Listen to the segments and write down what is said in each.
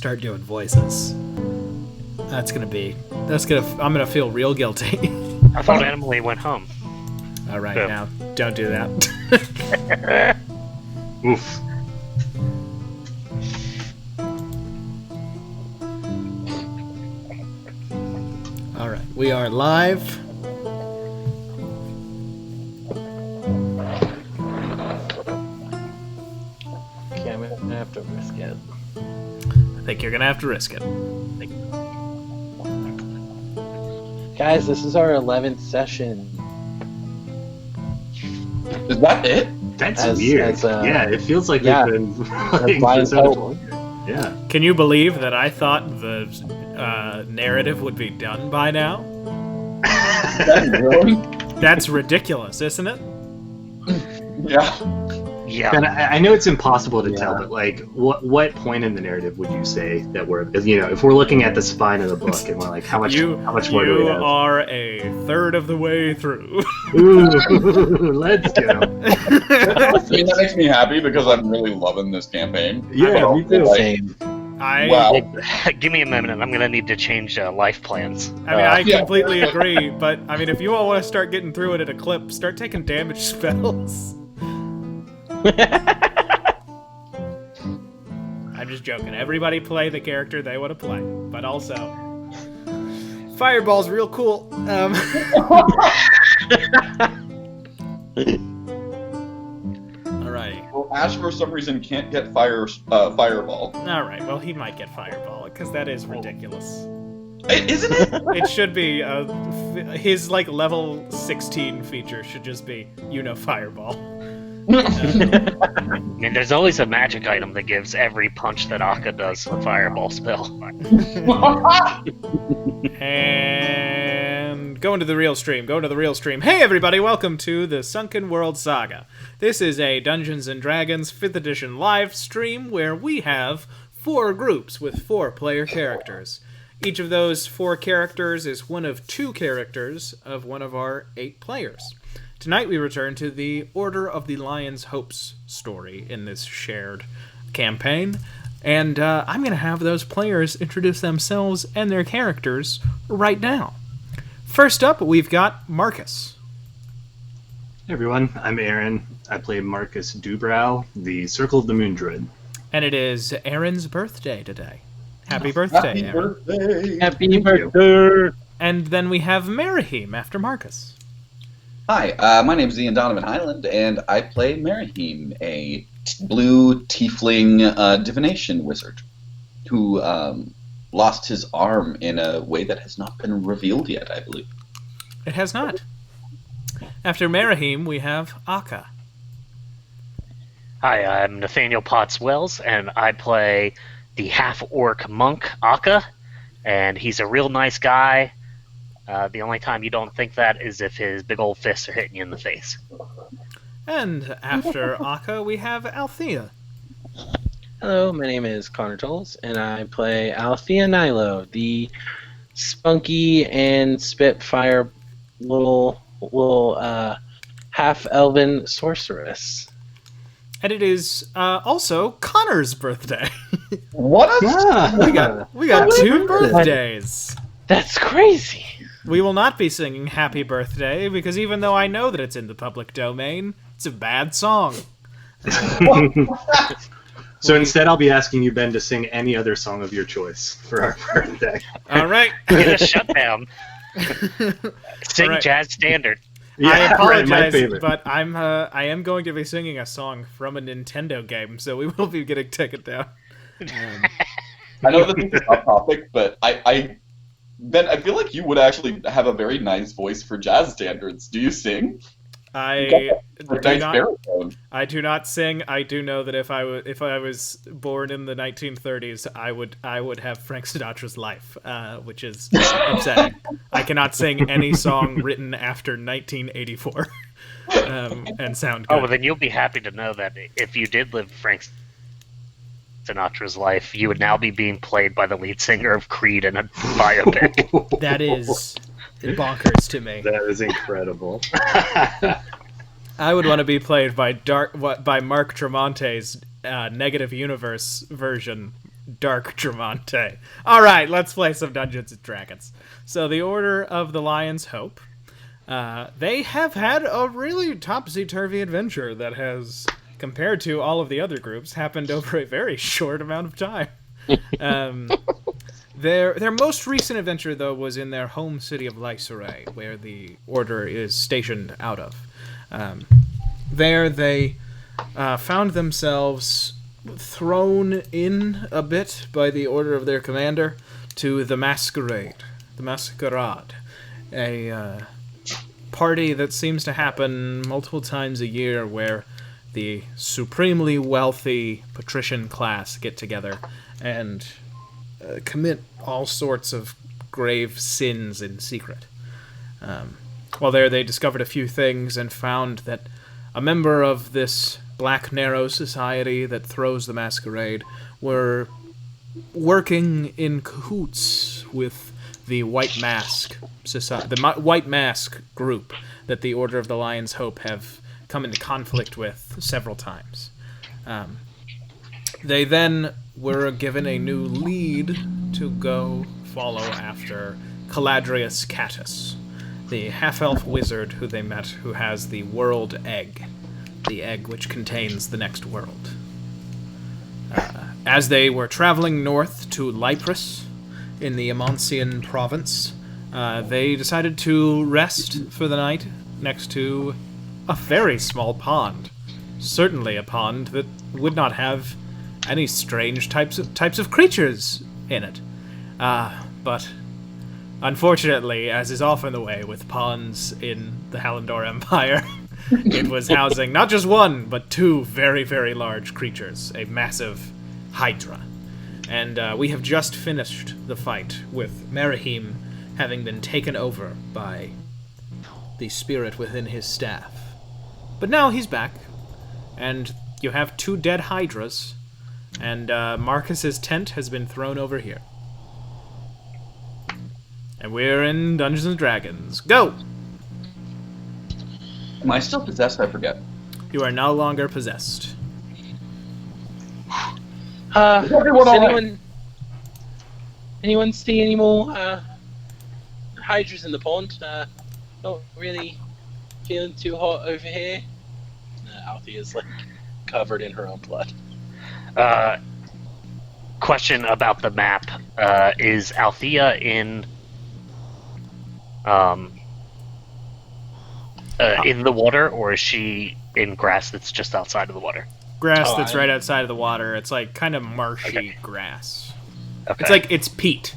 start doing voices. I'm gonna feel real guilty. I thought Emily went home. All right, now don't do that. Oof. All right, we are live. Okay, I'm gonna have to risk it. I think you're gonna have to risk it. Guys, this is our 11th session. Is that it? That's weird. Yeah, it feels like we've been playing for so much longer. Yeah. Can you believe that I thought the narrative would be done by now? That's ridiculous, isn't it? Yeah. Yeah. And I know it's impossible to tell, but like, what point in the narrative would you say that we're? You know, if we're looking at the spine of the book and we're like, how much more do we have? You are a third of the way through. Ooh, let's go. I mean, that makes me happy because I'm really loving this campaign. Yeah, me too. Same. Wow. Give me a minute. I'm gonna need to change life plans. I mean, I completely agree, but I mean, if you all want to start getting through it at a clip, start taking damage spells. I'm just joking. Everybody play the character they want to play, but also Fireball's real cool. Alrighty. Well, Ash for some reason can't get Fireball. Alright, well he might get Fireball, because that is ridiculous. Isn't it? It should be, his like level 16 feature should just be, Fireball. I mean, there's always a magic item that gives every punch that Akka does a fireball spell. And going to the real stream. Hey everybody, welcome to the Sunken World Saga. This is a Dungeons & Dragons 5th edition live stream where we have 4 groups with 4 player characters. Each of those 4 characters is one of 2 characters of one of our 8 players. Tonight we return to the Order of the Lion's Hopes story in this shared campaign, and I'm going to have those players introduce themselves and their characters right now. First up, we've got Marcus. Hey everyone, I'm Aaron. I play Marcus Dubrow, the Circle of the Moon Druid. And it is Aaron's birthday today. Happy birthday, Aaron. Happy birthday! And then we have Merihim after Marcus. Hi, my name is Ian Donovan Highland, and I play Merihim, a blue tiefling divination wizard who lost his arm in a way that has not been revealed yet, I believe. It has not. After Merihim, we have Akka. Hi, I'm Nathaniel Potts Wells, and I play the half-orc monk Akka, and he's a real nice guy. The only time you don't think that is if his big old fists are hitting you in the face. And after Akka, we have Althea. Hello, my name is Connor Tolles, and I play Althea Nilo, the spunky and spitfire little half-elven sorceress. And it is also Connor's birthday. What? We got 2 birthdays. That's crazy. We will not be singing Happy Birthday, because even though I know that it's in the public domain, it's a bad song. So instead I'll be asking you, Ben, to sing any other song of your choice for our birthday. All right. Get a shutdown. Sing right. Jazz Standard. Yeah, I apologize, right, my favorite. but I am going to be singing a song from a Nintendo game, so we will be getting taken down. I know this is off topic, but Ben, I feel like you would actually have a very nice voice for jazz standards. Do you sing? I do not sing. I do know that if I was born in the 1930s, I would have Frank Sinatra's Life, which is upsetting. I cannot sing any song written after 1984 and sound good. Oh, well, then you'll be happy to know that if you did live Frank Sinatra's life, you would now be being played by the lead singer of Creed in a biopic. That is bonkers to me. That is incredible. I would want to be played by Mark Tremonte's Negative Universe version Dark Tremonte. All right, let's play some Dungeons and Dragons. So the Order of the Lion's Hope. They have had a really topsy-turvy adventure that has, compared to all of the other groups, happened over a very short amount of time. Their most recent adventure, though, was in their home city of Lyceray, where the Order is stationed out of. There they found themselves thrown in a bit by the order of their commander to the Masquerade. The Masquerade. A party that seems to happen multiple times a year where the supremely wealthy patrician class get together and commit all sorts of grave sins in secret. While there, they discovered a few things and found that a member of this Black Narrow society that throws the Masquerade were working in cahoots with the White Mask society, the White Mask group that the Order of the Lion's Hope have come into conflict with several times. They then were given a new lead to go follow after Caladrius Catus, the half-elf wizard who they met, who has the World Egg, the egg which contains the next world. As they were traveling north to Lypris, in the Amoncian province, they decided to rest for the night next to a very small pond. Certainly a pond that would not have any strange types of creatures in it. But unfortunately, as is often the way with ponds in the Hallandor Empire, it was housing not just one, but two very, very large creatures, a massive hydra. And we have just finished the fight with Merihim having been taken over by the spirit within his staff. But now he's back, and you have two dead hydras, and Marcus's tent has been thrown over here. And we're in Dungeons and Dragons. Go! Am I still possessed? I forget. You are no longer possessed. Is anyone see any more hydras in the pond? Not really feeling too hot over here. Althea's like covered in her own blood. Question about the map. Is Althea in the water, or is she in grass that's just outside of the water? Grass that's right outside of the water. It's like kind of marshy grass. Okay. It's peat.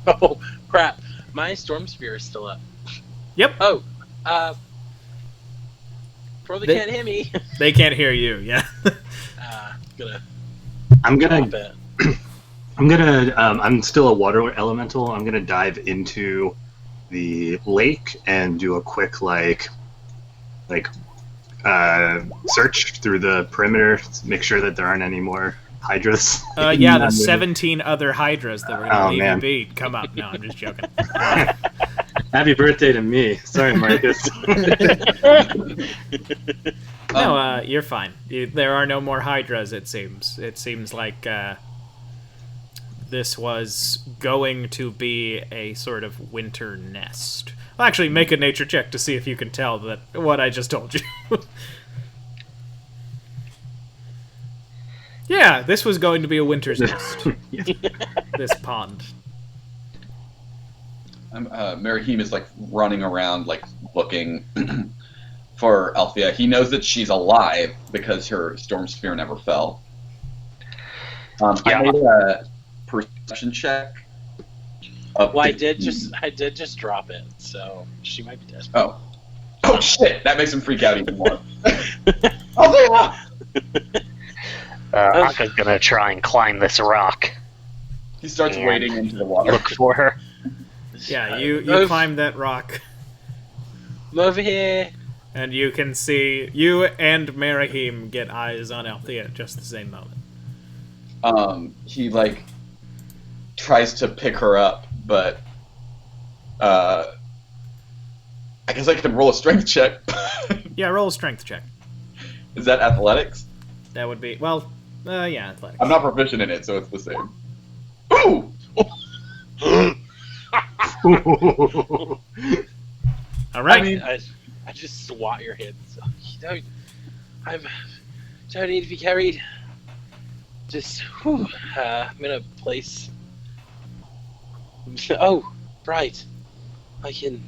Oh crap! My storm spear is still up. Yep. Oh, probably can't hear me. They can't hear you. Yeah. I'm still a water elemental. I'm gonna dive into the lake and do a quick search through the perimeter, make sure that there aren't any more hydras. Yeah, the 17 other hydras that were going to leave you be come up. No, I'm just joking. Happy birthday to me. Sorry, Marcus. No, you're fine. There are no more hydras, it seems. It seems like this was going to be a sort of winter nest. Well, actually, make a nature check to see if you can tell that what I just told you. Yeah, this was going to be a winter's nest. This pond. Merihim is like running around, like looking for Althea. He knows that she's alive because her storm spear never fell. I made a perception check. Well, I did just drop it, so she might be dead. Oh shit! That makes him freak out even more. Althea! Aka's gonna try and climb this rock. He starts wading into the water. Look for her. Yeah, you climb that rock. I'm over here. And you can see you and Merihim get eyes on Althea at just the same moment. He like tries to pick her up, but I guess I can roll a strength check. Yeah, roll a strength check. Is that athletics? That would be, yeah, athletics. I'm not proficient in it, so it's the same. No! All right. I mean, I just swat your head. So, don't need to be carried. Just, I'm gonna place. Oh, right. I can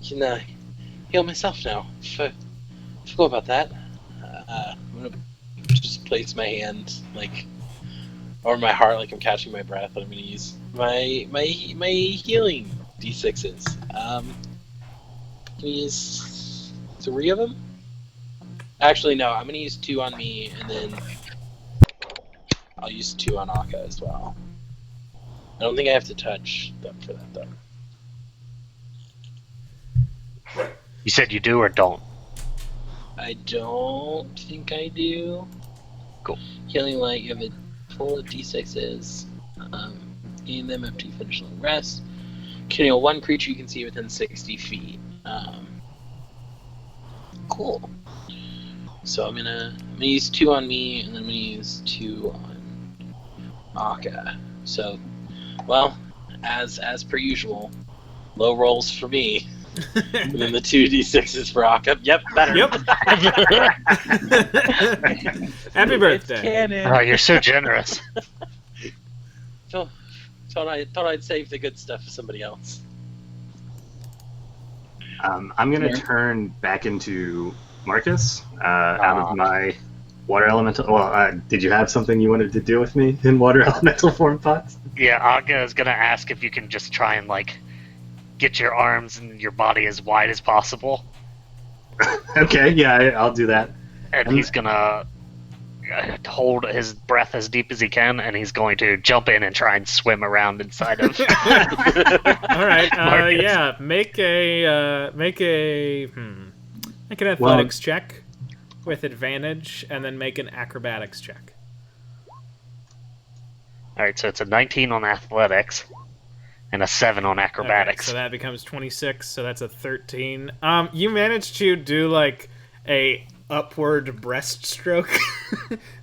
heal myself now. Forgot about that. I'm gonna just place my hand over my heart, like I'm catching my breath, and I'm gonna use my healing d6s. Can you use 3 of them? Actually, no. I'm gonna use 2 on me, and then I'll use 2 on Akka as well. I don't think I have to touch them for that, though. You said you do or don't? I don't think I do. Cool. Healing light, you have a full of d6s. Gain them after you finish long rest. Can heal 1 creature you can see within 60 feet. Cool. So I'm gonna use 2 on me, and then I'm gonna use 2 on Akka. So, well, as per usual, low rolls for me. And then the 2d6s for Akka. Yep, better. Yep. Happy birthday. It's canon. Oh, you're so generous. Thought I'd save the good stuff for somebody else. I'm gonna turn back into Marcus out of my water elemental. Well, did you have something you wanted to do with me in water elemental form, Potts? Yeah, Aga is gonna ask if you can just try and get your arms and your body as wide as possible. Okay, yeah, I'll do that. And he's gonna hold his breath as deep as he can, and he's going to jump in and try and swim around inside of. All right. Marcus. Yeah. Make an athletics check with advantage, and then make an acrobatics check. All right, so it's a 19 on athletics and a 7 on acrobatics. Okay, so that becomes 26. So that's a 13. You managed to do a upward breaststroke.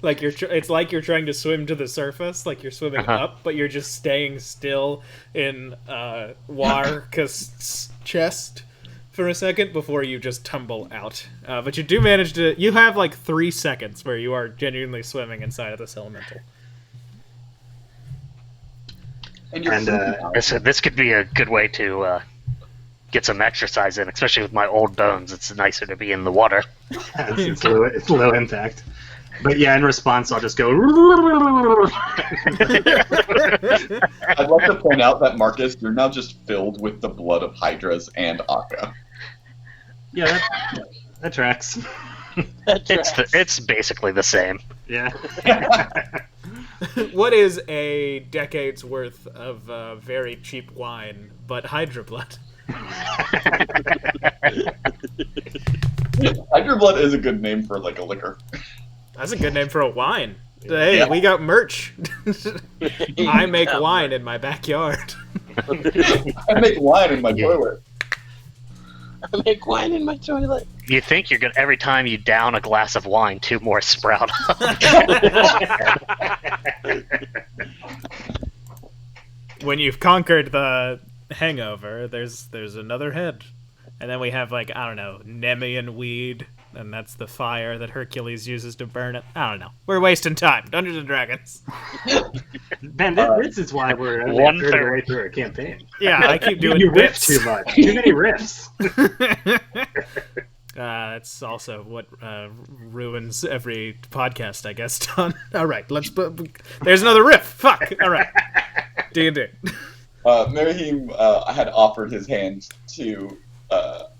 It's like you're trying to swim to the surface, like you're swimming up, but you're just staying still in Warkast's chest for a second before you just tumble out. But you do manage to. You have 3 seconds where you are genuinely swimming inside of this elemental. And This could be a good way to get some exercise in, especially with my old bones. It's nicer to be in the water. It's low impact. But yeah, in response, I'll just go. I'd like to point out that, Marcus, you're now just filled with the blood of hydras and Akka. Yeah, that tracks. It's basically the same. Yeah. What is a decade's worth of very cheap wine but Hydra blood? Hydra blood is a good name for a liquor. That's a good name for a wine. Hey, we got merch. I make wine in my backyard. I make wine in my toilet. I make wine in my toilet. You think you're gonna every time you down a glass of wine, 2 more sprout up. When you've conquered the hangover, there's another head. And then we have Nemean weed, and that's the fire that Hercules uses to burn it. I don't know. We're wasting time. Dungeons and Dragons. Ben, this is why we're only a third of the way through our campaign. Yeah, I keep doing you riff bits. too much. Too many riffs. That's also what ruins every podcast, I guess, Don. All right, there's another riff. Fuck. All right. D&D. Merihim had offered his hand to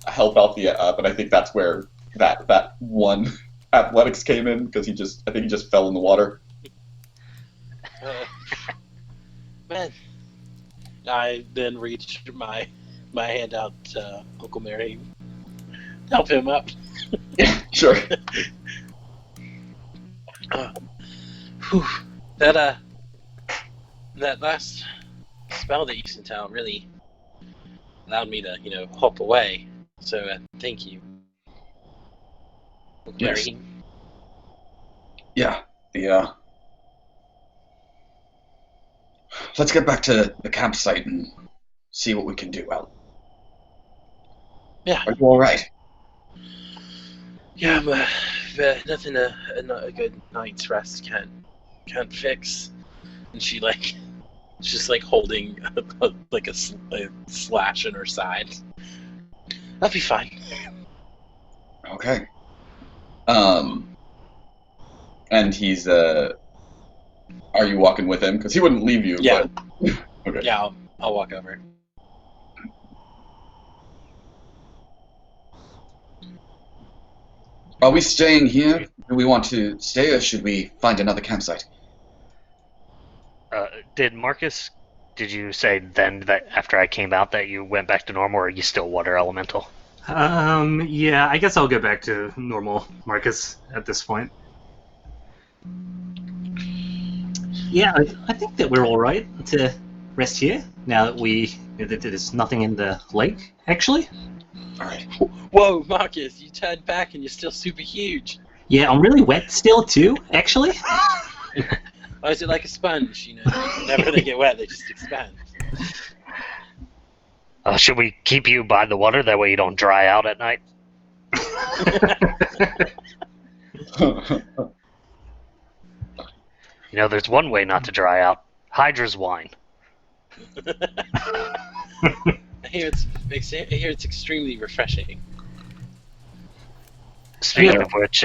help out but I think that's where that one athletics came in, because I think he just fell in the water. Man, I then reached my hand out to Uncle Merihim. Help him up. Yeah, sure. That last spell that you sent out really allowed me to, hop away. So thank you. Yes. Merihim. Yeah. let's get back to the campsite and see what we can do. Well, Yeah. are you all right? Yeah, nothing not a good night's rest can't fix. And she's just like holding like a slash in her side. I'll be fine. Okay. And he's are you walking with him? Because he wouldn't leave you. Yeah. But... okay. Yeah, I'll walk over. Are we staying here? Do we want to stay, or should we find another campsite? Did you say then that after I came out that you went back to normal, or are you still water elemental? Yeah, I guess I'll go back to normal, Marcus, at this point. Yeah, I think that we're all right to rest here now that there's nothing in the lake. Actually, All right. Whoa, Marcus, you turned back and you're still super huge. yeah, I'm really wet still too. Actually, Oh, is it like a sponge? Whenever they get wet, they just expand. Should we keep you by the water? That way you don't dry out at night? There's one way not to dry out. Hydra's wine. I hear it's extremely refreshing. Speaking of which,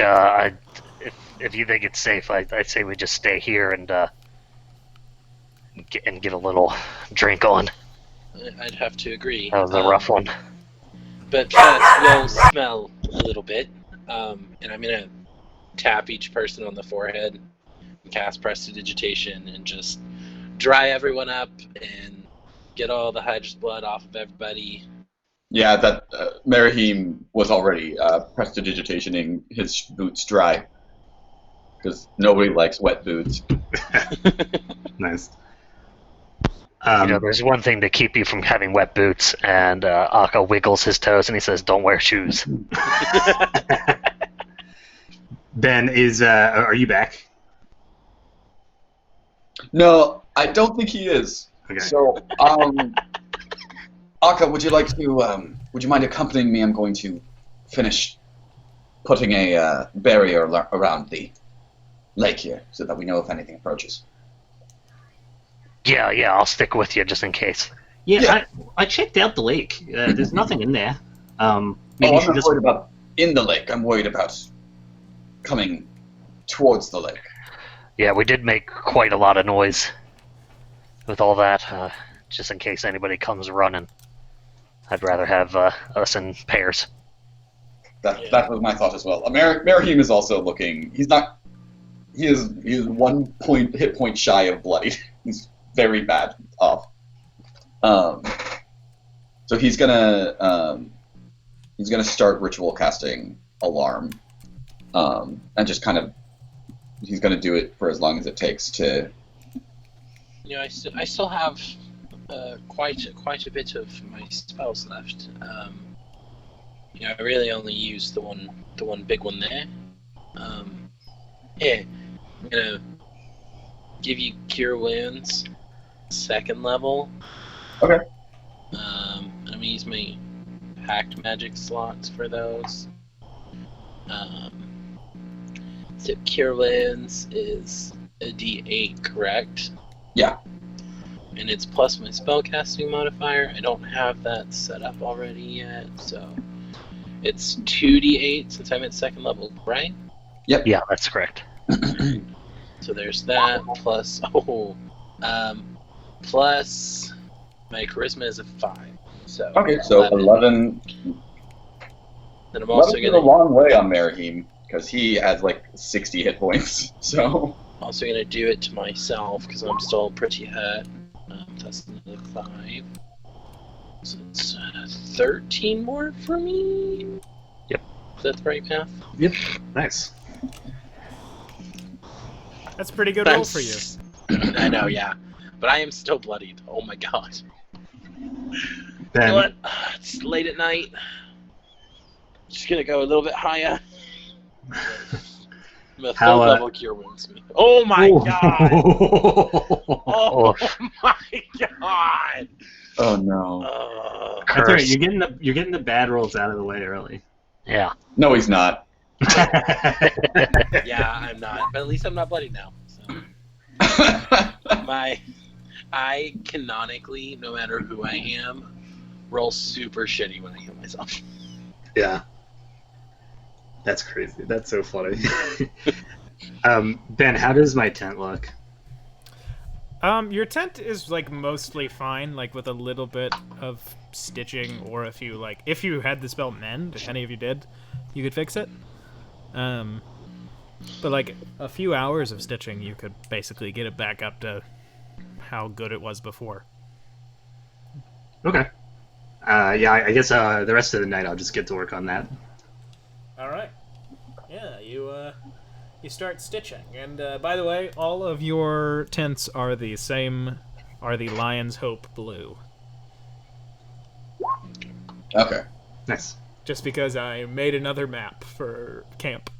if you think it's safe, I'd say we just stay here and get a little drink on. I'd have to agree. That was a rough one. But first, we'll smell a little bit, and I'm gonna tap each person on the forehead, cast prestidigitation, and just dry everyone up and get all the Hydra's blood off of everybody. Yeah, that Merihim was already prestidigitationing his boots dry. Because nobody likes wet boots. nice. There's one thing to keep you from having wet boots, and Akka wiggles his toes and he says, "Don't wear shoes." Ben, are you back? No, I don't think he is. Okay. So, Akka, would you mind accompanying me? I'm going to finish putting a barrier around the lake here, so that we know if anything approaches. Yeah, I'll stick with you just in case. Yeah. I checked out the lake. There's nothing in there. Maybe I'm you not should just... worried about in the lake. I'm worried about coming towards the lake. Yeah, we did make quite a lot of noise with all that, just in case anybody comes running. I'd rather have us in pairs. That was my thought as well. Merihim is also looking. He is 1 hit point shy of bloodied. He's very bad off. So he's gonna start ritual casting alarm, and just kind of he's gonna do it for as long as it takes to. I still have quite a bit of my spells left. I really only used the one big one there. Here, I'm gonna give you Cure Wounds, 2nd level. Okay. I'm gonna use my Pact Magic slots for those. So Cure Wounds is a D8, correct? Yeah. And it's plus my spellcasting modifier. I don't have that set up already yet, so it's 2d8 since I'm at 2nd level, right? Yep. Yeah, that's correct. So there's that, plus plus my charisma is a 5. So Okay, so 11. Then I'm also 11 is a gonna long way on Merihim because he has like 60 hit points. So do it to myself because I'm still pretty hurt. That's another 5. So it's 13 more for me. Yep. Is that the right math? Yep. Nice. That's a pretty good roll for you. I know, yeah. But I am still bloodied. Oh my god. You Ben, know what? It's late at night. Just gonna go a little bit higher. I'm a third How, level cure wounds me. Oh my god! Oh my god! Oh no. That's all right. Curse. You're getting the bad rolls out of the way early. Yeah. No, he's not. Yeah, I'm not. But at least I'm not bloody now. So. I canonically, no matter who I am, roll super shitty when I heal myself. Yeah. That's crazy. That's so funny. Ben, how does my tent look? Your tent is like mostly fine, like with a little bit of stitching, or if you had the spell Mend, if any of you did, you could fix it. But like a few hours of stitching, you could basically get it back up to how good it was before. Okay. Yeah, I guess the rest of the night I'll just get to work on that. All right. Yeah, you start stitching, and by the way, all of your tents are the Lion's Hope blue. Okay. Nice. Just because I made another map for camp.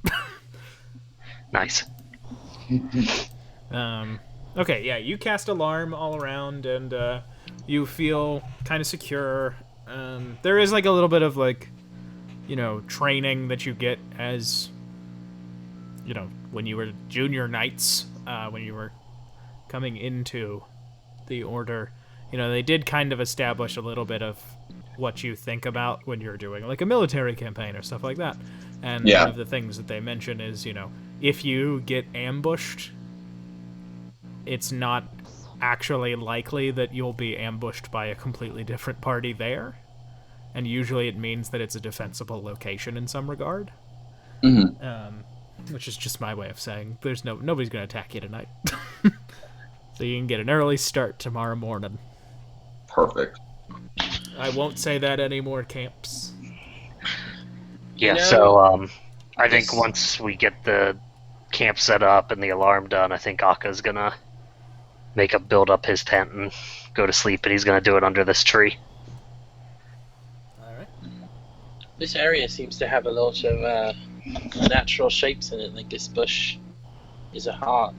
Nice. Okay, yeah, you cast alarm all around, and you feel kind of secure. There is like a little bit of like, training that you get as, when you were junior knights, when you were coming into the order. They did kind of establish a little bit of what you think about when you're doing like a military campaign or stuff like that. And Yeah. one of the things that they mention is, if you get ambushed, it's not actually likely that you'll be ambushed by a completely different party there. And usually it means that it's a defensible location in some regard. Mm-hmm. Which is just my way of saying nobody's going to attack you tonight. So you can get an early start tomorrow morning. Perfect. I won't say that any more camps. Yeah, No. so I think This- once we get the camp set up and the alarm done, I think Akka's gonna build up his tent and go to sleep, and he's gonna do it under this tree. Alright. This area seems to have a lot of natural shapes in it, like this bush is a heart.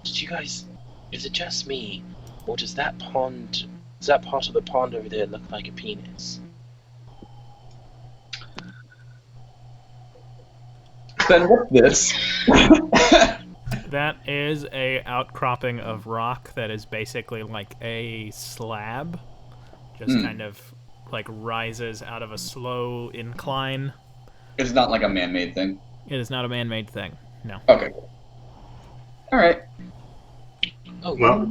Did you guys... Is it just me? Or does that part of the pond over there look like a penis? Ben, what's this? That is a outcropping of rock that is basically like a slab. Just kind of like rises out of a slow incline. It's not like a man-made thing. It is not a man-made thing. No. Okay. All right. Oh, Well,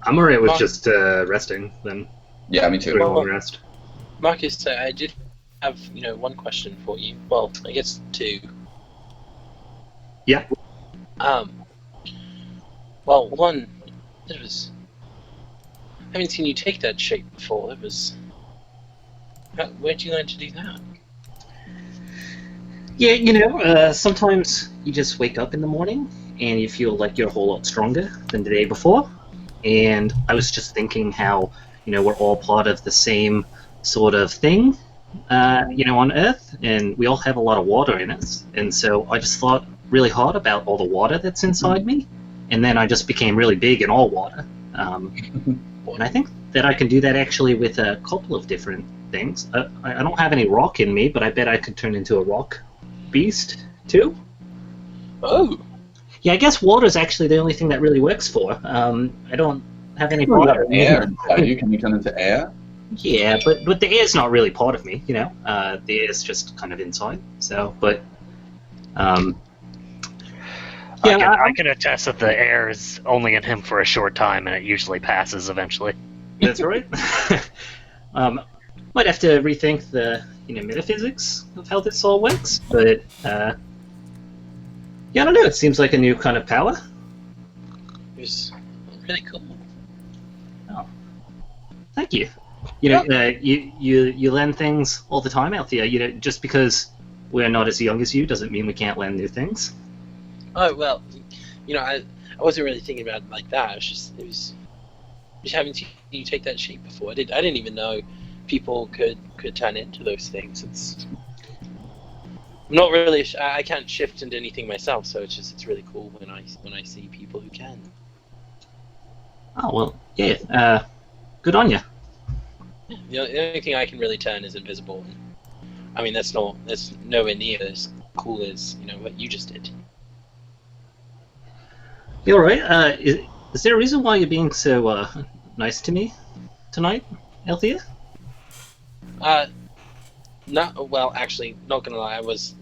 I'm alright with Mark- just resting then. Yeah, me too. Doing a long rest. Marcus, I did have, one question for you. Well, I guess two. Yeah. Well, one, I haven't seen you take that shape before. Where'd you learn to do that? Yeah, sometimes you just wake up in the morning and you feel like you're a whole lot stronger than the day before. And I was just thinking how, we're all part of the same sort of thing, on Earth, and we all have a lot of water in us. And so I just thought really hard about all the water that's inside me, and then I just became really big in all water. And I think that I can do that actually with a couple of different things. I don't have any rock in me, but I bet I could turn into a rock beast too. Oh, Yeah, I guess water is actually the only thing that really works for. I don't have any You part got of air inside you. Can you turn into air? Yeah, but the air's not really part of me, The air's just kind of inside. So, but yeah, I can attest that the air is only in him for a short time, and it usually passes eventually. that's right. Might have to rethink the metaphysics of how this all works, but yeah, I don't know. It seems like a new kind of power. it was really cool. Thank you. You learn things all the time, Althea. Just because we're not as young as you doesn't mean we can't learn new things. Oh well, I wasn't really thinking about it like that. It was just having seen you take that shape before. I didn't even know people could turn into those things. not really. I can't shift into anything myself, so it's really cool when I see people who can. Oh well, yeah. Good on you. The only thing I can really turn is invisible. I mean, that's nowhere near as cool as what you just did. You all right? Is there a reason why you're being so nice to me tonight, Althea? Well, actually, not gonna lie, I was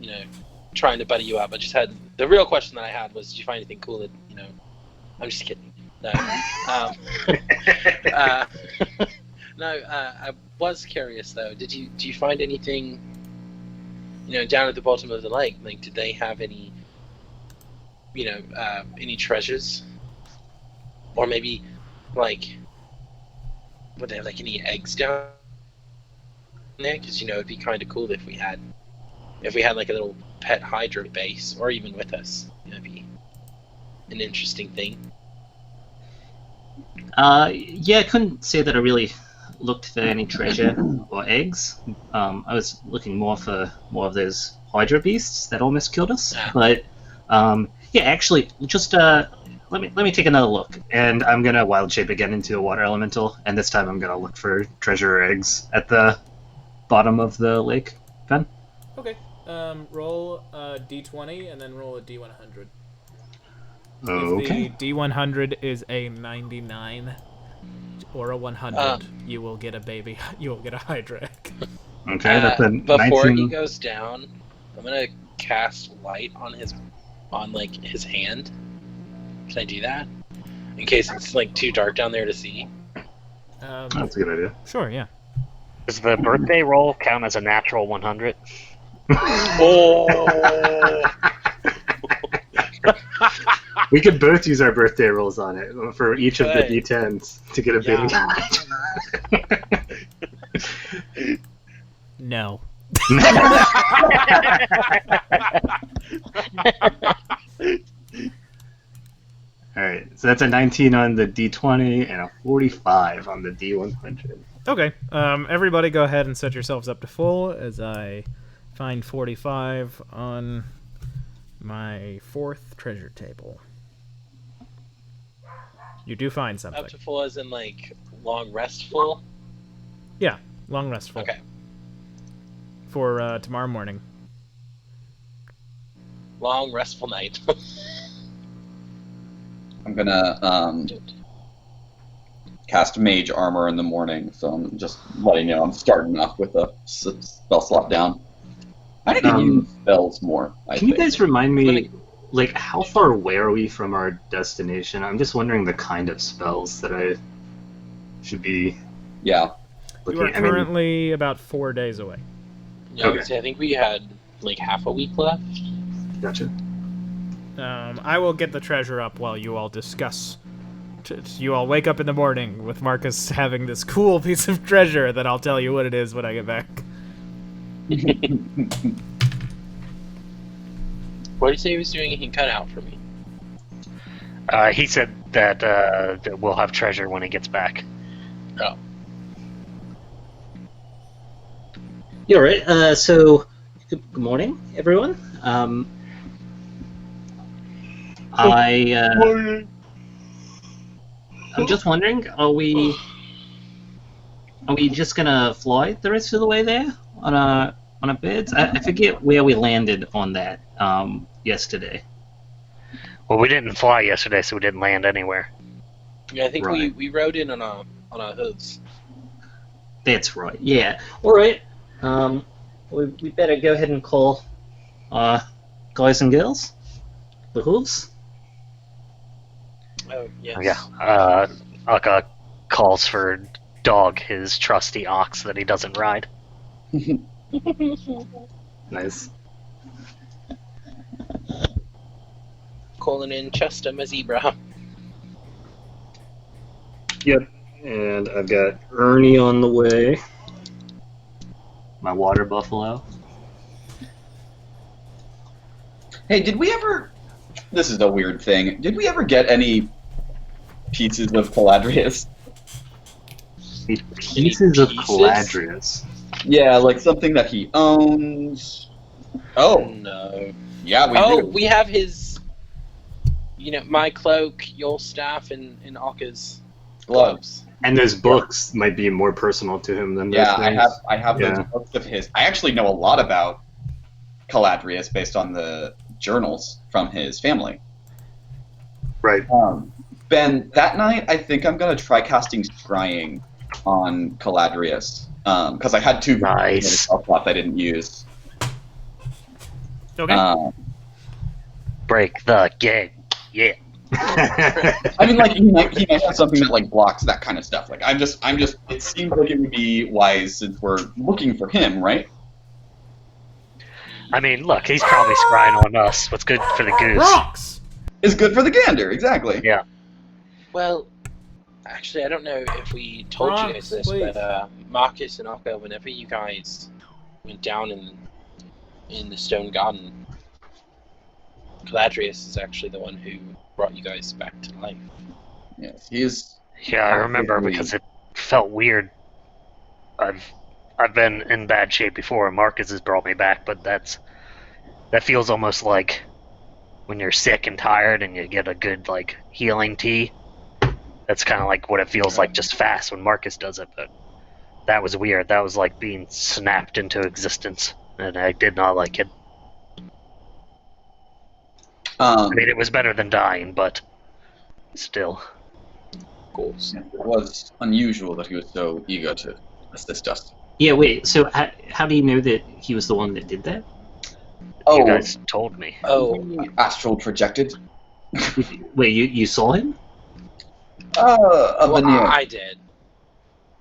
trying to buddy you up. I just had the real question that I had was, did you find anything cool that I'm just kidding. No. No, I was curious though. Do you find anything, down at the bottom of the lake? Like, did they have any, any treasures, or maybe, like, would they have like any eggs down there? Because it'd be kind of cool if we had like a little pet Hydra base, or even with us. It'd be an interesting thing. Yeah, I couldn't say that I really looked for any treasure or eggs. I was looking more of those Hydra beasts that almost killed us. But yeah, actually, just let me take another look, and I'm gonna wild shape again into a water elemental, and this time I'm gonna look for treasure or eggs at the bottom of the lake. Ben? Okay. Roll a d20 and then roll a d100. Okay. If the d100 is a 99 or a 100, you will get a baby. You will get a Hydra egg. Okay, that's a before 19. he goes down, I'm gonna cast light on his hand. Can I do that? In case it's like too dark down there to see. That's a good idea. Sure, yeah. Does the birthday roll count as a natural 100? Oh! We could both use our birthday rolls on it for each of the D10s to get a baby. No. Alright, so that's a 19 on the D20 and a 45 on the D100. Okay, everybody go ahead and set yourselves up to full as I find 45 on my 4th treasure table. You do find something. Up to full as in like long restful? Yeah, long restful. Okay. For tomorrow morning. Long restful night. I'm gonna cast Mage Armor in the morning, so I'm just letting you know I'm starting off with a spell slot down. I need to use spells more. Can you guys remind me, like, how far away are we from our destination? I'm just wondering the kind of spells that I should be looking You are at. I mean, currently about 4 days away. Yeah, I think we had like half a week left. gotcha. I will get the treasure up while you all discuss. You all wake up in the morning with Marcus having this cool piece of treasure that I'll tell you what it is when I get back. What did he say he was doing? He can cut out for me. He said that we'll have treasure when he gets back. Oh. Yeah, right. So, good morning, everyone. I'm just wondering, are we just gonna fly the rest of the way there on a birds? I forget where we landed on that yesterday. Well, we didn't fly yesterday, so we didn't land anywhere. Yeah, I think Right. we rode in on our hooves. That's right. Yeah. All right. We better go ahead and call guys and girls, the hooves. Oh yes. Yeah. Akka calls for Dog, his trusty ox that he doesn't ride. Nice. Calling in Chester, my zebra. Yep. And I've got Ernie on the way. My water buffalo. Hey, did we ever... This is a weird thing. Did we ever get any pieces of Caladrius? Pieces of Caladrius. Yeah, like something that he owns. Oh, No. yeah, we Oh, do. we have his. My cloak, your staff, and Aka's gloves. And those books might be more personal to him than those Yeah, things. I have Yeah. those books of his. I actually know a lot about Caladrius based on the journals from his family. Right. Ben, that night I think I'm gonna try casting Scrying on Caladrius because I had 2 Nice. spell slots I didn't use. Okay. Break the game. Yeah. I mean, like he might have something that like blocks that kind of stuff. Like I'm just. It seems like it would be wise since we're looking for him, right? I mean, look, he's probably scrying on us. What's good for the goose? Rocks! It's good for the gander, exactly. Yeah. Well, actually, I don't know if we told you guys Rocks, this, please. but Marcus and Aka, whenever you guys went down in the Stone Garden, Caladrius is actually the one who brought you guys back to life. Yes, he is. Yeah, I remember because it felt weird. I've been in bad shape before, and Marcus has brought me back, but that feels almost like when you're sick and tired and you get a good like healing tea. That's kind of like what it feels like, just fast when Marcus does it. But that was weird. That was like being snapped into existence, and I did not like it. I mean, it was better than dying, but still. Of course. It was unusual that he was so eager to assist us. Yeah, wait, so how do you know that he was the one that did that? Oh, You guys told me. Oh, astral projected. Wait, you saw him? A well, veneer. I did.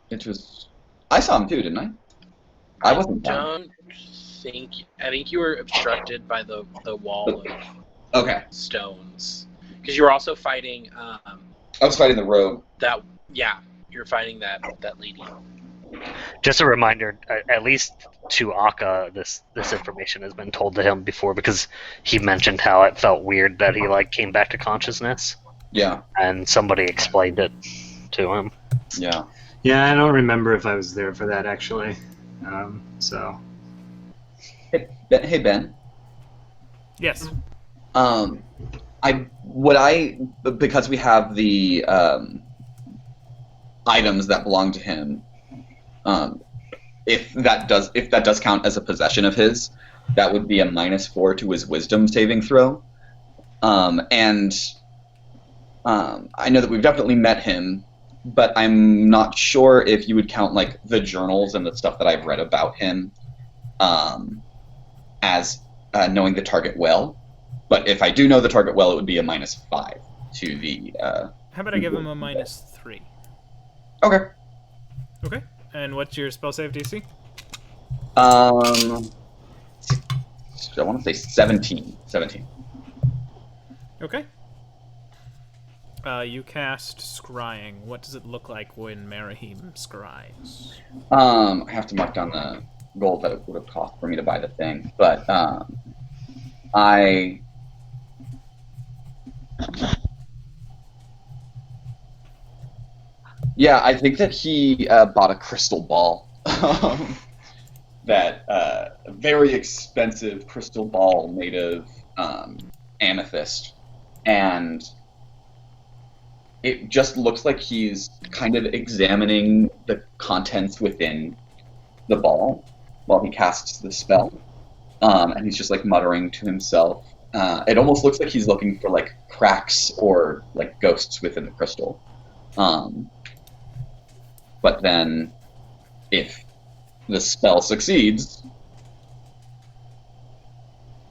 It was. I saw him too, didn't I? I wasn't. Don't think. I think you were obstructed by the wall of Okay. stones, because you were also fighting. I was fighting the rogue. You were fighting that lady. Just a reminder, at least to Akka, this information has been told to him before because he mentioned how it felt weird that he like came back to consciousness, Yeah. and somebody explained it to him. Yeah. Yeah, I don't remember if I was there for that actually. So. Hey Ben. Yes. Because we have the items that belong to him. If that does count as a possession of his, that would be a -4 to his wisdom saving throw. And I know that we've definitely met him, but I'm not sure if you would count like the journals and the stuff that I've read about him as knowing the target well. But if I do know the target well, it would be a -5 to the. How about I give him a -3? Okay. Okay. And what's your spell save DC? I want to say 17. 17. Okay. You cast Scrying. What does it look like when Marahim scries? I have to mark down the gold that it would have cost for me to buy the thing, but Yeah, I think that he bought a crystal ball. That very expensive crystal ball made of amethyst. And it just looks like he's kind of examining the contents within the ball while he casts the spell. And he's just like muttering to himself. It almost looks like he's looking for like cracks or like ghosts within the crystal. But then, if the spell succeeds,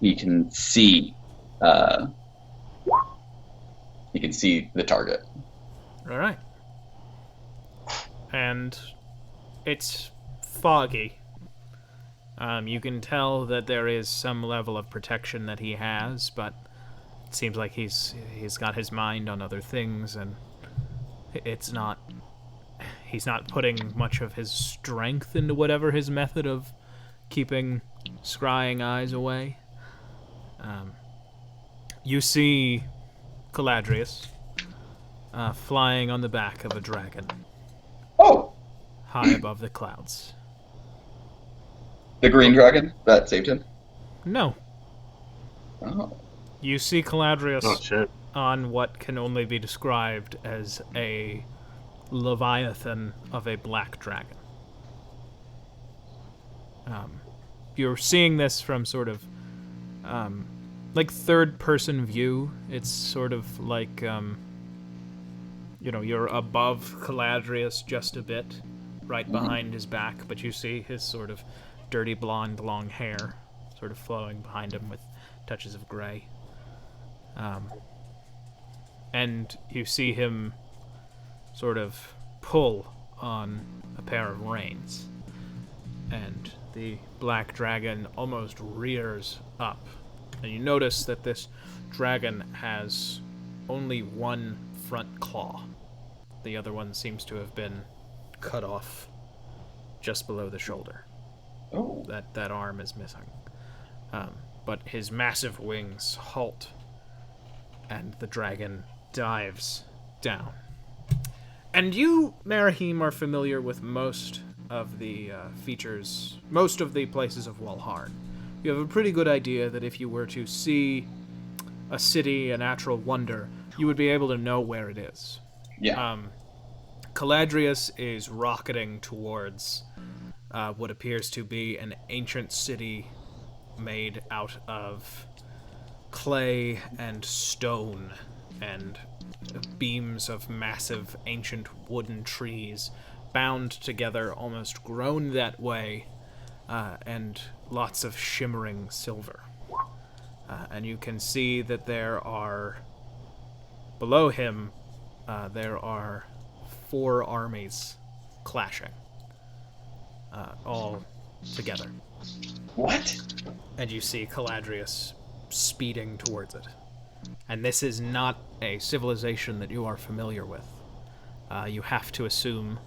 he can see. He can see the target. All right. And it's foggy. You can tell that there is some level of protection that he has, but it seems like he's got his mind on other things, and it's not. He's not putting much of his strength into whatever his method of keeping scrying eyes away. You see Caladrius flying on the back of a dragon Oh, high above the clouds. the green dragon that saved him. No, Oh. You see Caladrius Oh shit. on what can only be described as a leviathan of a black dragon. You're seeing this from sort of like third-person view. It's sort of like you're above Caladrius just a bit, right behind his back, but you see his sort of dirty blonde long hair sort of flowing behind him with touches of gray. And you see him sort of pull on a pair of reins, and the black dragon almost rears up. And you notice that this dragon has only one front claw. The other one seems to have been cut off just below the shoulder. Oh. That arm is missing. But his massive wings halt, and the dragon dives down. And you, Marahim, are familiar with most of the features, most of the places of Walhart. You have a pretty good idea that if you were to see a city, a natural wonder, you would be able to know where it is. Yeah. Caladrius is rocketing towards what appears to be an ancient city made out of clay and stone and beams of massive ancient wooden trees bound together, almost grown that way, and lots of shimmering silver. And you can see that there are, below him, there are 4 armies clashing, all together. What? And you see Caladrius speeding towards it. And this is not a civilization that you are familiar with. You have to assume,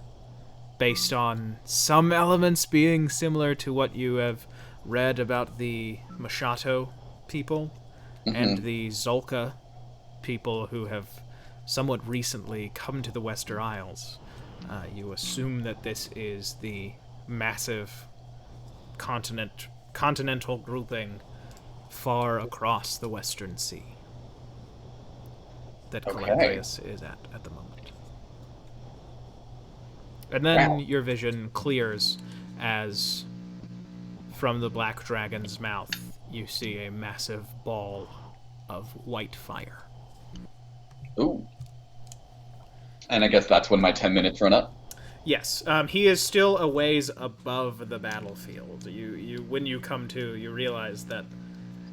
based on some elements being similar to what you have read about the Mashato people and the Zolka people who have somewhat recently come to the Western Isles, you assume that this is the massive continental grouping far across the Western Sea that Caladrius is at the moment. And then your vision clears as, from the black dragon's mouth, you see a massive ball of white fire. Ooh. And I guess that's when my 10 minutes run up? Yes, he is still a ways above the battlefield. You when you come to, you realize that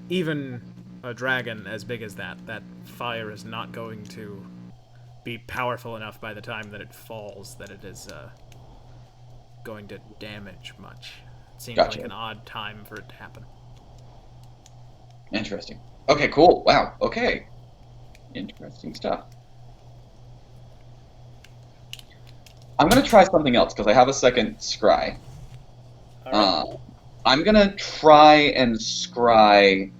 even a dragon as big as that fire is not going to be powerful enough by the time that it falls that it is going to damage much. It seems Gotcha. like an odd time for it to happen. Interesting. Okay, cool. Wow. Okay. Interesting stuff. I'm going to try something else because I have a second scry. All right. I'm going to try and scry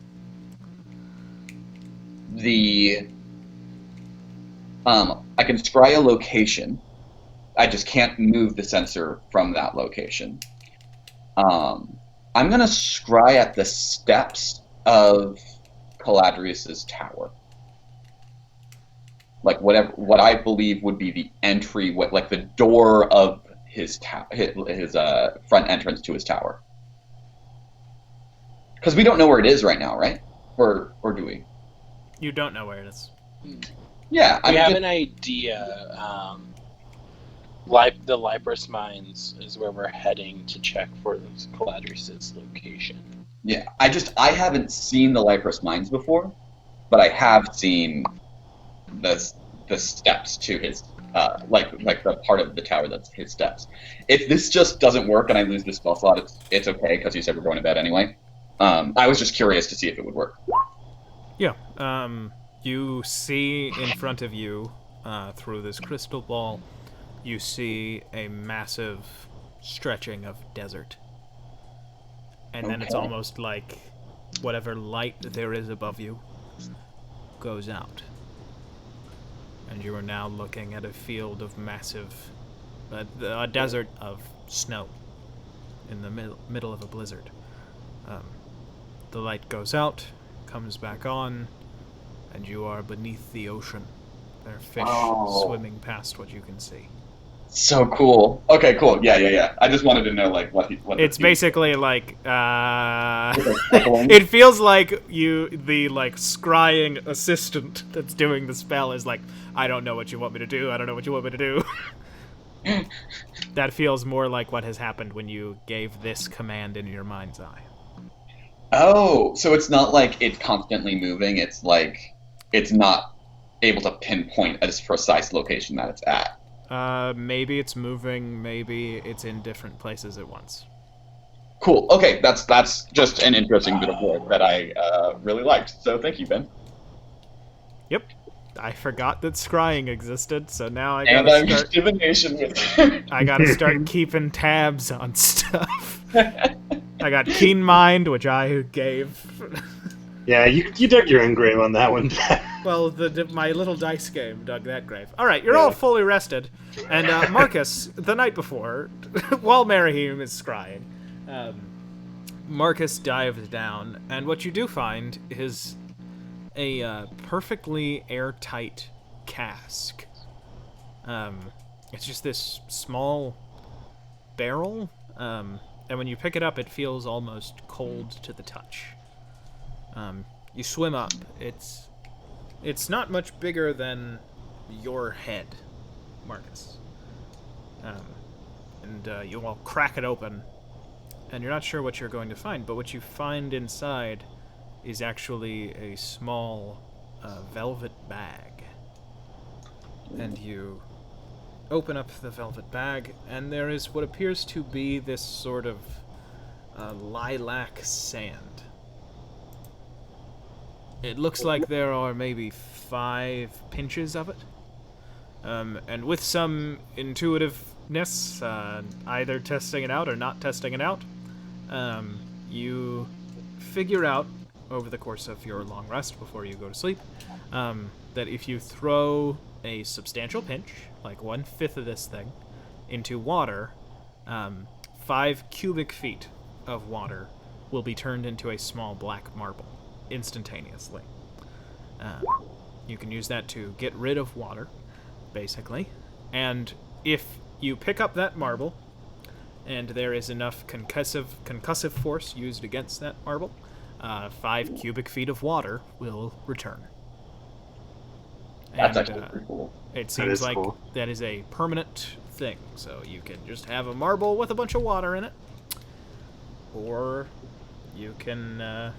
the... I can scry a location. I just can't move the sensor from that location. I'm going to scry at the steps of Caladrius's tower. Like what I believe would be the entry, like the door of his front entrance to his tower. Because we don't know where it is right now, right? Or do we? You don't know where it is. Yeah, We have an idea. The Libris Mines is where we're heading to check for Caladrius' location. Yeah, I haven't seen the Libris Mines before, but I have seen the steps to his like the part of the tower that's his steps. If this just doesn't work and I lose the spell slot, it's okay because you said we're going to bed anyway. I was just curious to see if it would work. Yeah. You see in front of you, through this crystal ball, you see a massive stretching of desert. And then it's Okay. almost like whatever light there is above you goes out. And you are now looking at a field of massive... a desert of snow in the middle of a blizzard. The light goes out, comes back on, and you are beneath the ocean. There are fish Oh. swimming past what you can see. So cool. Okay, cool. Yeah. I just wanted to know like what It's the- basically like Chuckling. it feels like the scrying assistant that's doing the spell is like, I don't know what you want me to do. I don't know what you want me to do. That feels more like what has happened when you gave this command in your mind's eye. Oh, so it's not like it's constantly moving. It's like it's not able to pinpoint a precise location that it's at. Maybe it's moving, maybe it's in different places at once. Cool. Okay, that's just an interesting bit of work that I really liked. So thank you, Ben. Yep. I forgot that scrying existed, so now I And gotta I'm start divination with. I gotta start keeping tabs on stuff. I got Keen Mind, which I gave. Yeah, you dug your own grave on that one. Well, my little dice game dug that grave. All right, you're all fully rested, and Marcus, the night before, while Merihim is scrying, Marcus dives down, and what you do find is a perfectly airtight cask. It's just this small barrel, and when you pick it up, it feels almost cold to the touch. You swim up. It's not much bigger than your head, Marcus. And you all crack it open, and you're not sure what you're going to find, but what you find inside is actually a small velvet bag. And you open up the velvet bag, and there is what appears to be this sort of lilac sand. It looks like there are maybe 5 pinches of it. And with some intuitiveness, either testing it out or not testing it out, you figure out, over the course of your long rest before you go to sleep, that if you throw a substantial pinch, like 1/5 of this thing, into water, 5 cubic feet of water will be turned into a small black marble instantaneously. You can use that to get rid of water, basically. And if you pick up that marble, and there is enough concussive force used against that marble, 5 cubic feet of water will return. That's And, actually pretty cool. It seems is like cool. that is a permanent thing, so you can just have a marble with a bunch of water in it, or you can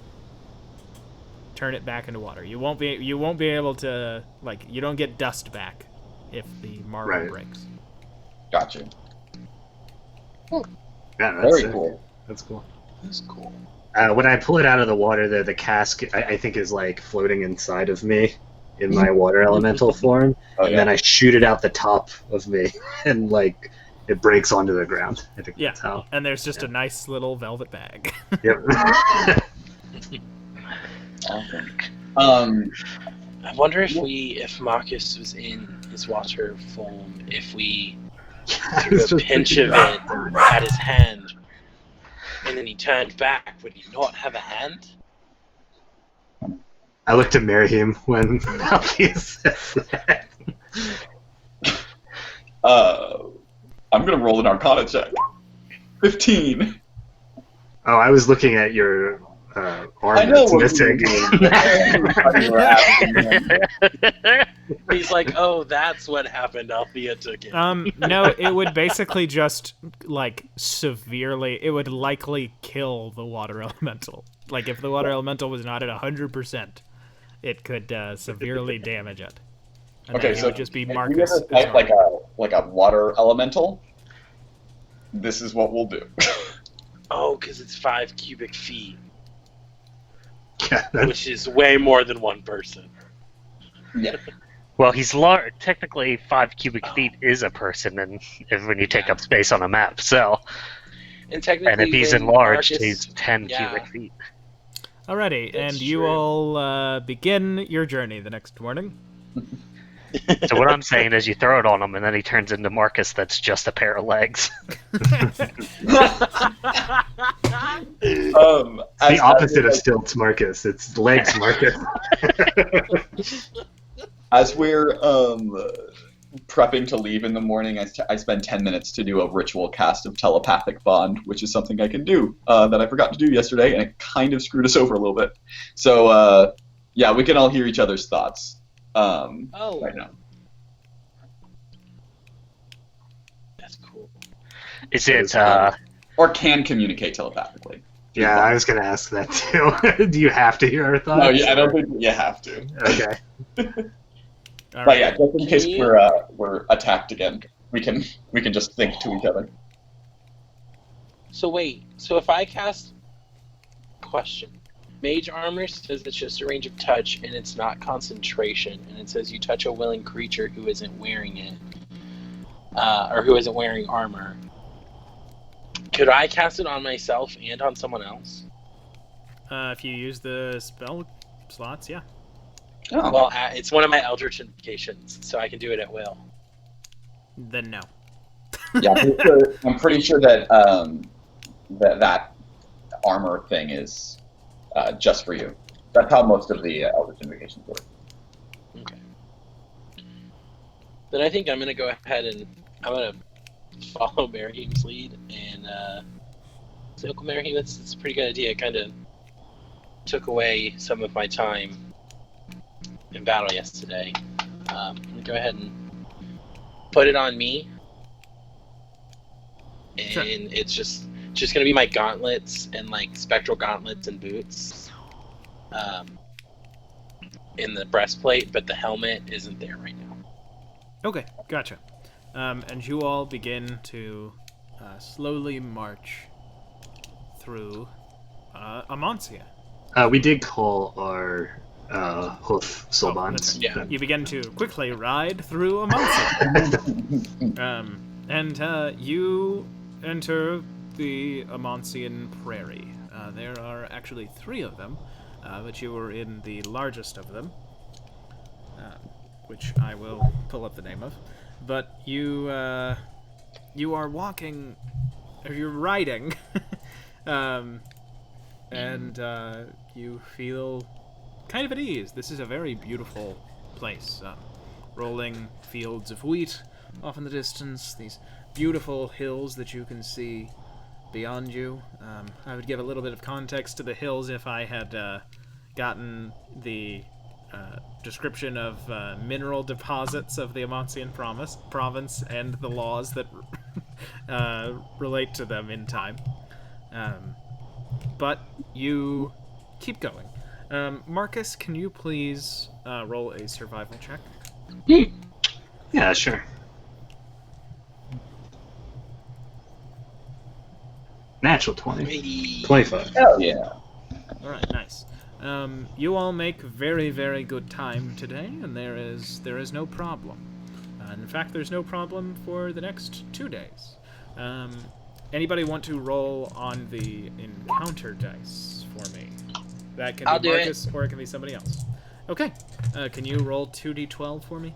turn it back into water. You won't be able to, like, you don't get dust back if the marble Right. breaks. Gotcha. Yeah, that's Very it. cool. That's cool. That's cool. When I pull it out of the water, the cask I think is like floating inside of me in my water elemental form, Oh, and yeah. then I shoot it out the top of me, and like it breaks onto the ground. I think Yeah. that's how. And there's just a nice little velvet bag. Yep. I wonder if Marcus was in his water form, if we took a pinch of it at his hand, and then he turned back, would he not have a hand? I looked at Merihim when Althea said that. I'm gonna roll an Arcana check. 15. Oh, I was looking at your arm I know that's what missing. you were asking. He's like, oh, that's what happened. Althea took it. No, it would basically just, like, severely, it would likely kill the water elemental. Like, if the water elemental was not at 100%, it could severely damage it. And Okay, then it so would just be if Marcus. we ever as fight well. like a water elemental, this is what we'll do. Oh, because it's 5 cubic feet, Yeah, that's- which is way more than one person. Yeah. Well, he's technically 5 cubic feet is a person, and when you take up space on a map. So, And technically, and if he's when enlarged, Marcus- he's 10 yeah. cubic feet. Alrighty, That's and you true. all begin your journey the next morning. So what I'm saying is you throw it on him, and then he turns into Marcus that's just a pair of legs. The opposite of stilts, Marcus. It's legs, Marcus. As we're prepping to leave in the morning, I spend 10 minutes to do a ritual cast of telepathic bond, which is something I can do that I forgot to do yesterday, and it kind of screwed us over a little bit. So, yeah, we can all hear each other's thoughts right now. That's cool. Is it, Or can communicate telepathically. Yeah, I was going to ask that too. Do you have to hear our thoughts? No, yeah, I don't think you have to. Okay. But yeah, just in case we're attacked again, we can just think to each other. So wait, so if I cast... Question. Mage Armor says it's just a range of touch, and it's not concentration, and it says you touch a willing creature who isn't wearing it, or who isn't wearing armor. Could I cast it on myself and on someone else? If you use the spell slots, yeah. Oh. Well, it's one of my Eldritch Invocations, so I can do it at will. Then no. Yeah, I'm pretty sure that that armor thing is just for you. That's how most of the Eldritch Invocations work. Okay. Then I think I'm going to go ahead and I'm going to follow Merihim's lead and say, Uncle Merihim, it's a pretty good idea. It kind of took away some of my time in battle yesterday. I'm going to go ahead and put it on me. And Sure. it's just going to be my gauntlets and like spectral gauntlets and boots in the breastplate, but the helmet isn't there right now. Okay, gotcha. And you all begin to slowly march through Amancia. We did call our hoof That's Solbans. right. Yeah. You begin to quickly ride through Amancia. And you enter the Amancian Prairie. There are actually 3 of them, but you were in the largest of them, which I will pull up the name of. But you are walking, or you're riding, and you feel kind of at ease. This is a very beautiful place. Rolling fields of wheat off in the distance, these beautiful hills that you can see beyond you. I would give a little bit of context to the hills if I had gotten the description of mineral deposits of the Amancian province and the laws that relate to them in time. But you keep going. Marcus, can you please roll a survival check? Yeah, sure. Natural 20. Hey. 25. Hell yeah. Alright, nice. You all make very, very good time today, and there is no problem. In fact, there's no problem for the next 2 days. Anybody want to roll on the encounter dice for me? That can I'll be do Marcus, or it can be somebody else. Okay. Can you roll 2d12 for me?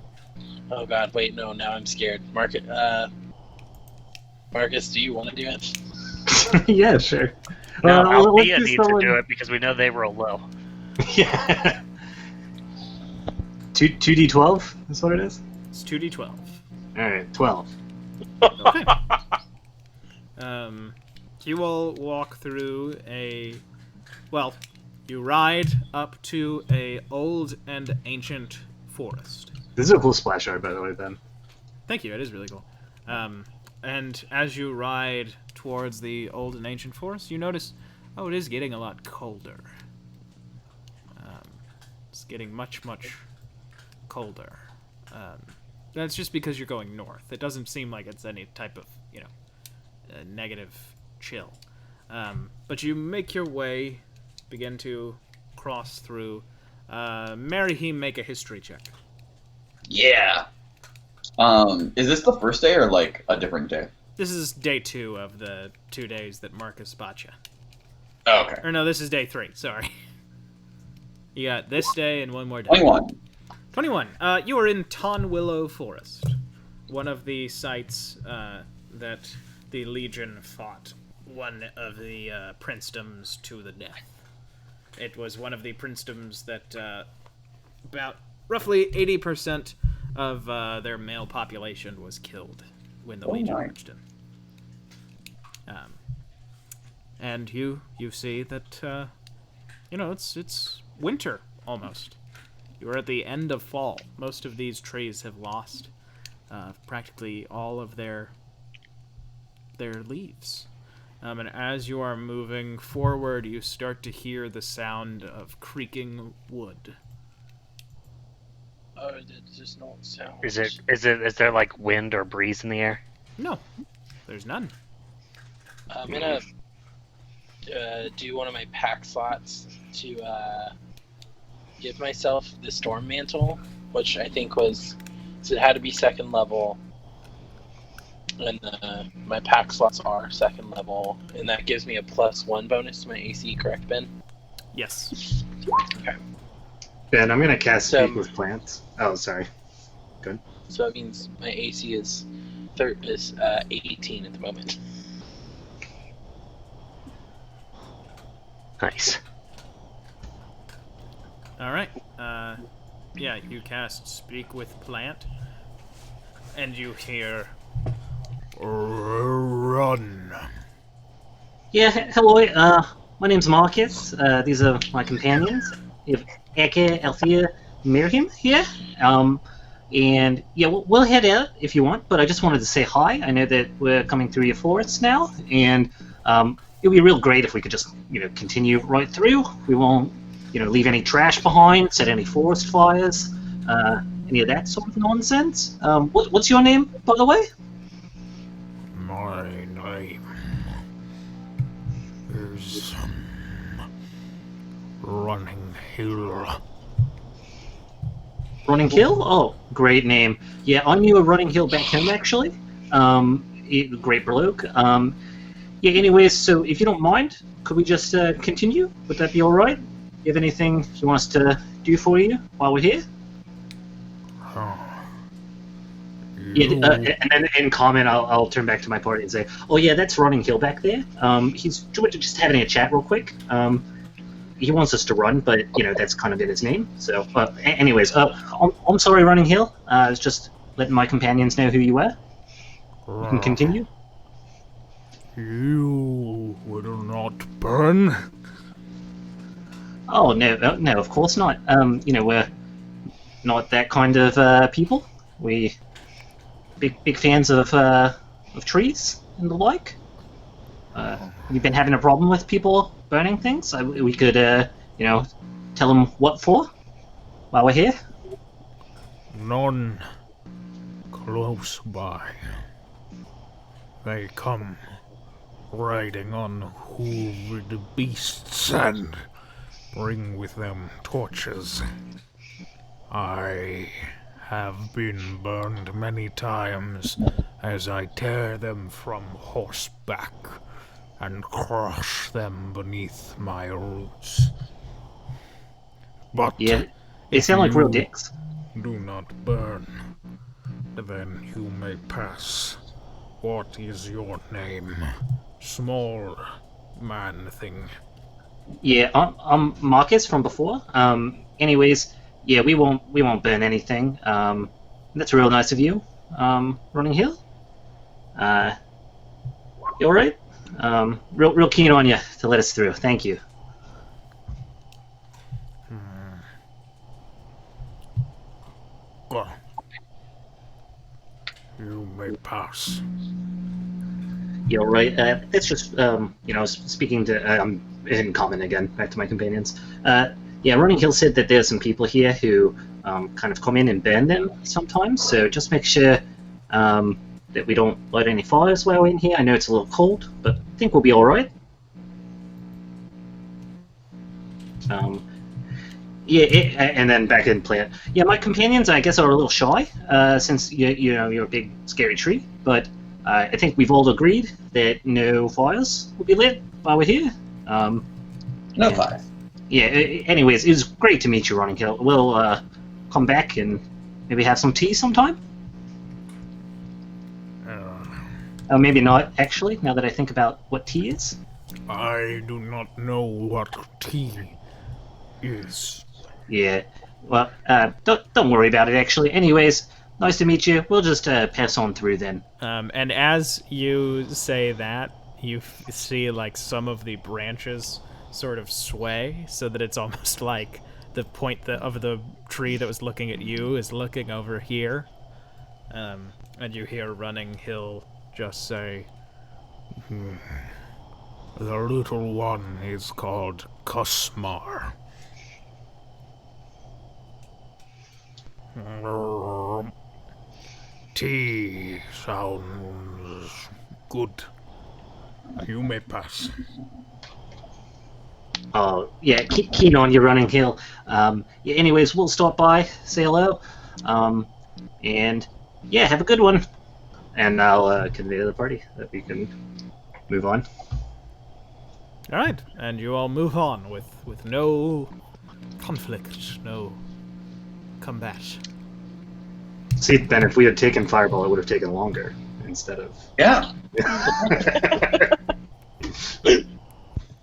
Oh god, wait, no, now I'm scared. Marcus, do you want to do it? Yeah, sure. No, let's Althea do needs someone- to do it because we know they roll low. Yeah. 2d12 is what it is? It's 2d12. Alright, 12. Okay. You all walk through you ride up to a old and ancient forest. This is a cool splash art, by the way, Ben. Thank you, it is really cool. And as you ride towards the old and ancient forest, you notice, it is getting a lot colder. It's getting much, much colder. That's just because you're going north. It doesn't seem like it's any type of, negative chill. But you make your way, begin to cross through. Merihim, make a history check. Yeah. Is this the first day or like a different day? This is day 2 of the 2 days that Marcus bought you. Oh, okay. Or no, this is day 3, sorry. You got this day and one more day. 21. 21. You are in Tonwillow Forest, one of the sites that the Legion fought one of the princedoms to the death. It was one of the princedoms that about roughly 80% of their male population was killed when the Legion marched in. And you see that it's winter almost. You're at the end of fall. Most of these trees have lost practically all of their leaves. And as you are moving forward, you start to hear the sound of creaking wood. Oh, that does not sound. Is there like wind or breeze in the air? No, there's none. I'm gonna do one of my pack slots to give myself the Storm Mantle, which I think so it had to be 2nd level, and my pack slots are 2nd level, and that gives me a +1 bonus to my AC, correct, Ben? Yes. Okay. Ben, I'm going to cast Speak with Plants. Oh, sorry. Good. So that means my AC is 18 at the moment. Nice. All right. Yeah, you cast Speak with Plant, and you hear run. Yeah, hello. My name's Marcus. These are my companions. We have Eke, Althea, Miriam here. And yeah, we'll head out if you want, but I just wanted to say hi. I know that we're coming through your forest now, and it would be real great if we could just, continue right through. We won't, leave any trash behind, set any forest fires, any of that sort of nonsense. What's your name, by the way? My name is Running Hill. Running Hill? Oh, great name. Yeah, I knew a Running Hill back home, actually. Great bloke. Yeah, anyways, so if you don't mind, could we just continue? Would that be alright? You have anything you want us to do for you while we're here? Yeah, and then in comment, I'll turn back to my party and say, oh yeah, that's Running Hill back there. He's just having a chat real quick. He wants us to run, but, that's kind of in his name. So, anyways, I'm sorry, Running Hill. I was just letting my companions know who you were. You can continue. You will not burn? Oh, no, of course not. We're not that kind of people. We big fans of trees and the like. We've been having a problem with people burning things. We could, tell them what for while we're here. None close by. They come riding on hooved beasts and bring with them torches. I have been burned many times as I tear them from horseback and crush them beneath my roots. But yeah, they sound like real dicks. Do not burn, then you may pass. What is your name, small man thing? Yeah, I'm Marcus from before. Anyways, yeah, we won't burn anything. That's real nice of you, Running Hill. You all right? Real keen on you to let us through. Thank you. Well, you may pass. You're right. That's just, speaking to, in common again, back to my companions. Yeah, Running Hill said that there's some people here who kind of come in and burn them sometimes, so just make sure that we don't light any fires while we're in here. I know it's a little cold, but I think we'll be alright. And then back in Plant. Yeah, my companions, I guess, are a little shy, since you're a big, scary tree, but I think we've all agreed that no fires will be lit while we're here. No fire. Yeah, anyways, it was great to meet you, Running Hill. We'll come back and maybe have some tea sometime. Oh, maybe not, actually, now that I think about what tea is. I do not know what tea is. Yeah, well, don't worry about it, actually. Anyways, nice to meet you. We'll just pass on through then. And as you say that, you see like some of the branches sort of sway, so that it's almost like the point of the tree that was looking at you is looking over here. And you hear Running Hill just say, "The little one is called Kusmar. Tea sounds good. You may pass." Oh, yeah, keen on you, Running Hill. Yeah, anyways, we'll stop by, say hello, and yeah, have a good one. And I'll convey to the party that we can move on. All right, and you all move on with no conflict, no combat. See, then if we had taken Fireball, it would have taken longer instead of. Yeah.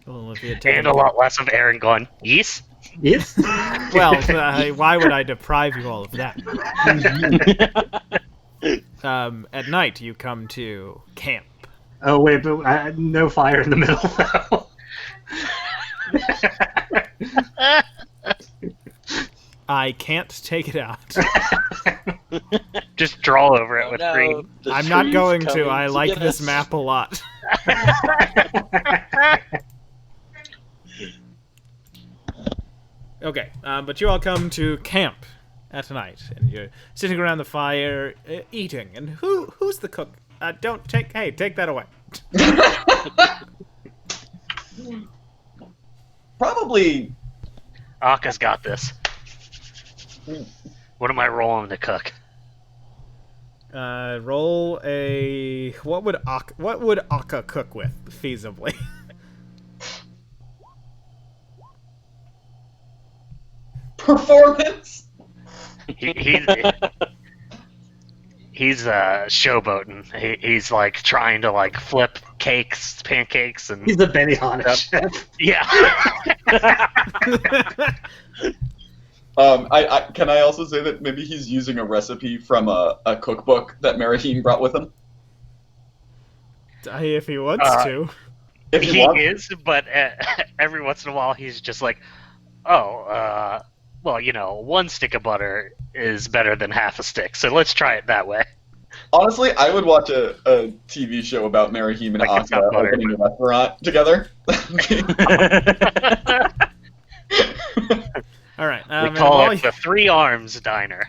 Well, if you had And a lot less of Aaron going, yes? Yes? Well, why would I deprive you all of that? At night, you come to camp. Oh wait, but no fire in the middle. I can't take it out. Just draw over it Oh, with no, green. the I'm not tree's going to. coming I like get this us. map a lot. Okay, but you all come to camp at night, and you're sitting around the fire, eating. And who's the cook? Take that away. Probably. Aka's got this. What am I rolling to cook? Roll a what would Akka cook with feasibly? Performance. He's showboating. He's like trying to like flip pancakes, and He's the Benihana chef. yeah. Can I also say that maybe he's using a recipe from a cookbook that Marahim brought with him? If he wants to. If He wants. is, but every once in a while he's just like, oh, well, one stick of butter is better than half a stick, so let's try it that way. Honestly, I would watch a TV show about Marahim and Like it's Asa got butter. opening a restaurant together. All right. We and call while it the Three Arms Diner.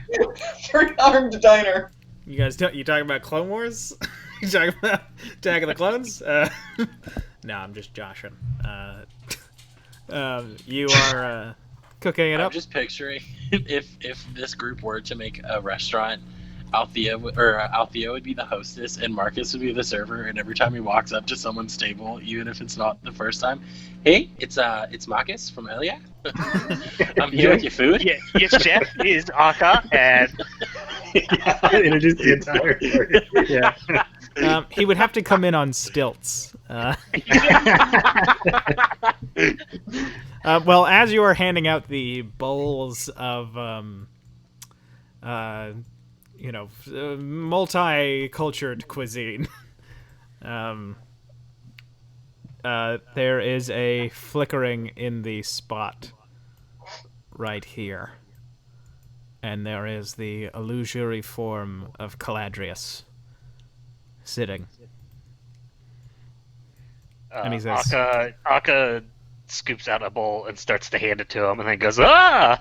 Three-armed diner. you guys you talking about Clone Wars? You talking about Attack of the Clones? No, I'm just joshing. You are cooking it I'm up. just picturing if this group were to make a restaurant, Althea would be the hostess and Marcus would be the server, and every time he walks up to someone's table, even if it's not the first time, hey, it's Marcus from earlier. I'm here with your food. Yeah, yes, chef is Aka, and Introduce the entire party. Yeah. He would have to come in on stilts. Well, as you are handing out the bowls of, multi-cultured cuisine, there is a flickering in the spot right here. And there is the illusory form of Caladrius sitting. And he says, Aka scoops out a bowl and starts to hand it to him, and then goes, ah!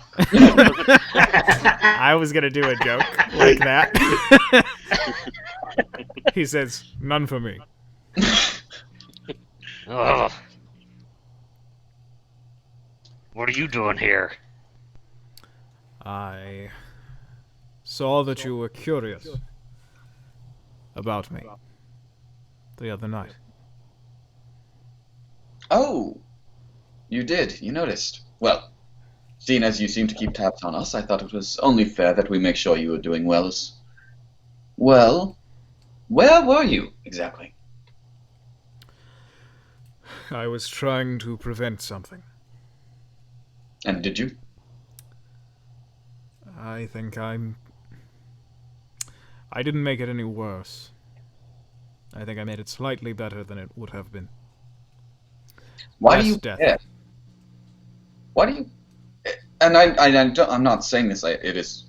I was gonna do a joke like that. He says, none for me. Ugh. What are you doing here? I saw that you were curious about me the other night. Oh, you did. You noticed. Well, seeing as you seem to keep tabs on us, I thought it was only fair that we make sure you were doing well as well. Where were you exactly? I was trying to prevent something. And did you? I think I didn't make it any worse. I think I made it slightly better than it would have been. Why Less do you death. care? Why do you? And I'm not saying this. It is,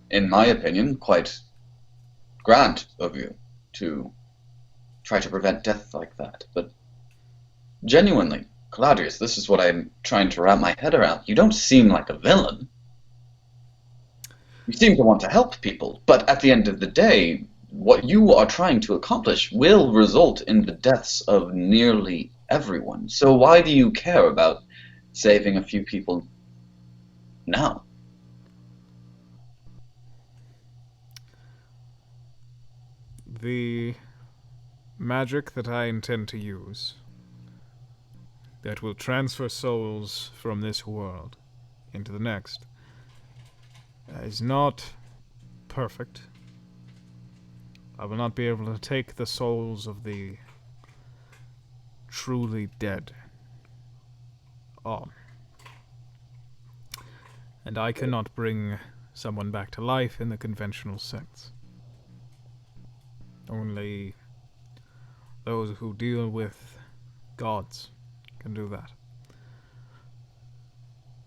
in my opinion, quite grand of you to try to prevent death like that. But genuinely, Claudius, this is what I'm trying to wrap my head around. You don't seem like a villain. You seem to want to help people, but at the end of the day, what you are trying to accomplish will result in the deaths of nearly everyone. So why do you care about saving a few people now? The magic that I intend to use that will transfer souls from this world into the next is not perfect. I will not be able to take the souls of the truly dead on. And I cannot bring someone back to life in the conventional sense. Only those who deal with gods can do that.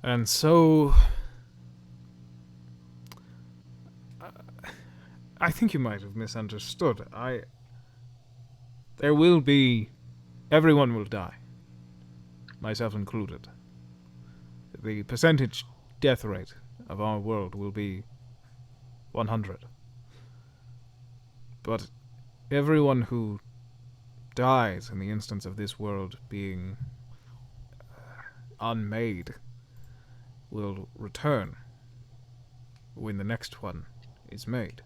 And so I think you might have misunderstood. There will be... Everyone will die. Myself included. The percentage death rate of our world will be 100. But everyone who dies in the instance of this world being unmade will return when the next one is made.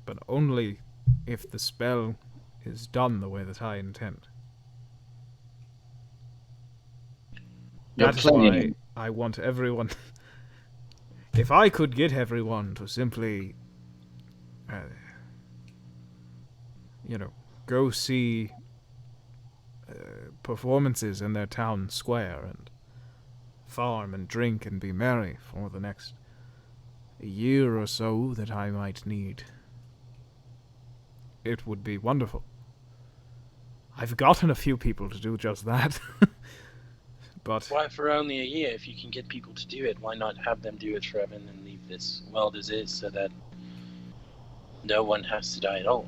But only if the spell is done the way that I intend. That's why I want everyone... If I could get everyone to simply... go see performances in their town square and farm and drink and be merry for the next year or so that I might need, it would be wonderful. I've gotten a few people to do just that. But why for only a year? If you can get people to do it, why not have them do it forever and then leave this world as is so that no one has to die at all?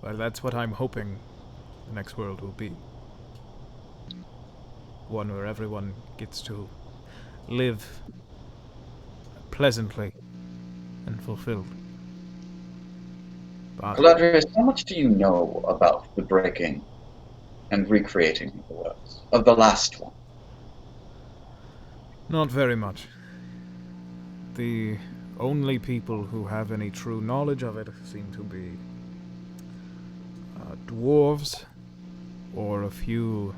Well, that's what I'm hoping the next world will be. One where everyone gets to live pleasantly and fulfilled. But Galadriel, how much do you know about the breaking and recreating of the worlds of the last one? not very much. The only people who have any true knowledge of it seem to be dwarves, or a few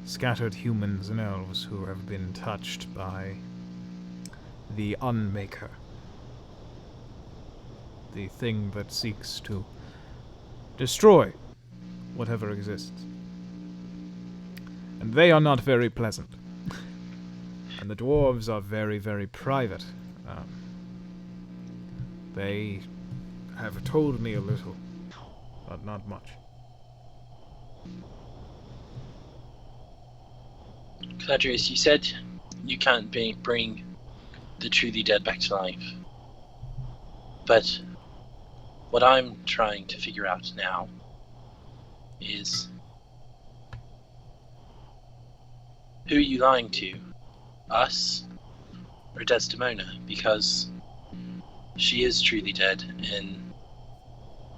scattered humans and elves who have been touched by the Unmaker, the thing that seeks to destroy whatever exists. And they are not very pleasant. And the dwarves are very, very private. They have told me a little, but not much. Cladrius, you said you can't bring the truly dead back to life. But what I'm trying to figure out now is, who are you lying to? Us or Desdemona? Because she is truly dead, and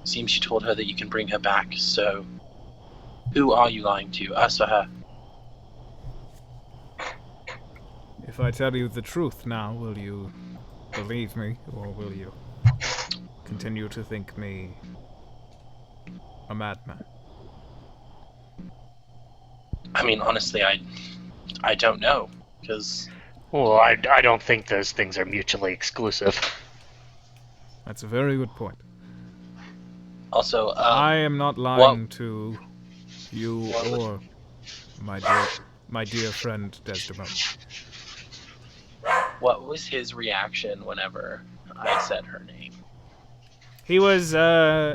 it seems you told her that you can bring her back, so who are you lying to, us or her? If I tell you the truth now, will you believe me, or will you continue to think me a madman? I mean, honestly, I I don't know, because Well, I don't think those things are mutually exclusive. That's a very good point. also, I am not lying to you or my dear friend Desdemona. what was his reaction whenever I said her name? He was,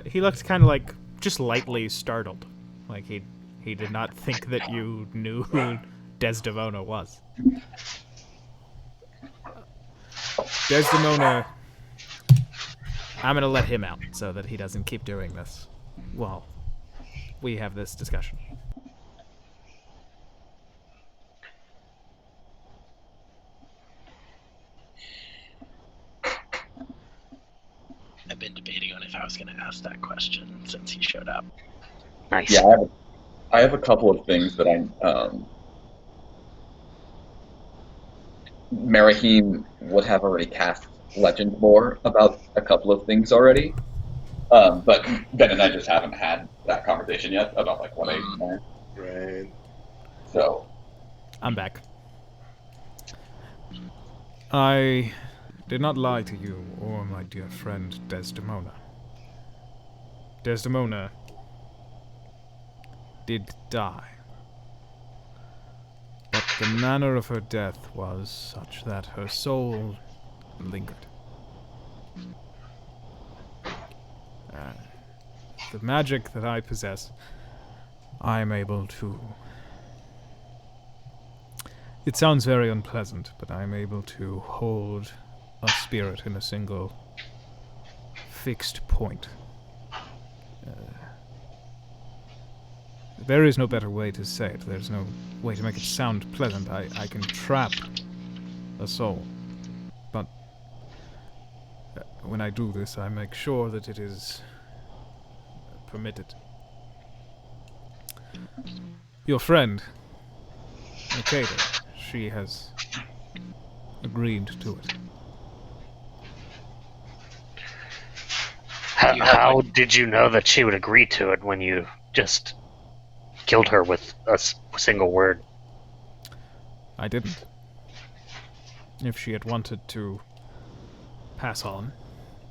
he looked kind of like just lightly startled. Like he did not think that you knew who Desdemona was. Desdemona, I'm gonna let him out so that he doesn't keep doing this. Well, we have this discussion. I've been debating on if I was going to ask that question since he showed up. Nice. Yeah, I have a couple of things that Marahim would have already cast Legend lore about a couple of things already. But Ben and I just haven't had that conversation yet about like what I learned. Right. So I'm back. I did not lie to you or my dear friend Desdemona. Desdemona did die. But the manner of her death was such that her soul lingered. The magic that I possess, I am able to... It sounds very unpleasant, but I am able to hold a spirit in a single fixed point. There is no better way to say it. There's no way to make it sound pleasant. I can trap a soul. But when I do this, I make sure that it is permitted. Your friend, Makeda, she has agreed to it. How did you know that she would agree to it when you just killed her with a single word? I didn't. If she had wanted to pass on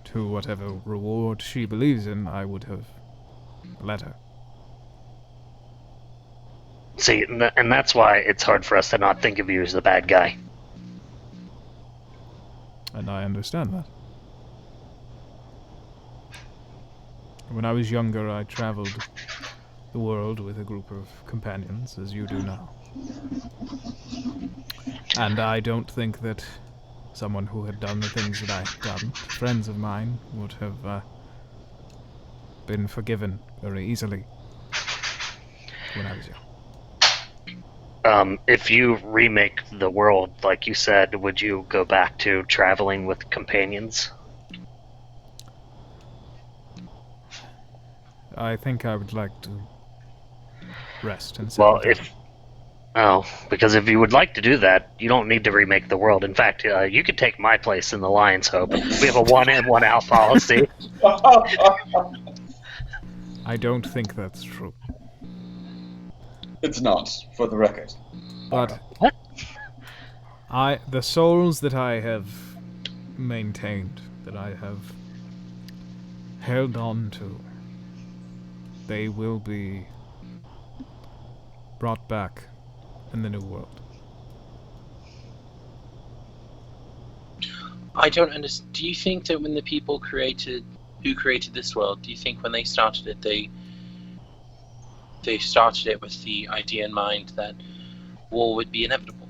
to whatever reward she believes in, I would have let her. See, and that's why it's hard for us to not think of you as the bad guy. And I understand that. When I was younger, I traveled the world with a group of companions, as you do now. And I don't think that someone who had done the things that I had done, friends of mine, would have been forgiven very easily when I was young. If you remake the world, like you said, would you go back to traveling with companions? I think I would like to rest and Well, because if you would like to do that, you don't need to remake the world. In fact, you could take my place in the Lion's Hope. We have a one-in, one-out policy. I don't think that's true. it's not, for the record. But What? the souls that I have maintained, that I have held on to, they will be brought back in the new world. I don't understand. Do you think that when the people who created this world, do you think when they started it, they started it with the idea in mind that war would be inevitable?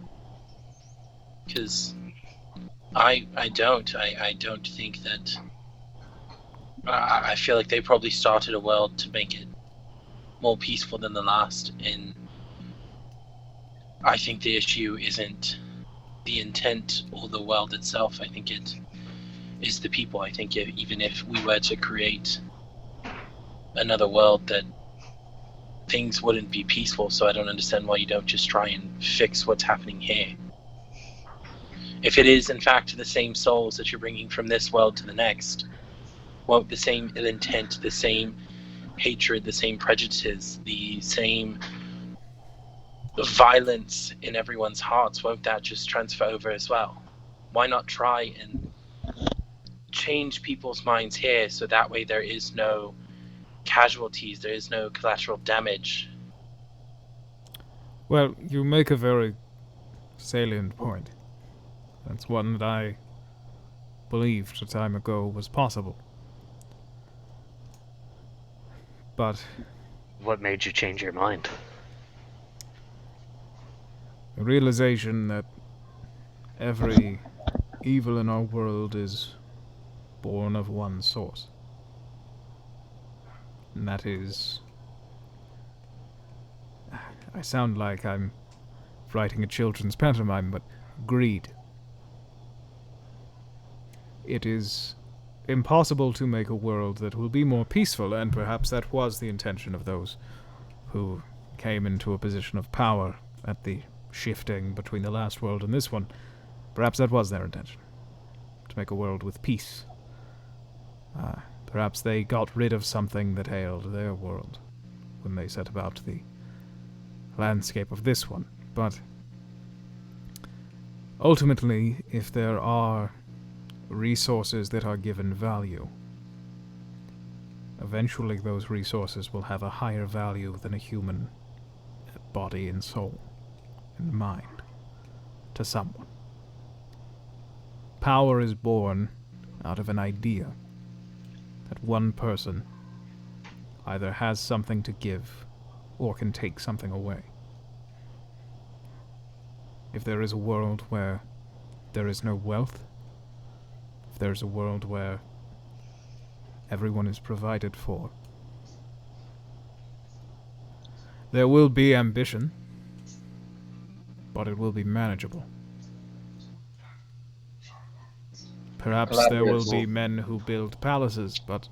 Because I don't think that. I feel like they probably started a world to make it more peaceful than the last, and I think the issue isn't the intent or the world itself. I think it is the people. I think even if we were to create another world, that things wouldn't be peaceful, so I don't understand why you don't just try and fix what's happening here. If it is, in fact, the same souls that you're bringing from this world to the next, won't the same intent, the same hatred, the same prejudices, the same violence in everyone's hearts, won't that just transfer over as well? Why not try and change people's minds here so that way there is no casualties, there is no collateral damage? Well, you make a very salient point. That's one that I believed a time ago was possible. But What made you change your mind? the realization that every evil in our world is born of one source. And that is... I sound like I'm writing a children's pantomime, but greed. It is impossible to make a world that will be more peaceful, and perhaps that was the intention of those who came into a position of power at the shifting between the last world and this one. Perhaps that was their intention, to make a world with peace. Perhaps they got rid of something that ailed their world when they set about the landscape of this one. But ultimately, if there are resources that are given value, eventually those resources will have a higher value than a human body and soul and mind to someone. Power is born out of an idea that one person either has something to give or can take something away. If there is a world where there is no wealth, if there's a world where everyone is provided for, there will be ambition, but it will be manageable. Perhaps there will be men who build palaces, but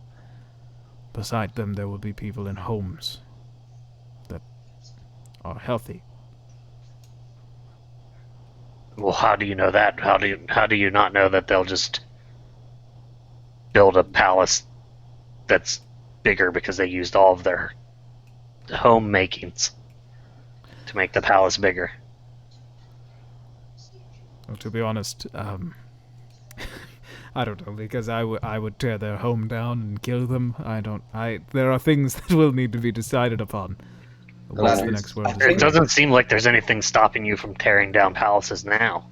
beside them there will be people in homes that are healthy. Well, how do you know that? How do you not know that they'll just build a palace that's bigger because they used all of their home makings to make the palace bigger? Well, to be honest, I don't know, because I would tear their home down and kill them. There are things that will need to be decided upon once the next world is It ready. doesn't seem like there's anything stopping you from tearing down palaces now.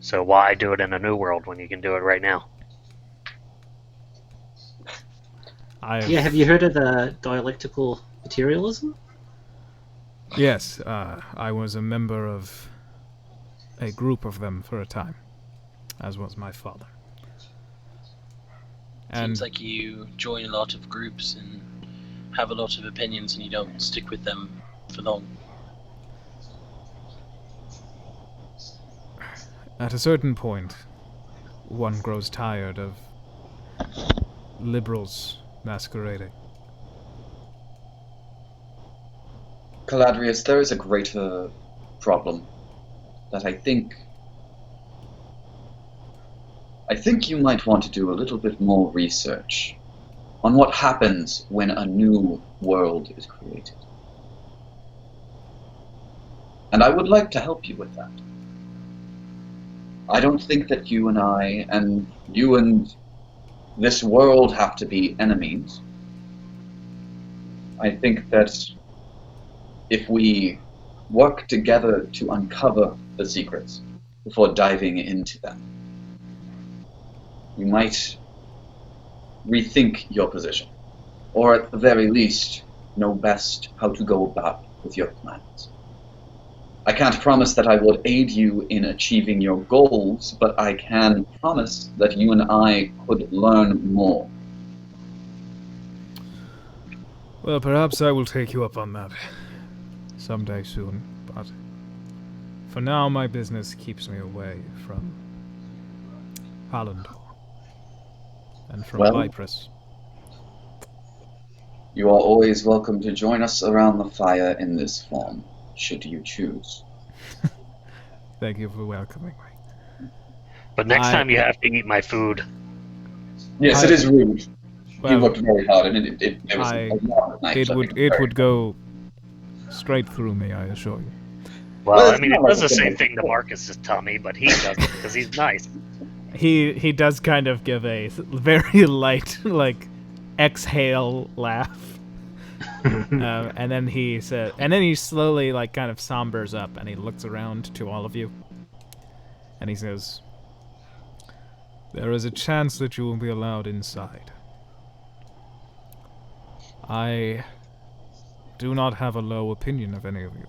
So why do it in a new world when you can do it right now? Yeah, have you heard of the dialectical materialism? Yes, I was a member of a group of them for a time, as was my father. And Seems like you join a lot of groups and have a lot of opinions and you don't stick with them for long. at a certain point, one grows tired of liberals masquerading. Caladrius, there is a greater problem that I think you might want to do a little bit more research on what happens when a new world is created. And I would like to help you with that. I don't think that you and this world have to be enemies. I think that if we work together to uncover the secrets before diving into them, you might rethink your position, or at the very least, know best how to go about with your plans. I can't promise that I would aid you in achieving your goals, but I can promise that you and I could learn more. Well, perhaps I will take you up on that someday soon, but for now my business keeps me away from Hallandor and from Cyprus. You are always welcome to join us around the fire in this form, should you choose. Thank you for welcoming me. But next time you have to eat my food. Yes, it is rude. Well, you worked very hard, and it was a long night. It would go straight through me, I assure you. Well, I it's mean, not it like does the it's same gonna- thing to Marcus's tummy, but he doesn't because he's nice. He does kind of give a very light, like, exhale laugh. And then he said, and then he slowly, like, kind of sombers up, and he looks around to all of you, and he says, "There is a chance that you will be allowed inside. I do not have a low opinion of any of you,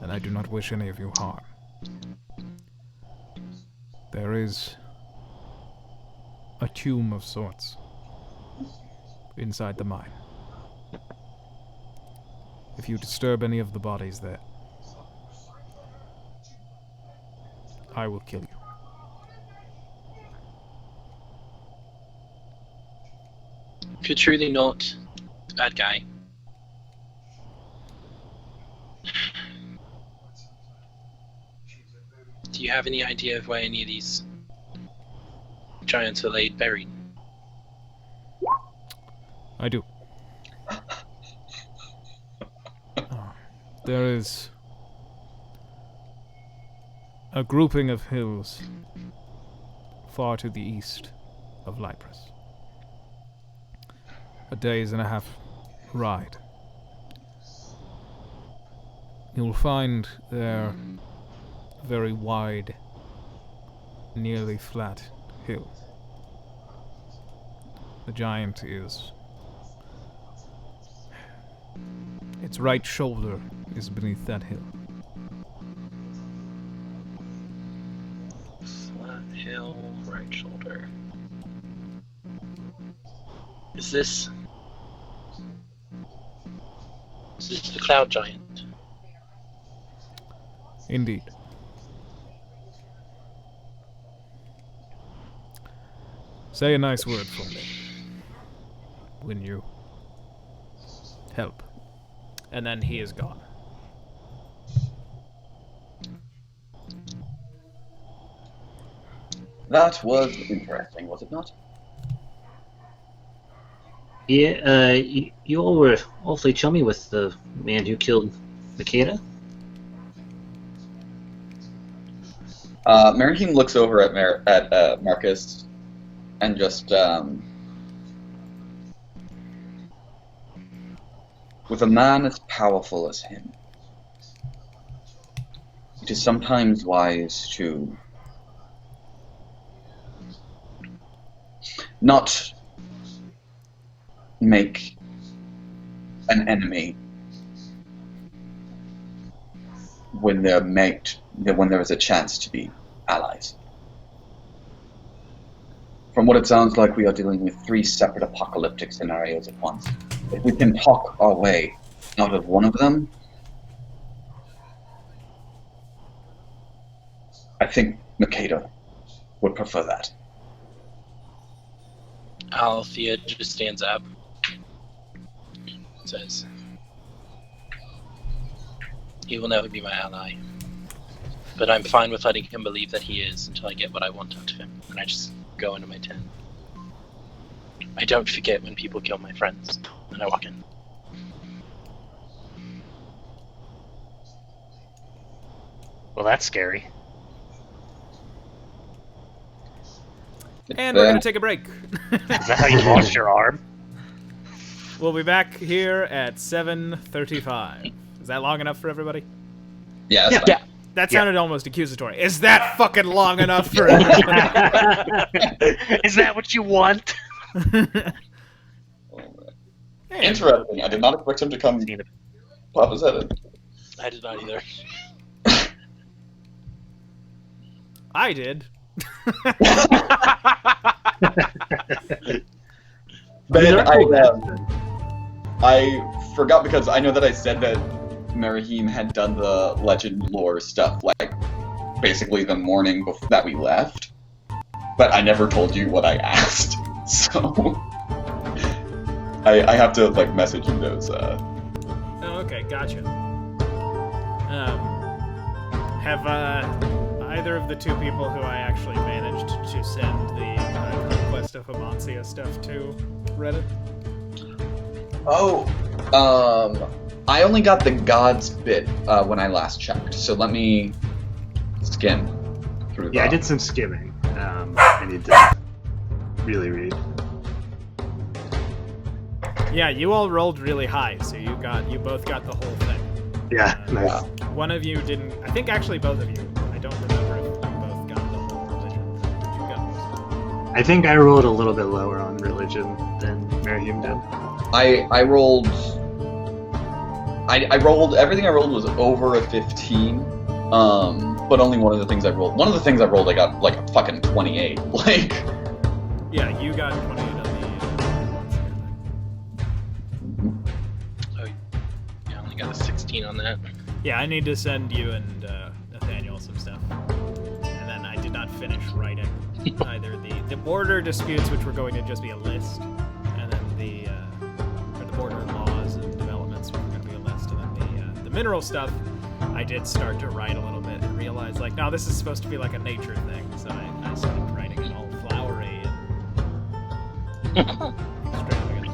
and I do not wish any of you harm. There is a tomb of sorts inside the mine. If you disturb any of the bodies there, I will kill you." If you're truly not a bad guy, do you have any idea of where any of these giants are laid buried? I do. There is a grouping of hills far to the east of Lypris. A days and a half ride. You'll find there a very wide, nearly flat hill. The giant is... its right shoulder is beneath that hill. Flat hill, right shoulder. Is this the cloud giant? Indeed. Say a nice word for me when you help. And then he is gone. That was interesting, was it not? Yeah, you all were awfully chummy with the man who killed Makeda. Marahim looks over at Marcus and just, with a man as powerful as him, it is sometimes wise to not make an enemy when there is a chance to be allies. From what it sounds like, we are dealing with 3 separate apocalyptic scenarios at once. If we can talk our way out of one of them, I think Makeda would prefer that. Althea just stands up and says, "He will never be my ally, but I'm fine with letting him believe that he is until I get what I want out of him." And I just go into my tent. I don't forget when people kill my friends. And I walk in. Well, that's scary. And we're going to take a break. Is that how you lost your arm? We'll be back here at 7:35. Is that long enough for everybody? Yeah, that's fine. That sounded almost accusatory. Is that fucking long enough for everybody? Is that what you want? Hey, Interesting. I did not expect him to come pop his head in. I did not either. I did. Then I forgot because I know that I said that Marahim had done the legend lore stuff like basically the morning before that we left, but I never told you what I asked, so I have to like message you those. Oh, okay, gotcha. Have either of the 2 people who I actually managed to send the Conquest of Amancia stuff to Reddit? Oh, I only got the gods bit when I last checked, so let me skim through that. Yeah, I did some skimming. I need to really read. Yeah, you all rolled really high, so you both got the whole thing. Yeah, nice. Yeah. One of you didn't. I think actually both of you. I don't remember if you both got the whole religion. You got most. I think I rolled a little bit lower on religion than Merihim did. I rolled. I rolled everything I rolled was over a 15. But only one of the things I rolled. One of the things I rolled, I got like a fucking 28. Like. Yeah, you got 28 on the. Oh, yeah, I only got a 16 on that. Yeah, I need to send you and Nathaniel some stuff. And then I did not finish writing either the border disputes, which were going to just be a list, and then the border laws and developments, which were going to be a list, and then the mineral stuff. I did start to write a little bit and realize, like, no, this is supposed to be like a nature thing. So I started writing it all flowery and extravagant.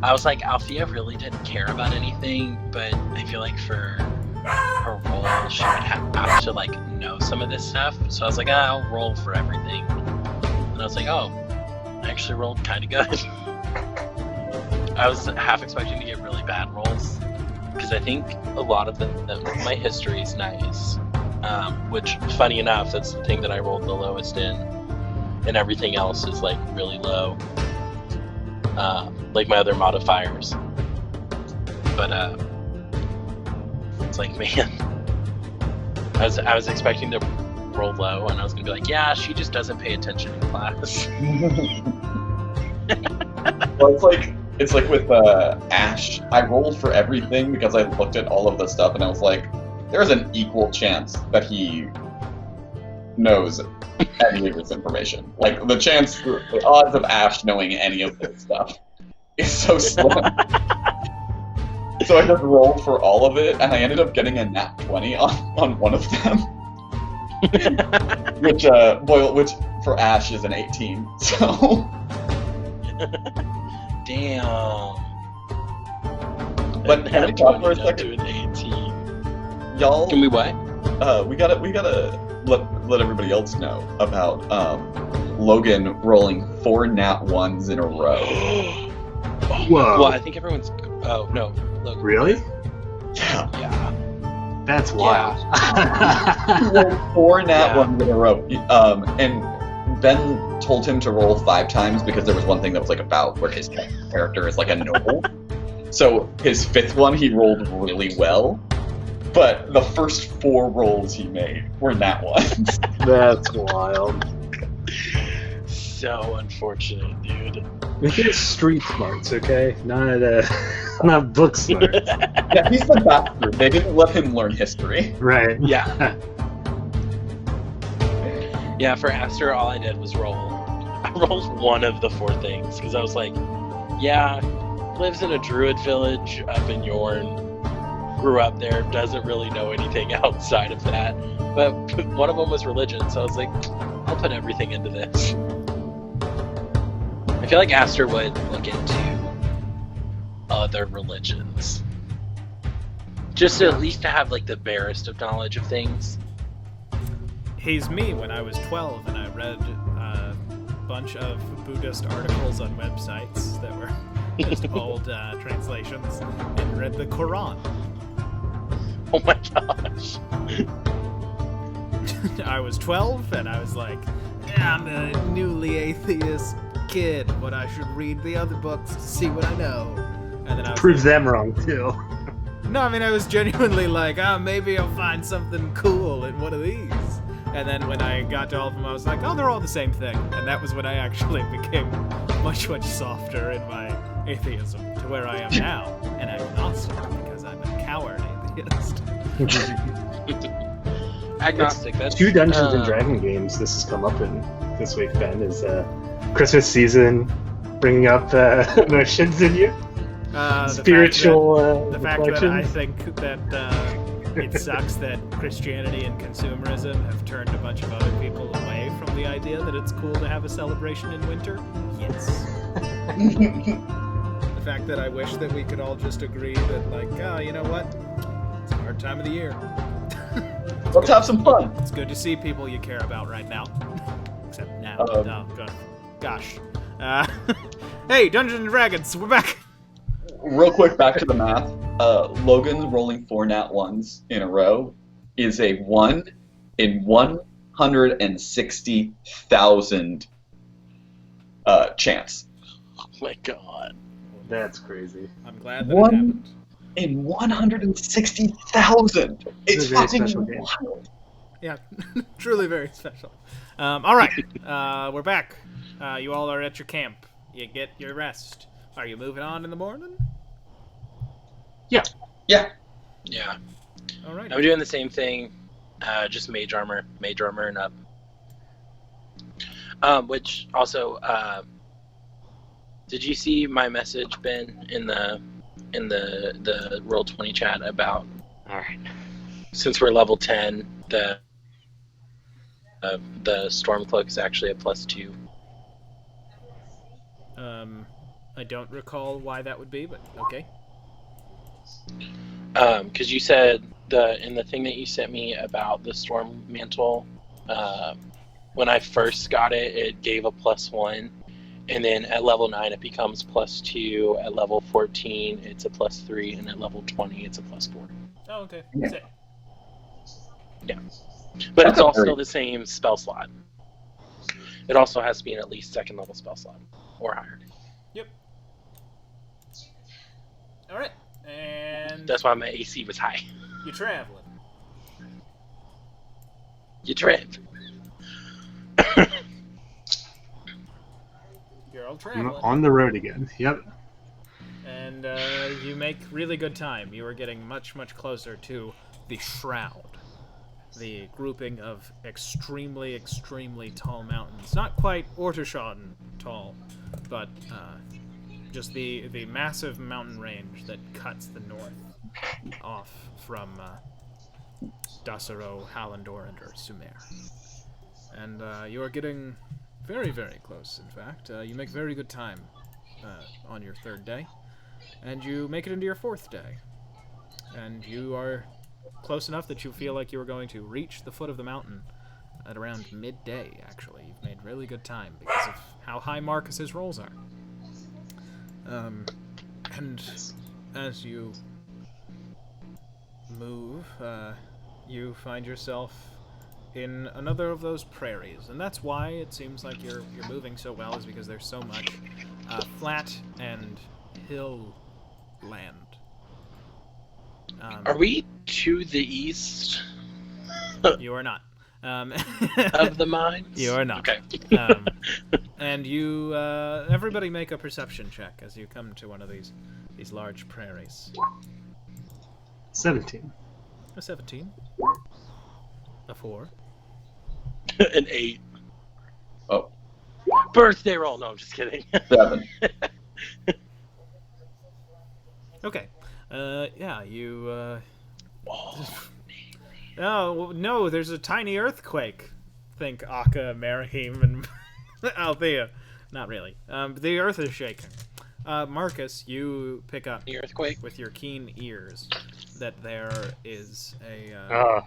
I was like, Althea really didn't care about anything, but I feel like for her role, she would have to like know some of this stuff. So I was like, I'll roll for everything. And I was like, oh, I actually rolled kind of good. I was half expecting to get really bad rolls, because I think a lot of my history is nice, which, funny enough, that's the thing that I rolled the lowest in, and everything else is like really low, like my other modifiers. But it's like, man, I was expecting to roll low, and I was gonna be like, yeah, she just doesn't pay attention in class. Well, it's like with Ash, I rolled for everything because I looked at all of the stuff and I was like, there's an equal chance that he knows any of this information. Like, the odds of Ash knowing any of this stuff is so slim. So I just rolled for all of it, and I ended up getting a nat 20 on one of them. which for Ash is an 18, so... Damn. But can we talk for a second? To an 18. Y'all, Can we what? we gotta let everybody else know about Logan rolling 4 nat 1s in a row. Whoa. Well, I think everyone's. Oh no, look. Really? Yeah, Yeah. That's wild. he rolled 4 nat 1s in a row. And Ben told him to roll 5 times because there was one thing that was like about where his character is like a noble. So his 5th one he rolled really well, but the first 4 rolls he made were nat 1s. That's wild. So unfortunate, dude. Make it street smarts, okay? Not book smarts. Yeah, he's the bastard. They didn't let him learn history. Right. Yeah. Yeah, for Aster, all I did was roll. I rolled one of the 4 things because I was like, yeah, lives in a druid village up in Yorn, grew up there, doesn't really know anything outside of that. But one of them was religion, so I was like, I'll put everything into this. I feel like Aster would look into other religions, just at least to have like the barest of knowledge of things. He's me when I was 12 and I read a bunch of Buddhist articles on websites that were just old translations and read the Quran. Oh my gosh. I was 12 and I was like, yeah, I'm a newly atheist kid, but I should read the other books to see what I know. And then I was Proves them wrong, too. no, I mean, I was genuinely like, maybe I'll find something cool in one of these. And then when I got to all of them, I was like, oh, they're all the same thing. And that was when I actually became much, much softer in my atheism, to where I am now, an agnostic, because I'm a coward atheist. Agnostic, that's 2 Dungeons and Dragons games this has come up in this week, Ben, is Christmas season bringing up emotions in you? Spiritual the fact that I reflections? think that it sucks that Christianity and consumerism have turned a bunch of other people away from the idea that it's cool to have a celebration in winter. Yes. The fact that I wish that we could all just agree that, like, oh, you know what? It's a hard time of the year. Let's have some fun. It's good to see people you care about right now. Except now. Oh, God. Gosh. Hey, Dungeons and Dragons, we're back. Real quick, back to the math. Logan rolling 4 nat 1s in a row is a 1 in 160,000 chance. Oh my god. That's crazy. I'm glad that it One happened. in 160,000. It's a very fucking special game. wild. Yeah, truly very special. All right, we're back. You all are at your camp. You get your rest. Are you moving on in the morning? Yeah. Yeah. All right. I'm doing the same thing, just mage armor and up. Which also, did you see my message, Ben, in the Roll20 chat about All right. since we're level 10, the Stormcloak is actually a +2. I don't recall why that would be, but okay. Because you said in the thing that you sent me about the Storm Mantle, when I first got it, it gave a +1, and then at level 9 it becomes +2. At level 14 it's a +3, and at level 20 it's a +4. Oh, okay. Yeah. Sick. But That's it's all very- still the same spell slot. It also has to be an at least 2nd level spell slot or higher. Yep. All right, and That's why my AC was high. you're traveling. You trip. You're all I'm traveling. on the road again. Yep. And you make really good time. You are getting much, much closer to the Shroud. The grouping of extremely, extremely tall mountains. Not quite Orterschaden tall, but just the massive mountain range that cuts the north off from Dasaro, Hallandor, and Sumer. And you are getting very, very close, in fact. You make very good time on your 3rd day. And you make it into your 4th day. And you are close enough that you feel like you are going to reach the foot of the mountain at around midday, actually. You've made really good time because of how high Marcus's rolls are. And as you move, you find yourself in another of those prairies. And that's why it seems like you're moving so well, is because there's so much flat and hill land. Are we to the east You are not. of the mines? You are not. Okay. And you, everybody make a perception check as you come to one of these large prairies. 17. A 17. A 4. An 8. Oh, Birthday roll. No, I'm just kidding. 7. Okay. Yeah, you, Oh, Oh, no, there's a tiny earthquake. Think Akka, Marahim, and Althea. Not really. The earth is shaking. Marcus, you pick up the earthquake. with your keen ears that there is a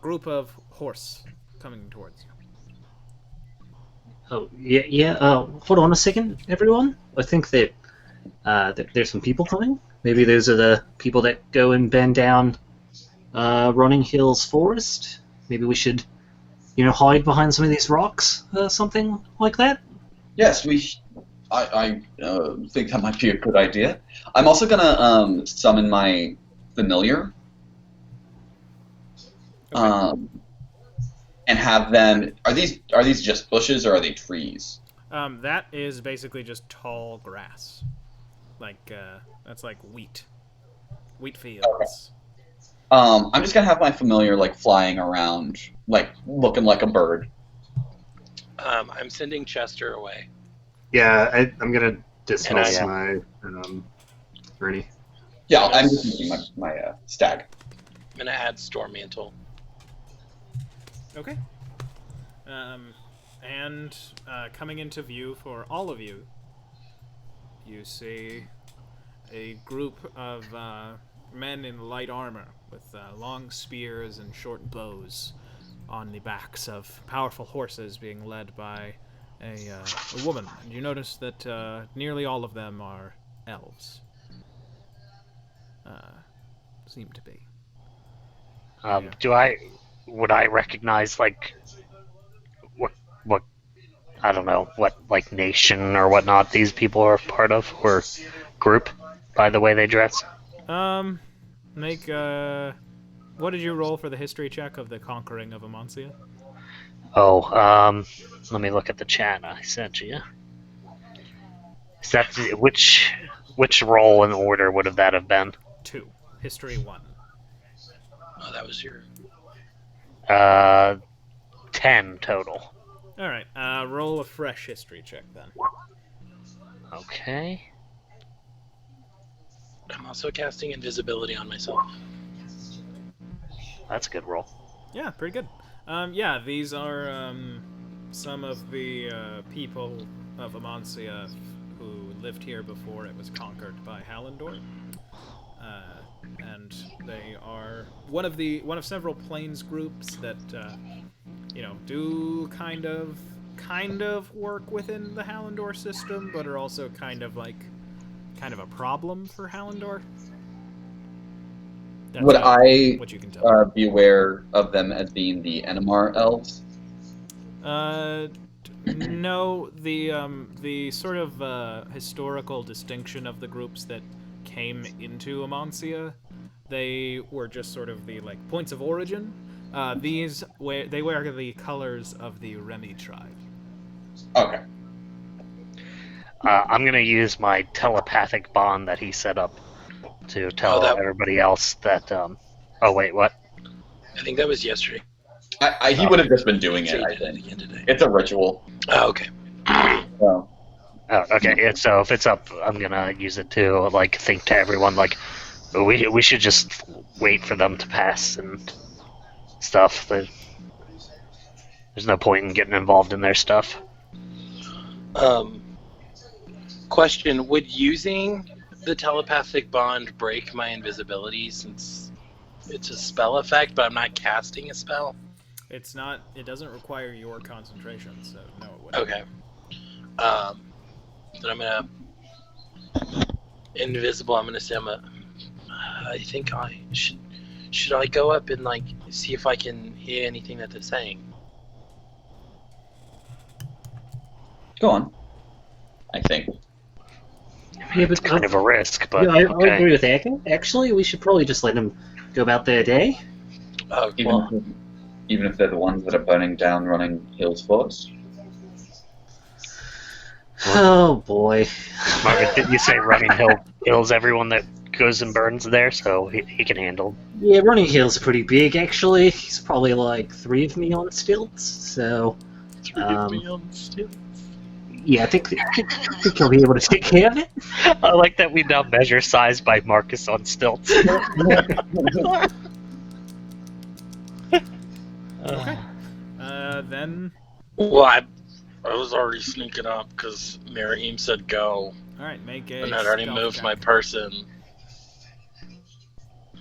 group of horse coming towards you. Oh, yeah. Hold on a second, everyone. I think that there's some people coming. Maybe those are the people that go and bend down Running Hills Forest. Maybe we should, hide behind some of these rocks, something like that. Yes, I think that might be a good idea. I'm also gonna summon my familiar, and have them. Are these just bushes or are they trees? That is basically just tall grass. Like, that's like wheat fields. I'm just gonna have my familiar flying around, looking like a bird. I'm sending Chester away. Yeah, I'm gonna dismiss And my Ernie. Yeah, I'm just using my stag. I'm gonna add Storm Mantle. Okay. And coming into view for all of you, you see a group of men in light armor with long spears and short bows on the backs of powerful horses being led by a woman. And you notice that nearly all of them are elves. Seem to be. Would I recognize, like, what, I don't know, what, like, nation or whatnot these people are part of, or group, by the way they dress? Make, what did you roll for the history check of the conquering of Amancia? Oh, let me look at the chat I sent you. Is that, which roll in order would that have been? 2. History 1. Oh, that was your... 10 total. Alright, roll a fresh history check then. Okay. I'm also casting invisibility on myself. That's a good roll. Yeah, pretty good. Yeah, these are some of the people of Amancia who lived here before it was conquered by Hallandor. And they are one of several plains groups that do kind of work within the Hallandor system, but are also kind of a problem for Hallandor. That's Would I what you can tell. be aware of them as being the Enimar elves? No, the sort of historical distinction of the groups that came into Amancia, they were just sort of the points of origin. They wear the colors of the Remi tribe. Okay. I'm gonna use my telepathic bond that he set up to tell everybody else that. Oh wait, what? I think that was yesterday. He would have just been doing So it. you I did it think again today. it's a ritual. Oh, okay. So. Oh, okay. Yeah, so if it's up, I'm gonna use it to think to everyone we should just wait for them to pass and stuff. There's no point in getting involved in their stuff. Question: would using the telepathic bond break my invisibility since it's a spell effect, but I'm not casting a spell? It's not. It doesn't require your concentration, so no, it wouldn't. Okay. Then I'm gonna invisible. I'm gonna say I think I should I go up and see if I can hear anything that they're saying? Go on. I think. Yeah, but It's kind of a risk, but yeah, I okay. agree with Aka. Actually, we should probably just let them go about their day. Even if they're the ones that are burning down Running Hills Forest. Oh boy. Margaret, did you say Running Hills everyone that goes and burns there, so he can handle? Yeah, Running Hill's pretty big, actually. He's probably 3 of me on stilts, so... 3 of me on stilts? Yeah, I think he'll be able to take care of it. I like that we now measure size by Marcus on stilts. Okay. Then. Well, I was already sneaking up because Marahim said go, All right, make a. and I'd already stealth moved check. my person.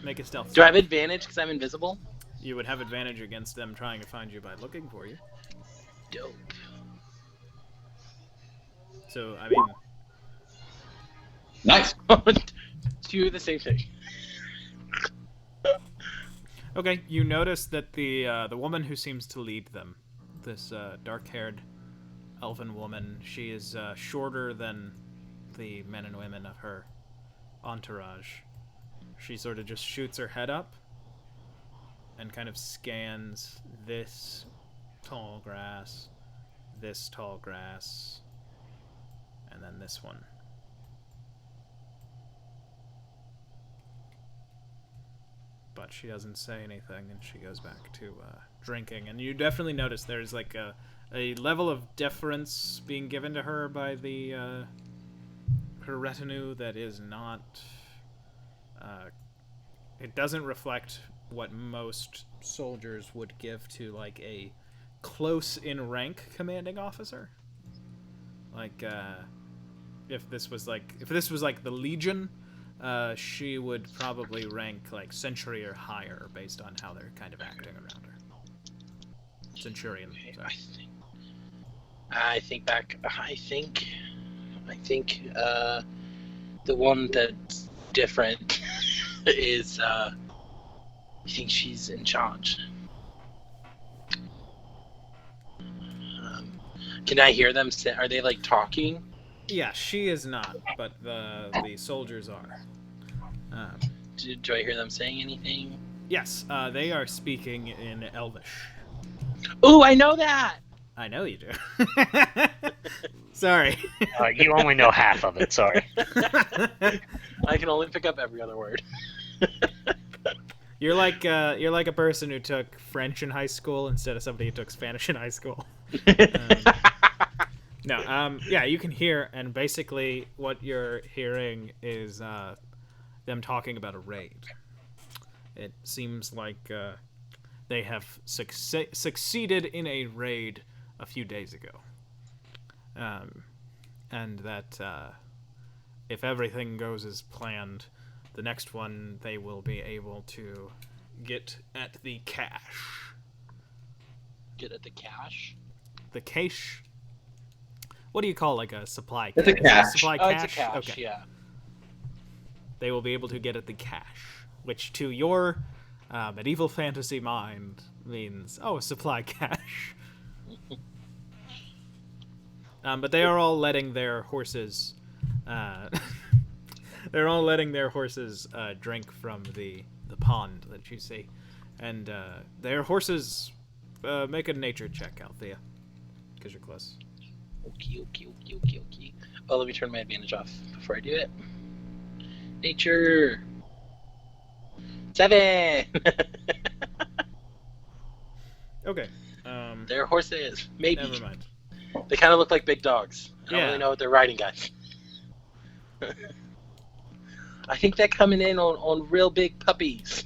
Make a stealth. Do I check. have advantage because I'm invisible? You would have advantage against them trying to find you by looking for you. Dope. So I mean, Nice. Do the same thing. okay. You notice that the woman who seems to lead them, this dark-haired elven woman, she is shorter than the men and women of her entourage. She sort of just shoots her head up and kind of scans this tall grass, and then this one. But she doesn't say anything, and she goes back to drinking. And you definitely notice there's a level of deference being given to her by the her retinue that is not. It doesn't reflect what most soldiers would give to a close in rank commanding officer. if this was like the Legion, she would probably rank like Century or higher based on how they're kind of acting around her. Centurion. Sorry. I think the one that's different is I think she's in charge. Can I hear them say, are they like talking? Yeah, she is not, but the soldiers are. Do I hear them saying anything? Yes, they are speaking in Elvish. Oh, I know that! I know you do. Sorry. You only know half of it. Sorry. I can only pick up every other word. You're like a person who took French in high school instead of somebody who took Spanish in high school. Yeah, you can hear, and basically what you're hearing is them talking about a raid. It seems like they have succeeded in a raid a few days ago, and that if everything goes as planned, the next one they will be able to get at the cache. Get at the cache? The cache? What do you call like a supply It's a cache? cache. Supply Oh, cache? it's a cache, Okay. yeah. They will be able to get at the cache, which to your medieval fantasy mind means, a supply cache. But they are all letting their horses drink from the pond that you see, and their horses make a nature check, Althea, because you're close. Okay. Well, let me turn my advantage off before I do it. Nature. 7. Okay. They're horses. Maybe. Never mind. They kind of look like big dogs. I don't Yeah. really know what they're riding, guys. I think they're coming in on real big puppies.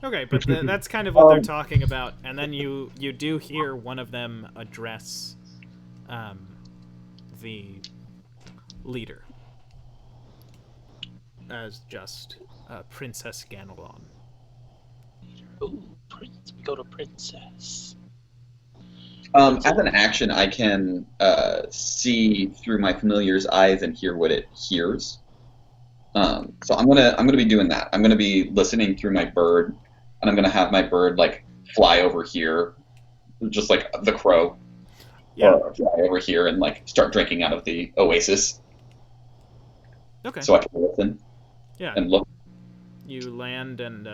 Okay, but that's kind of what they're talking about, and then you do hear one of them address the leader as just Princess Ganelon. Ooh, prince. We go to princess. As an action, I can see through my familiar's eyes and hear what it hears. So I'm gonna be doing that. I'm gonna be listening through my bird, and I'm gonna have my bird like fly over here, just like the crow. Yeah. Or fly over here and like start drinking out of the oasis, Okay. so I can listen Yeah. and look. You land, and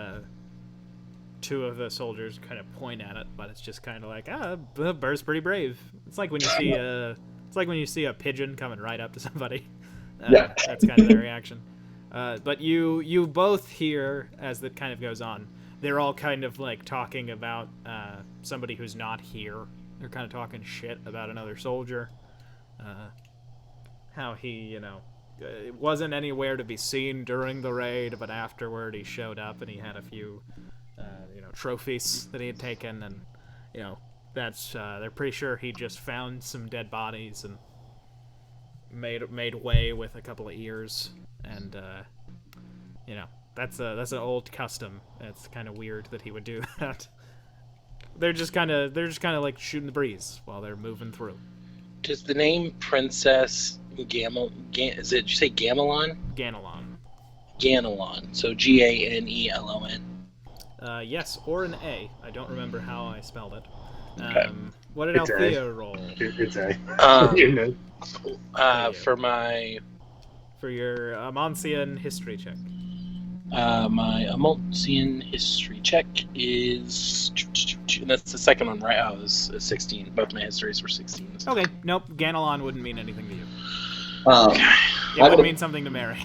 two of the soldiers kind of point at it, but it's just kind of like, the bird's pretty brave. It's like when you see a pigeon coming right up to somebody. Yeah. That's kind of their reaction. But you both hear, as that kind of goes on, they're all kind of like talking about somebody who's not here. They're kind of talking shit about another soldier. How he, wasn't anywhere to be seen during the raid, but afterward he showed up and he had a few, trophies that he had taken, and, that's they're pretty sure he just found some dead bodies and made way with a couple of ears, and that's an old custom. It's kind of weird that he would do that. They're just kind of like shooting the breeze while they're moving through. Does the name Princess did you say Gamelon? Ganelon. Ganelon. So Ganelon. Yes, or an A. I don't remember how I spelled it. Okay. What did It's Althea roll It's a. For for your Amoncian history check? my Amoncian history check is, and that's the second one, right? Oh, it was 16. Both my histories were 16. Okay, nope. Ganelon wouldn't mean anything to you. It I would would- mean something to Mary.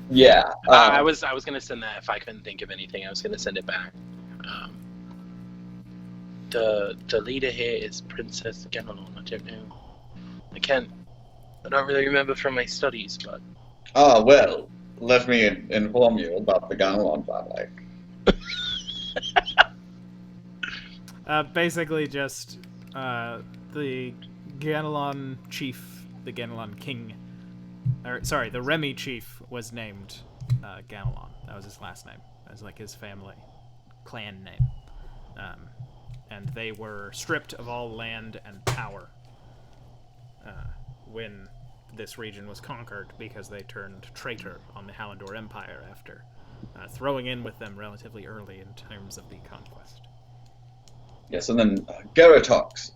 Yeah. I was gonna send that if I couldn't think of anything. I was gonna send it back. The leader here is Princess Ganelon. I don't know. I don't really remember from my studies, but Well, let me inform you about the Ganelon family. Basically just the Ganelon chief the Ganelon king, the Remy chief was named Ganelon. That was his last name. That was like his family clan name. And they were stripped of all land and power when this region was conquered because they turned traitor on the Hallandor Empire after throwing in with them relatively early in terms of the conquest. Yes, and then Gertorix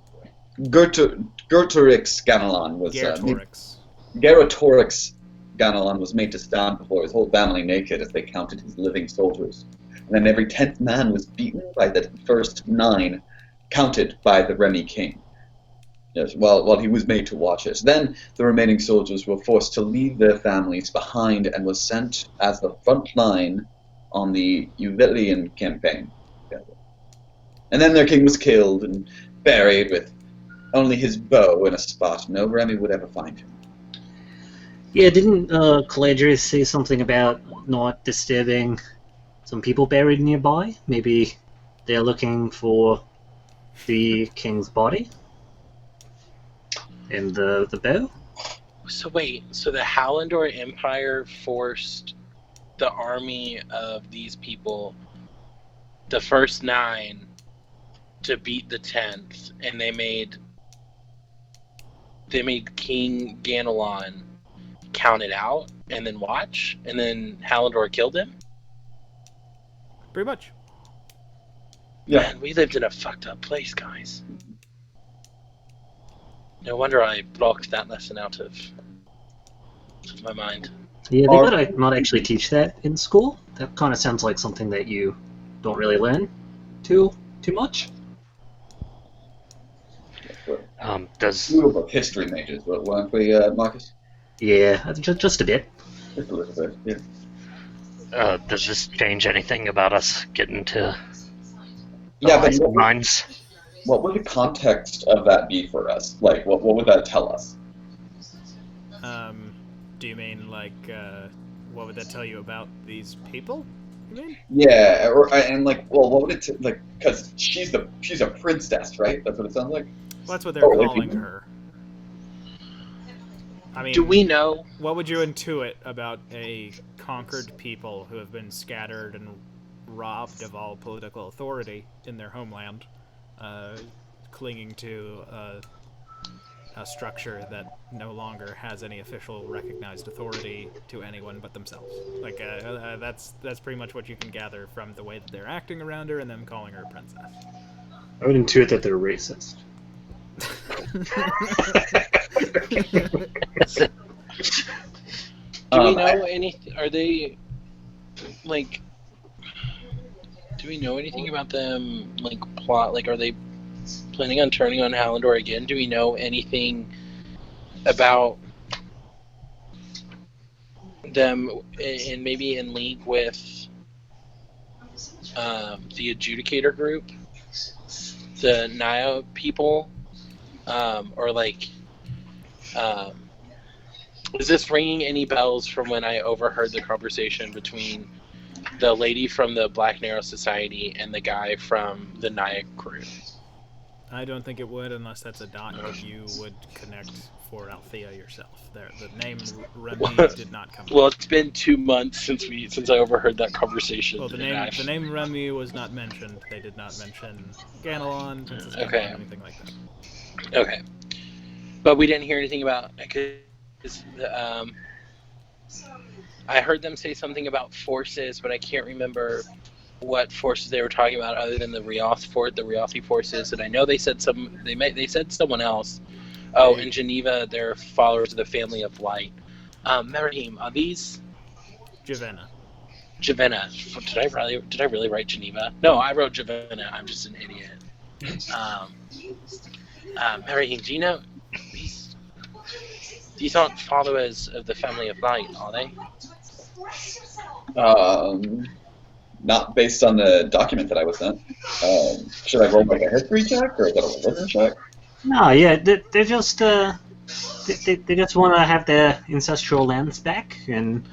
Ganelon was Gertorix Ganelon was made to stand before his whole family naked as they counted his living soldiers. And then every 10th man was beaten by the first 9, counted by the Remy king. Yes, while he was made to watch it. Then the remaining soldiers were forced to leave their families behind and was sent as the front line on the Uvilian campaign. And then their king was killed and buried with only his bow in a spot no Remy would ever find him. Yeah, didn't Caladrius say something about not disturbing some people buried nearby? Maybe they're looking for the king's body? And the bow? So wait, so the Hallandor Empire forced the army of these people, the first 9, to beat the 10th, and they made King Ganelon count it out and then watch, and then Hallandor killed him? Pretty much. Yeah. Man, we lived in a fucked up place, guys. No wonder I blocked that lesson out of my mind. Yeah, they might not actually teach that in school. That kind of sounds like something that you don't really learn too much. Does We were both history majors, weren't we, Marcus? Yeah, just a bit. Just a little bit, yeah. does this change anything about us getting to Yeah, but mines? what would the context of that be for us? Like, what would that tell us? Do you mean like what would that tell you about these people? You mean? Yeah, and like, well, what would it like? Because she's a princess, right? That's what it sounds like. Well, that's what they're calling her. I mean, Do we know? What would you intuit about a conquered people who have been scattered and robbed of all political authority in their homeland, clinging to a structure that no longer has any official recognized authority to anyone but themselves? Like, that's pretty much what you can gather from the way that they're acting around her and them calling her a princess. I would intuit that they're racist. Do we know anything? Are they like? Do we know anything about them? Like plot? Like, are they planning on turning on Hallandor again? Do we know anything about them? And maybe in league with the Adjudicator group, the Naya people, or like. Is this ringing any bells from when I overheard the conversation between the lady from the Black Narrow Society and the guy from the Naya crew? I don't think it would, unless that's a dot you would connect for Althea yourself. The name Remy did not come up. Well, it's been 2 months since I overheard that conversation. Well, the name Remy was not mentioned. They did not mention Ganelon, Princess Ganelon, Okay. anything like that. Okay. But we didn't hear anything about... I heard them say something about forces, but I can't remember what forces they were talking about other than the Riothi forces. And I know they said they said someone else. Oh, in Geneva, they're followers of the Family of Light. Merahim, are these Javenna. Did I really write Geneva? No, I wrote Javenna. I'm just an idiot. Merahim, do you know these aren't followers of the Family of Light, are they? Not based on the document that I was sent. Should I roll like a history check or is that a religion check? No, yeah, they're just they just want to have their ancestral lands back, and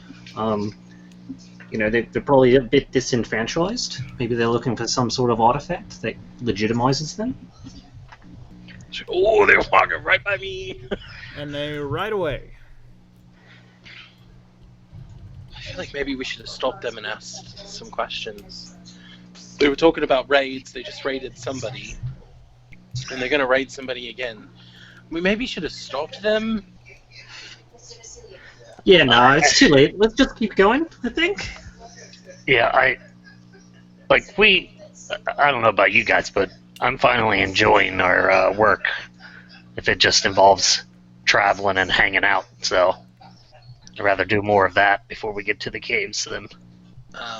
they're probably a bit disenfranchised. Maybe they're looking for some sort of artifact that legitimizes them. Oh, they're walking right by me. and they ride away. I feel like maybe we should have stopped them and asked some questions. They were talking about raids. They just raided somebody, and they're going to raid somebody again. We maybe should have stopped them. Yeah, no, it's too late. Let's just keep going, I think. Yeah, I don't know about you guys, but I'm finally enjoying our work. If it just involves traveling and hanging out, so I'd rather do more of that before we get to the caves than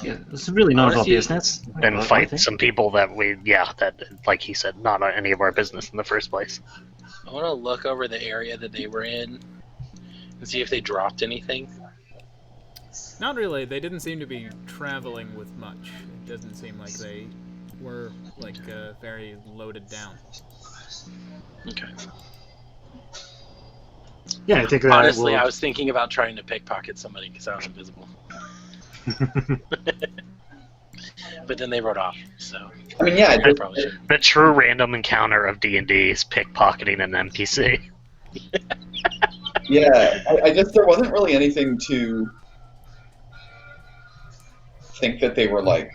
Yeah, this is really none of our Honestly, business. than I fight think. some people that like he said, not any of our business in the first place. I want to look over the area that they were in and see if they dropped anything. Not really. They didn't seem to be traveling with much. It doesn't seem like they were very loaded down. Okay. Yeah, I think that Honestly, will... I was thinking about trying to pickpocket somebody because I was invisible. But then they rode off, so I mean, yeah, I probably should. The true random encounter of D&D is pickpocketing an NPC. yeah. I guess there wasn't really anything to think that they were like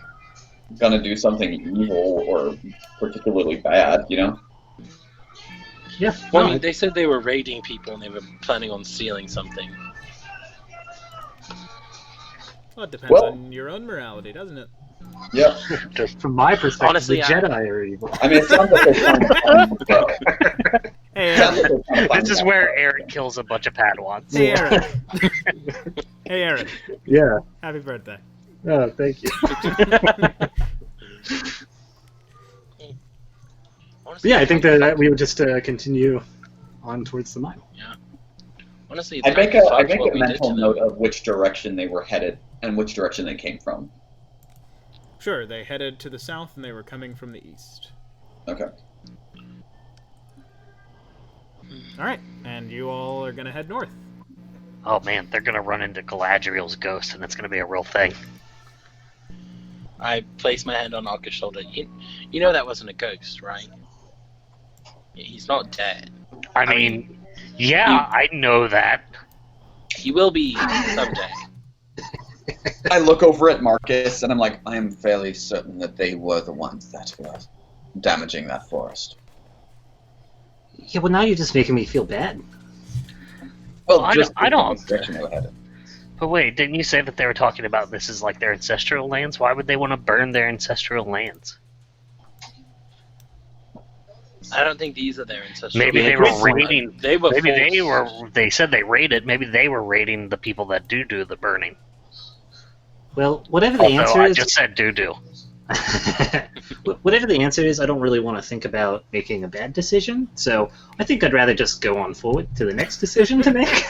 gonna do something evil or particularly bad, you know? Yeah, Well, no, I mean, they said they were raiding people and they were planning on stealing something. Well, it depends Well- on your own morality, doesn't it? Yeah. from my perspective, Honestly, the Jedi are evil. I mean, it sounds like they're trying to find the Hey, It sounds like they're trying to find This is the- where Aaron kills a bunch of Padawans. hey, Aaron. Hey, Aaron. Yeah. Happy birthday. Oh, thank you. Honestly, Yeah, I think that we would just continue on towards the mine. Honestly, I'd make a what we did mental to them. note of which direction they were headed and which direction they came from. Sure, they headed to the south and they were coming from the east. Okay. Alright, and you all are gonna head north. Oh man, they're gonna run into Galadriel's ghost, and it's gonna be a real thing. I placed my hand on Alka's shoulder. You know that wasn't a ghost, right? He's not dead. I mean, yeah, I know that. He will be someday. I look over at Marcus and I'm like, I am fairly certain that they were the ones that were damaging that forest. Yeah, well, now you're just making me feel bad. Well, I just don't- the direction they were headed. But wait, didn't you say that they were talking about this is like their ancestral lands? Why would they want to burn their ancestral lands? I don't think these are their ancestral. Maybe they lands. were raiding. They were. Maybe they forced. were. They said they raided. Maybe they were raiding the people that do the burning. Well, whatever the Although answer I is, just said do. whatever the answer is, I don't really want to think about making a bad decision. So I think I'd rather just go on forward to the next decision to make.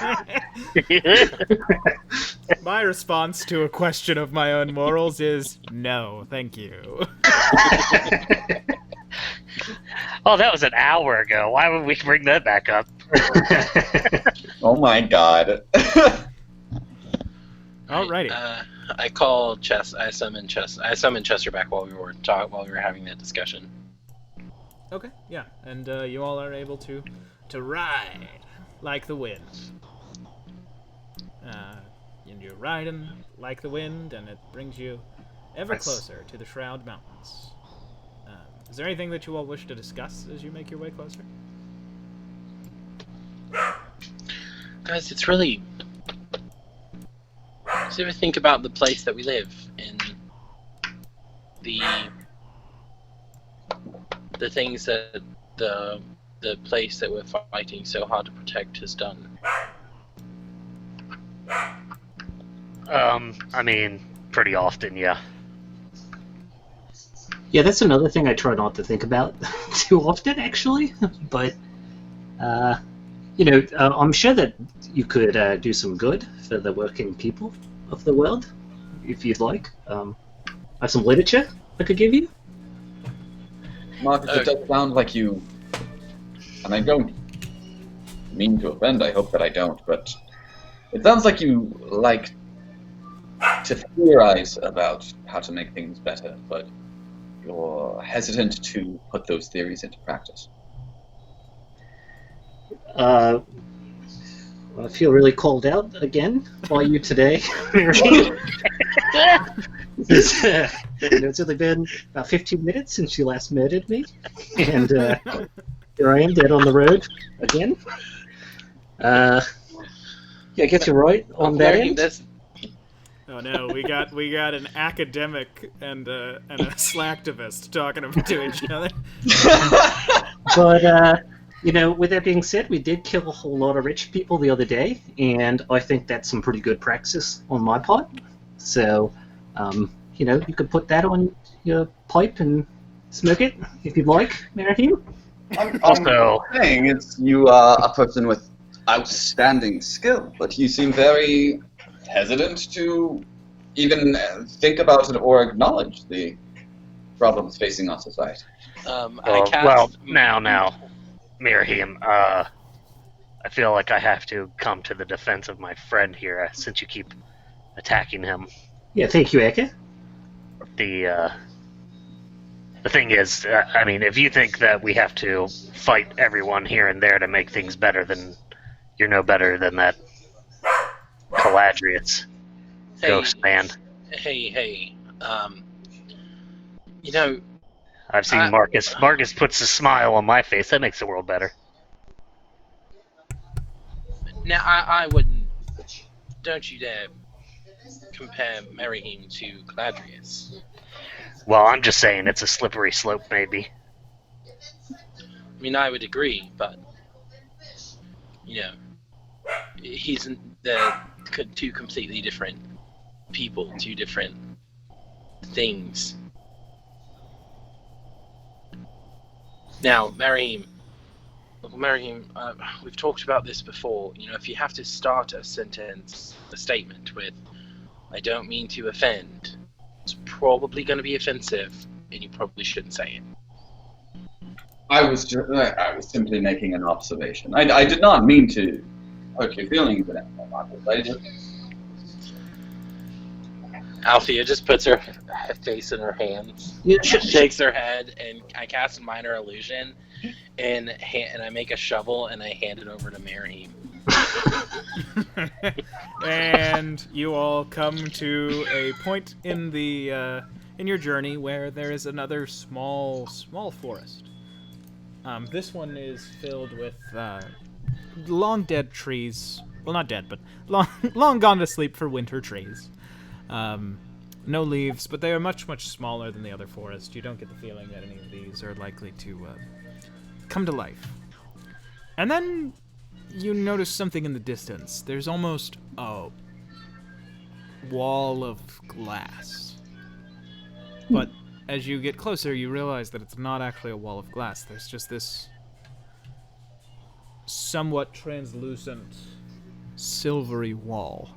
My response to a question of my own morals is no, thank you. Oh, that was an hour ago. Why would we bring that back up? Oh my god. Alrighty. I call Chess. I summoned Chester back while we were having that discussion. Okay, yeah, and you all are able to ride like the wind. And you're riding like the wind, and it brings you ever closer to the Shroud Mountains. Is there anything that you all wish to discuss as you make your way closer? Guys, it's really. Just ever think about the place that we live in, the things that the place that we're fighting so hard to protect has done. I mean, pretty often, yeah. Yeah, that's another thing I try not to think about too often, actually. But, I'm sure that you could do some good for the working people of the world, if you'd like. I have some literature I could give you. Marcus, it does sound like you, and I don't mean to offend, I hope that I don't, but it sounds like you like to theorize about how to make things better, but you're hesitant to put those theories into practice. I feel really called out again by you today. It's only been about 15 minutes since you last murdered me, and here I am dead on the road again. Yeah, I guess you're right on that end. Oh no, we got an academic and a slacktivist talking to each other. But with that being said, we did kill a whole lot of rich people the other day, and I think that's some pretty good praxis on my part. So, you could put that on your pipe and smoke it if you'd like, Marahim. Also, saying is you are a person with outstanding skill, but you seem very hesitant to even think about it or acknowledge the problems facing our society. Now, Mirahim, I feel like I have to come to the defense of my friend here, since you keep attacking him. Yeah, thank you, Eka. The thing is, if you think that we have to fight everyone here and there to make things better, then you're no better than that Caladrius ghost man. Hey, I've seen Marcus. Marcus puts a smile on my face. That makes the world better. Now, I wouldn't... Don't you dare compare Marahim to Caladrius. Well, I'm just saying it's a slippery slope, maybe. I mean, I would agree, but... they're two completely different people, two different things. Now, Marahim, we've talked about this before. If you have to start a statement with, "I don't mean to offend," it's probably going to be offensive, and you probably shouldn't say it. I was simply making an observation. I did not mean to hurt your feelings in any way. Althea just puts her face in her hands, shakes her head, and I cast Minor Illusion, and I make a shovel, and I hand it over to Marahim. And you all come to a point in in your journey where there is another small forest. This one is filled with long dead trees. Well, not dead, but long gone to sleep for winter trees. No leaves, but they are much, much smaller than the other forest. You don't get the feeling that any of these are likely to come to life. And then you notice something in the distance. There's almost a wall of glass. But as you get closer, you realize that it's not actually a wall of glass. There's just this somewhat translucent, silvery wall.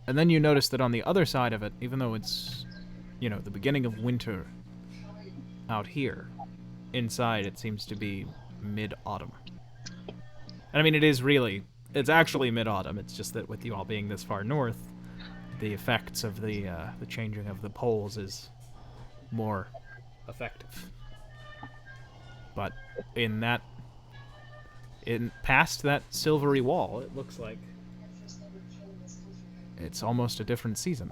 And then you notice that on the other side of it, even though it's, the beginning of winter out here, inside it seems to be mid-autumn. And it's actually mid-autumn. It's just that with you all being this far north, the effects of the changing of the poles is more effective. But past that silvery wall, it looks like it's almost a different season.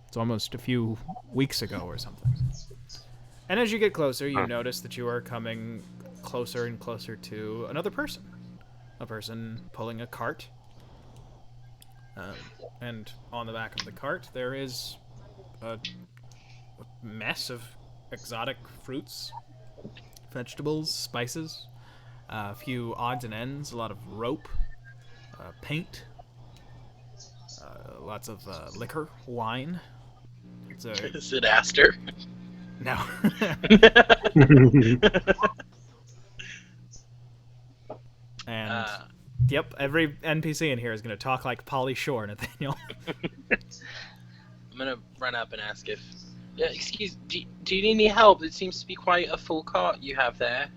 It's almost a few weeks ago or something. And as you get closer, you notice that you are coming closer and closer to another person. A person pulling a cart. And on the back of the cart, there is a mess of exotic fruits, vegetables, spices, a few odds and ends, a lot of rope, paint, lots of liquor, wine. Is it Aster? No. And yep, every NPC in here is going to talk like Polly Shore, Nathaniel. I'm going to run up and ask if... Yeah, excuse... Do you need any help? It seems to be quite a full cart you have there.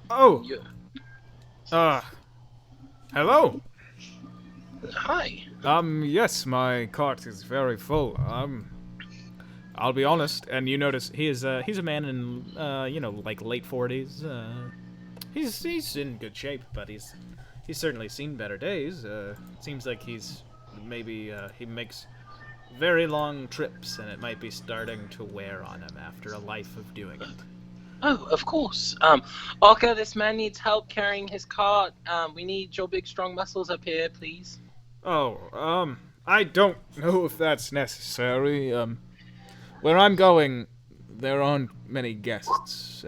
Oh! Hello? Hi. Yes, my cart is very full. I'll be honest, and you notice he's a man in, like late 40s, He's in good shape, but he's certainly seen better days. Seems like he's maybe he makes very long trips, and it might be starting to wear on him after a life of doing it. Oh, of course. Orca, this man needs help carrying his cart. We need your big, strong muscles up here, please. Oh, I don't know if that's necessary. Where I'm going, there aren't many guests.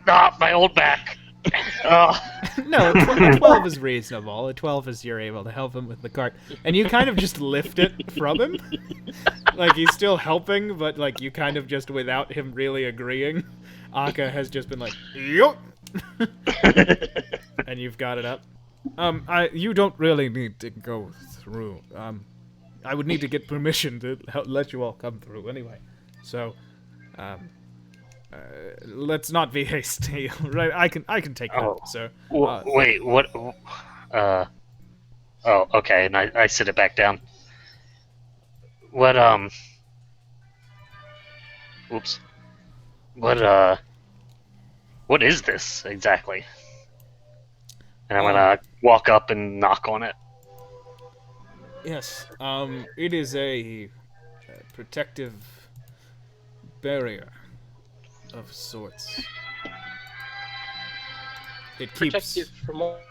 My old back. Oh. No, a 12 is reasonable. A 12 is you're able to help him with the cart. And you kind of just lift it from him. Like, he's still helping, but, like, you kind of just, without him really agreeing, Akka has just been like, yup! And you've got it up. You don't really need to go through. I would need to get permission to let you all come through anyway. So, let's not be hasty, right? I can take that. So, wait, what? Oh, okay, and I sit it back down. What? Oops. What is this exactly? And I'm gonna walk up and knock on it. Yes. It is a protective barrier of sorts. It keeps Protective from what?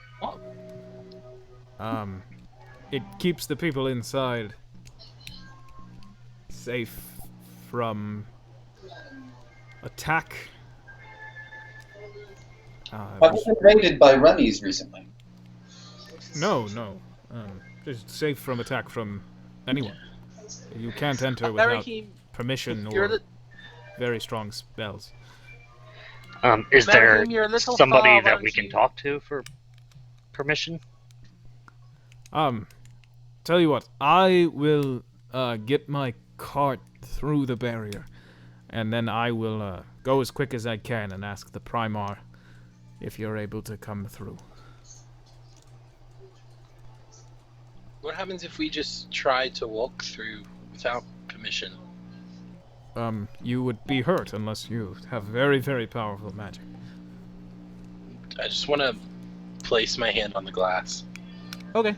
it keeps the people inside safe from attack. I've been raided by rummies recently. No. Just safe from attack from anyone. You can't enter without permission or very strong spells. Is there Marahim, you're a little somebody far, that aren't we can you? talk to for permission? Tell you what, I will get my cart through the barrier, and then I will go as quick as I can and ask the Primar if you're able to come through. What happens if we just try to walk through without permission? You would be hurt unless you have very, very powerful magic. I just want to place my hand on the glass. Okay.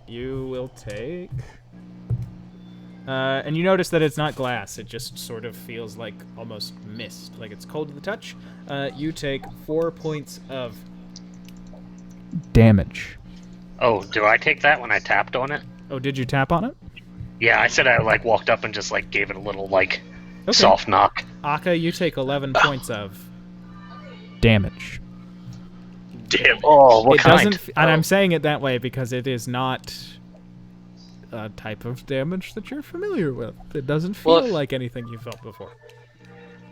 You will take... and you notice that it's not glass, it just sort of feels like almost mist, like it's cold to the touch. You take 4 points of damage. Oh, do I take that when I tapped on it? Oh, did you tap on it? Yeah, I said I walked up and just gave it a little Okay. soft knock. Akka, you take 11 points of damage. Damn. Oh, what It kind? doesn't, and I'm saying it that way because it is not a type of damage that you're familiar with. It doesn't feel like anything you felt before.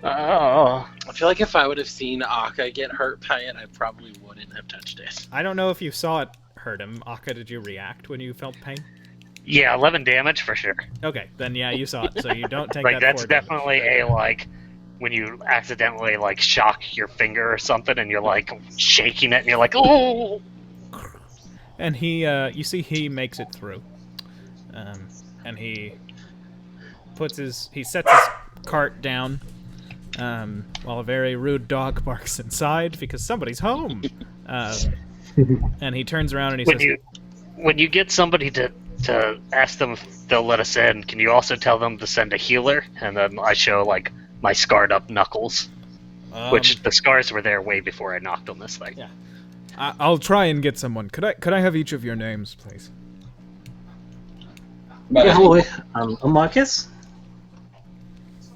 Oh. I feel like if I would have seen Akka get hurt by it, I probably wouldn't have touched it. I don't know if you saw it hurt him. Akka, did you react when you felt pain? Yeah, 11 damage for sure. Okay, then yeah, you saw it, so you don't take Like, that that's 4 damage. definitely when you accidentally, shock your finger or something and you're, shaking it and you're like, oh! And he, you see he makes it through. And he sets his cart down, while a very rude dog barks inside because somebody's home. And he turns around and he says, When you get somebody to ask them if they'll let us in, can you also tell them to send a healer? And then I show, my scarred up knuckles, which the scars were there way before I knocked on this thing. Yeah. I'll try and get someone. Could I have each of your names, please? Yeah, hello. I'm Marcus.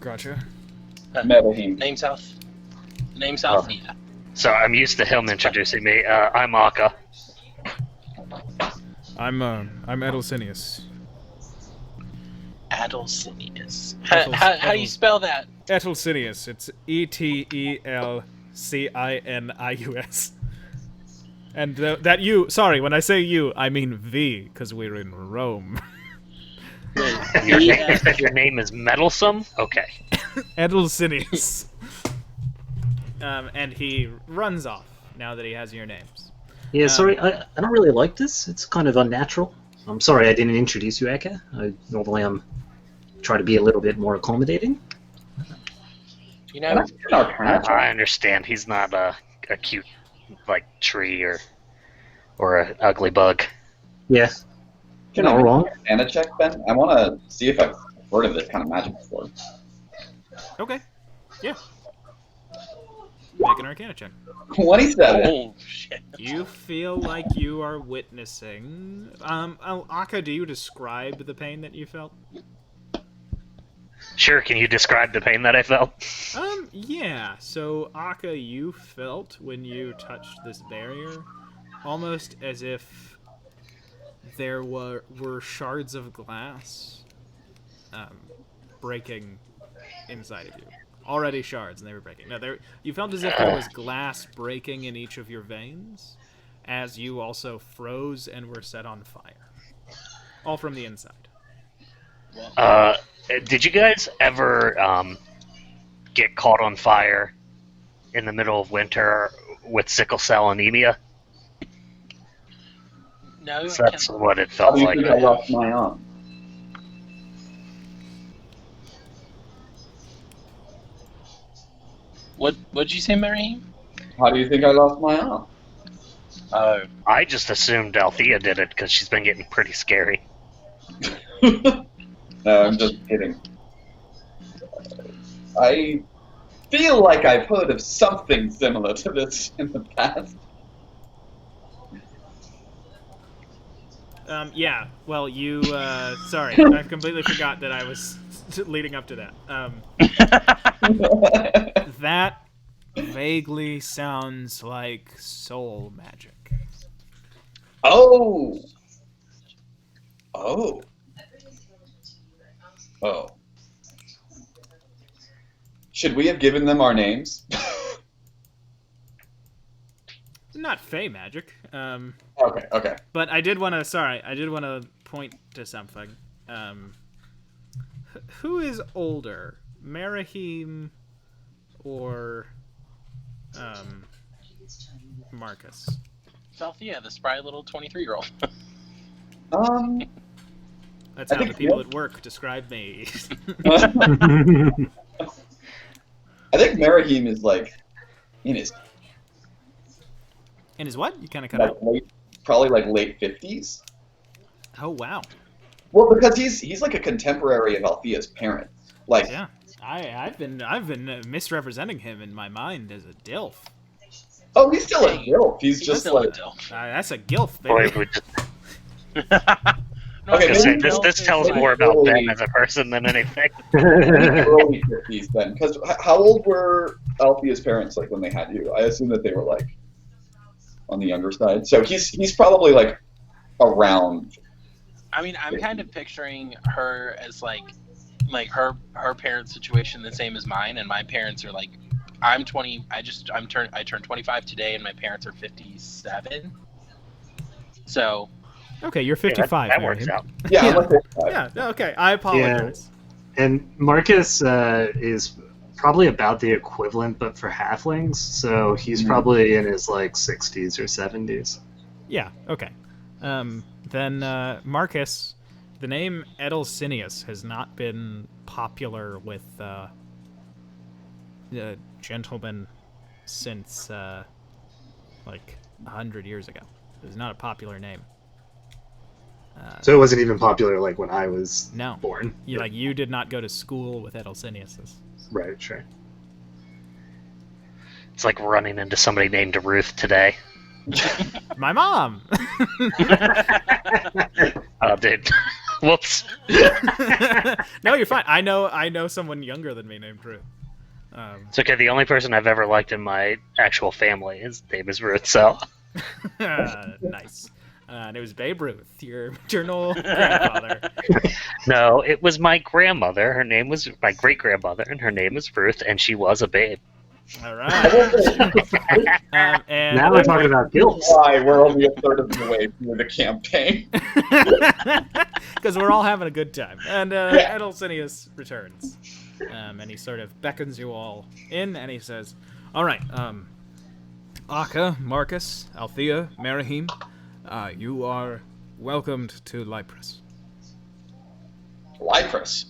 Gotcha. Marahim. Name South. Yeah. So I'm used to him introducing me. I'm Akka. I'm Edelsinius. Adelsinius. How do you spell that? Edelsinius. It's Etelcinius. And that you, sorry, when I say you, I mean V, because we're in Rome. Your name is Meddlesome? Okay. Edelsinius. And he runs off now that he has your names. Yeah, sorry, I don't really like this. It's kind of unnatural. I'm sorry I didn't introduce you, Akka. Normally try to be a little bit more accommodating. You know, I understand he's not a cute like tree or an ugly bug. Yeah. Can Not I make wrong. an Arcana check, Ben? I want to see if I've heard of this kind of magic before. Okay. Yeah. Make an Arcana check. 27. oh shit. You feel like you are witnessing. Aka, do you describe the pain that you felt? Sure, can you describe the pain that I felt? Yeah. So, Aka, you felt when you touched this barrier, almost as if there were shards of glass breaking inside of you. Already shards, and they were breaking. No, you felt as if there was glass breaking in each of your veins, as you also froze and were set on fire. All from the inside. Did you guys ever get caught on fire in the middle of winter with sickle cell anemia? No, So that's what it How felt do you like. think I lost my arm? What'd you say, Mary? How do you think I lost my arm? Oh, I just assumed Althea did it because she's been getting pretty scary. No, I'm just kidding. I feel like I've heard of something similar to this in the past. Yeah. Well, you. Sorry, I completely forgot that I was leading up to that. That vaguely sounds like soul magic. Oh. Oh. Oh. Should we have given them our names? Not fey magic. Okay. But I did want to. Sorry, I did want to point to something. Who is older, Marahim or Marcus? Althea, the spry little 23-year-old. That's I how the think people Mar- at work describe me. I think Marahim is like in his And is what? You kind of cut out. probably like late 50s. Oh wow. Well, because he's like a contemporary of Althea's parents. Like, Yeah. I've been misrepresenting him in my mind as a dilf. oh, he's still a gilf. He's just still like, a dilf. That's a gilf, Boy, baby. we just, No, Okay, just say, maybe this tells maybe more about early- Ben as a person than anything. early 50s then. Because how old were Althea's parents like when they had you? I assume that they were like on the younger side. So he's probably like around. I mean, I'm kind of picturing her as like her parents' situation the same as mine, and my parents are like, I'm 20. I turned 25 today, and my parents are 57. So Okay, you're Yeah, 55. that works Marahim. out. Yeah, Yeah. I'm like 55. Yeah. Okay. I apologize. And Marcus is probably about the equivalent, but for halflings. So he's probably in his like 60s or 70s. Yeah. Okay. Then Marcus, the name Edelcinius has not been popular with gentlemen since like 100 years ago. It was not a popular name. So it wasn't even popular like when I was No. born. You did not go to school with Edelciniuses. Right, sure. It's like running into somebody named Ruth today. My mom. Oh, dude. Whoops. No, you're fine. I know someone younger than me named Ruth. It's okay. The only person I've ever liked in my actual family, his name is Ruth, so. Nice. And it was Babe Ruth, your maternal grandfather. No, it was my grandmother. Her name was my great-grandmother, and her name is Ruth, and she was a babe. All right. And Now we're talking about guilt. Why? We're only a third of the way through the campaign. because we're all having a good time. And Edelcinius returns, and he sort of beckons you all in, and he says, "All right, Aka, Marcus, Althea, Marahim, you are welcomed to Lypris." Lypris.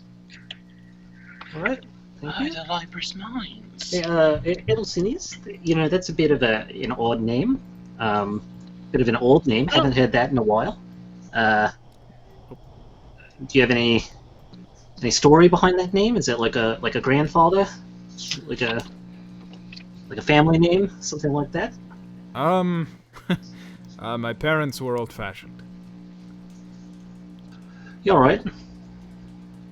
What? Thank you. The Librous Minds. Edelsinius, that's a bit of an odd name. Bit of an old name. Haven't heard that in a while. Do you have any story behind that name? Is it like a grandfather, like a family name, something like that? My parents were old-fashioned. You all right?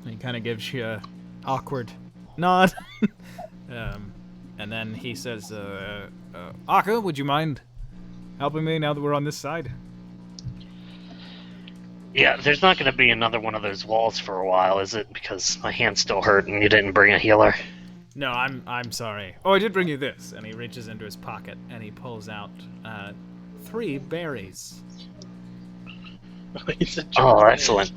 He kind of gives you a awkward nod. And then he says, Akka, would you mind helping me now that we're on this side? Yeah, there's not going to be another one of those walls for a while, is it? Because my hand's still hurt and you didn't bring a healer. No, I'm sorry. Oh, I did bring you this. And he reaches into his pocket and he pulls out 3 berries. Oh, excellent.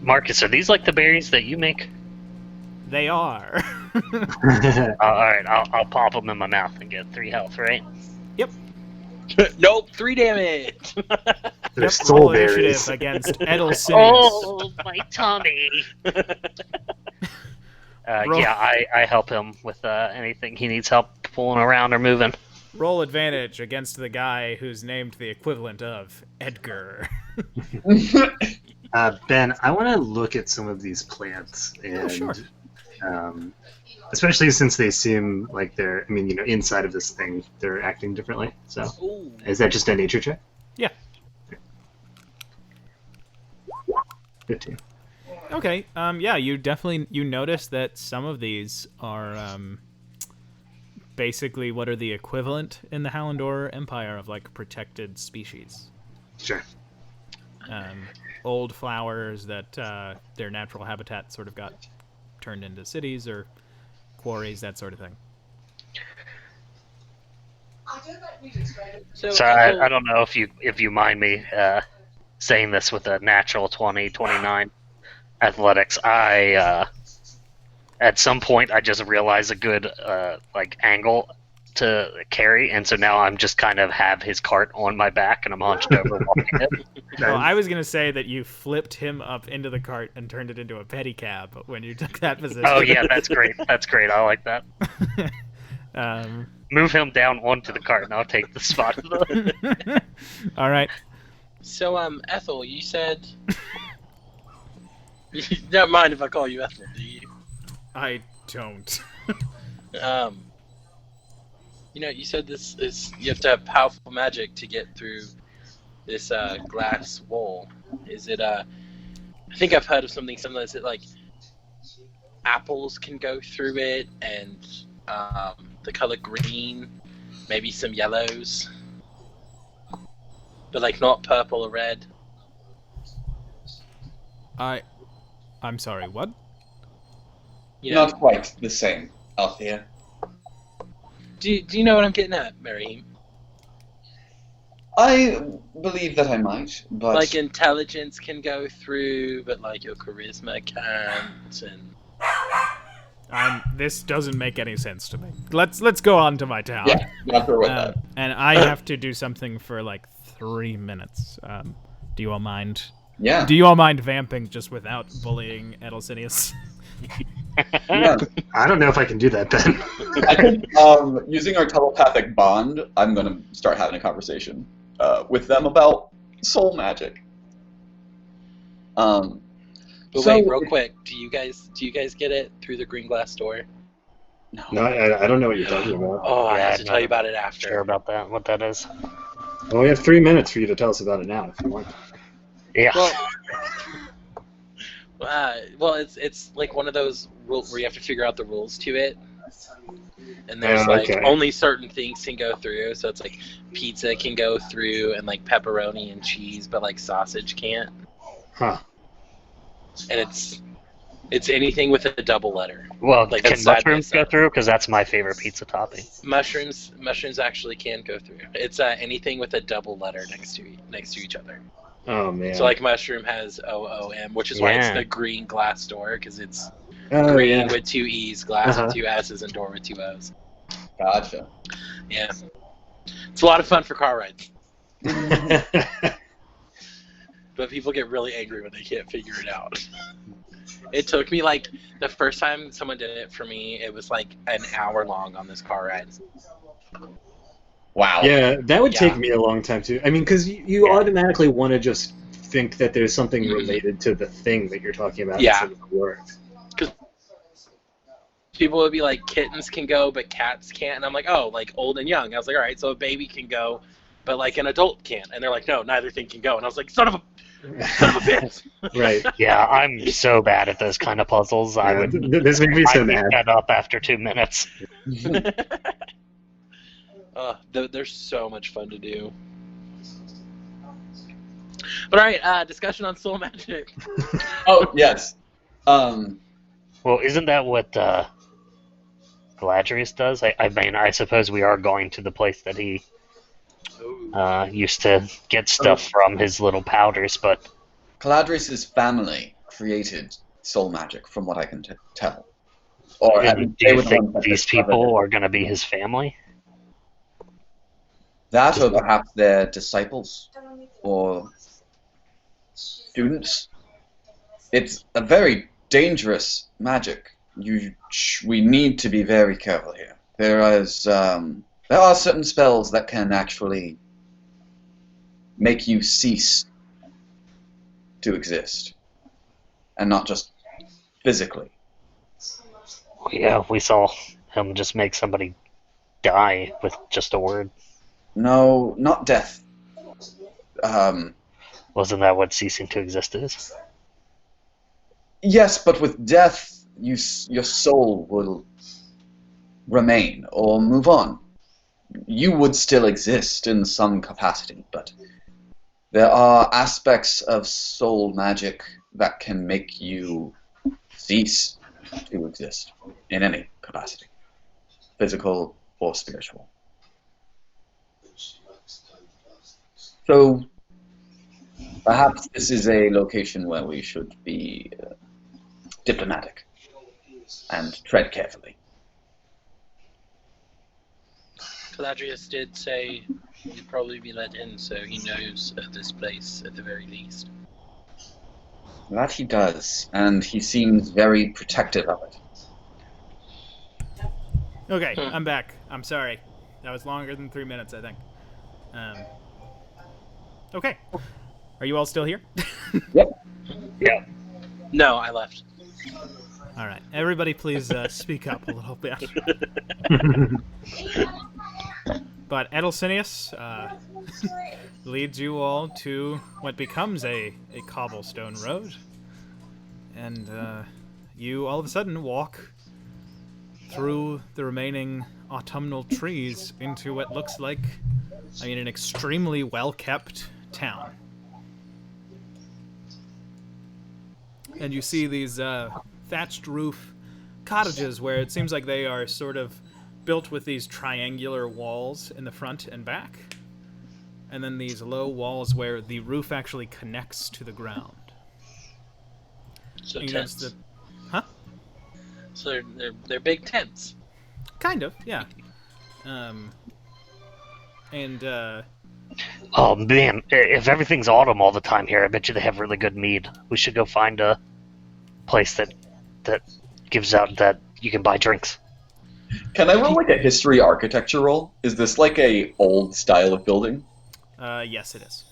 Marcus, are these like the berries that you make? They are. Alright, I'll pop them in my mouth and get 3 health, right? Yep. Nope, 3 damage. They're Roll soul initiative berries. against Edelsinius. Oh, my tummy! Roll. Yeah, I help him with anything he needs help pulling around or moving. Roll advantage against the guy who's named the equivalent of Edgar. Ben, I want to look at some of these plants, and sure. Especially since they seem like they're, inside of this thing, they're acting differently. So, Ooh. is that just a nature check? Yeah. 15. Okay. Yeah, you notice that some of these are basically what are the equivalent in the Hallandor Empire of like protected species. Sure. Old flowers that their natural habitat sort of got turned into cities or quarries, that sort of thing. So I don't know if you mind me saying this with a natural 29 athletics. I at some point I just realized a good angle to carry, and so now I'm just kind of have his cart on my back and I'm hunched over walking it. Well, I was gonna say that you flipped him up into the cart and turned it into a pedicab when you took that position. Oh yeah, that's great. That's great. I like that. Move him down onto the cart and I'll take the spot. All right. So, Ethel, you said... You don't mind if I call you Ethel, do you? I don't. You said this is... You have to have powerful magic to get through this, glass wall. Is it, I think I've heard of something similar. Is it, like, apples can go through it, and, the color green, maybe some yellows, but like not purple or red. I'm sorry, what? Not quite the same, Althea. Do you know what I'm getting at, Mary? I believe that I might, but... Like intelligence can go through, but like your charisma can't, and... This doesn't make any sense to me. Let's go on to my town. Yeah, not sure with that. And I have to do something for like 3 minutes. Do you all mind? Yeah. Do you all mind vamping just without bullying Edelsinius? Yeah. I don't know if I can do that, Ben. I think, using our telepathic bond, I'm going to start having a conversation with them about soul magic. But wait, real quick, do you guys get it through the green glass door? No, I don't know what you're talking about. Oh, I Yeah, have to tell you about it after. Sure about that. What that is? Well, we have 3 minutes for you to tell us about it now, if you want. Yeah. Well, it's like one of those rules where you have to figure out the rules to it. And there's like only certain things can go through. So it's like pizza can go through and like pepperoni and cheese, but like sausage can't. Huh. And it's anything with a double letter. Well, like can side by mushrooms go side. through? Because that's my favorite pizza topping. Mushrooms actually can go through. It's anything with a double letter next to each other. Oh, man. So like mushroom has OOM, which is why it's Yeah. the green glass door, because it's Oh, green yeah. with 2 E's, glass Uh-huh. with 2 S's, and door with 2 O's. Gotcha. Yeah. It's a lot of fun for car rides. But people get really angry when they can't figure it out. It took me like the first time someone did it for me, it was like an hour long on this car ride. Wow. Yeah, that would take Yeah. me a long time too. I mean, because you automatically want to just think that there's something related to the thing that you're talking about Yeah. instead of the word. People would be like, kittens can go, but cats can't. And I'm like, oh, like old and young. I was like, all right, so a baby can go, but like an adult can't. And they're like, no, neither thing can go. And I was like, son of a bitch. Right. Yeah, I'm so bad at those kind of puzzles. I would This made me so I'd mad. get up after 2 minutes. They're so much fun to do. But all right, discussion on soul magic. Oh yes. Well, isn't that what Galadrius does? I mean, I suppose we are going to the place that he used to get stuff from, his little powders, but... Caladrius' family created soul magic, from what I can tell. Or do you think these people are going to be his family? That, or perhaps they're disciples or students. It's a very dangerous magic. We need to be very careful here. There are certain spells that can actually make you cease to exist, and not just physically. Yeah, we saw him just make somebody die with just a word. No, not death. Wasn't that what ceasing to exist is? Yes, but with death, your soul will remain or move on. You would still exist in some capacity, but there are aspects of soul magic that can make you cease to exist in any capacity, physical or spiritual. So, perhaps this is a location where we should be diplomatic and tread carefully. Caladrius did say he'd probably be let in, so he knows of this place at the very least. That he does, and he seems very protective of it. Okay, I'm back. I'm sorry. That was longer than 3 minutes, I think. Okay. Are you all still here? Yep. Yeah. No, I left. All right. Everybody please speak up a little bit. But Edelcinius leads you all to what becomes a cobblestone road. And you all of a sudden walk through the remaining autumnal trees into what looks like, an extremely well-kept town. And you see these thatched roof cottages where it seems like they are sort of built with these triangular walls in the front and back. And then these low walls where the roof actually connects to the ground. So And tents. Huh? So they're big tents. Kind of, yeah. Oh man, if everything's autumn all the time here, I bet you they have really good mead. We should go find a place that gives out that you can buy drinks. Can I roll like a history architecture roll? Is this like a old style of building? Yes, it is.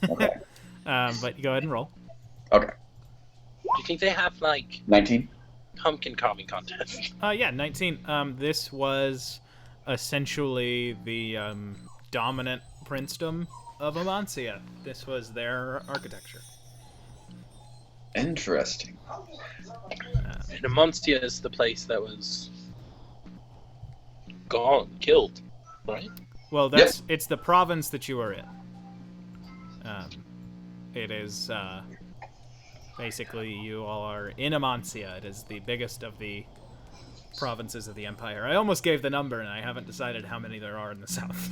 Okay. But go ahead and roll. Okay. Do you think they have like 19? pumpkin carving contests? Yeah, 19. This was essentially the dominant princedom of Amancia. This was their architecture. Interesting. And Amancia is the place that was killed, right? Well, it's the province that you are in. It is basically you all are in Amancia. It is the biggest of the provinces of the empire. I almost gave the number, and I haven't decided how many there are in the south.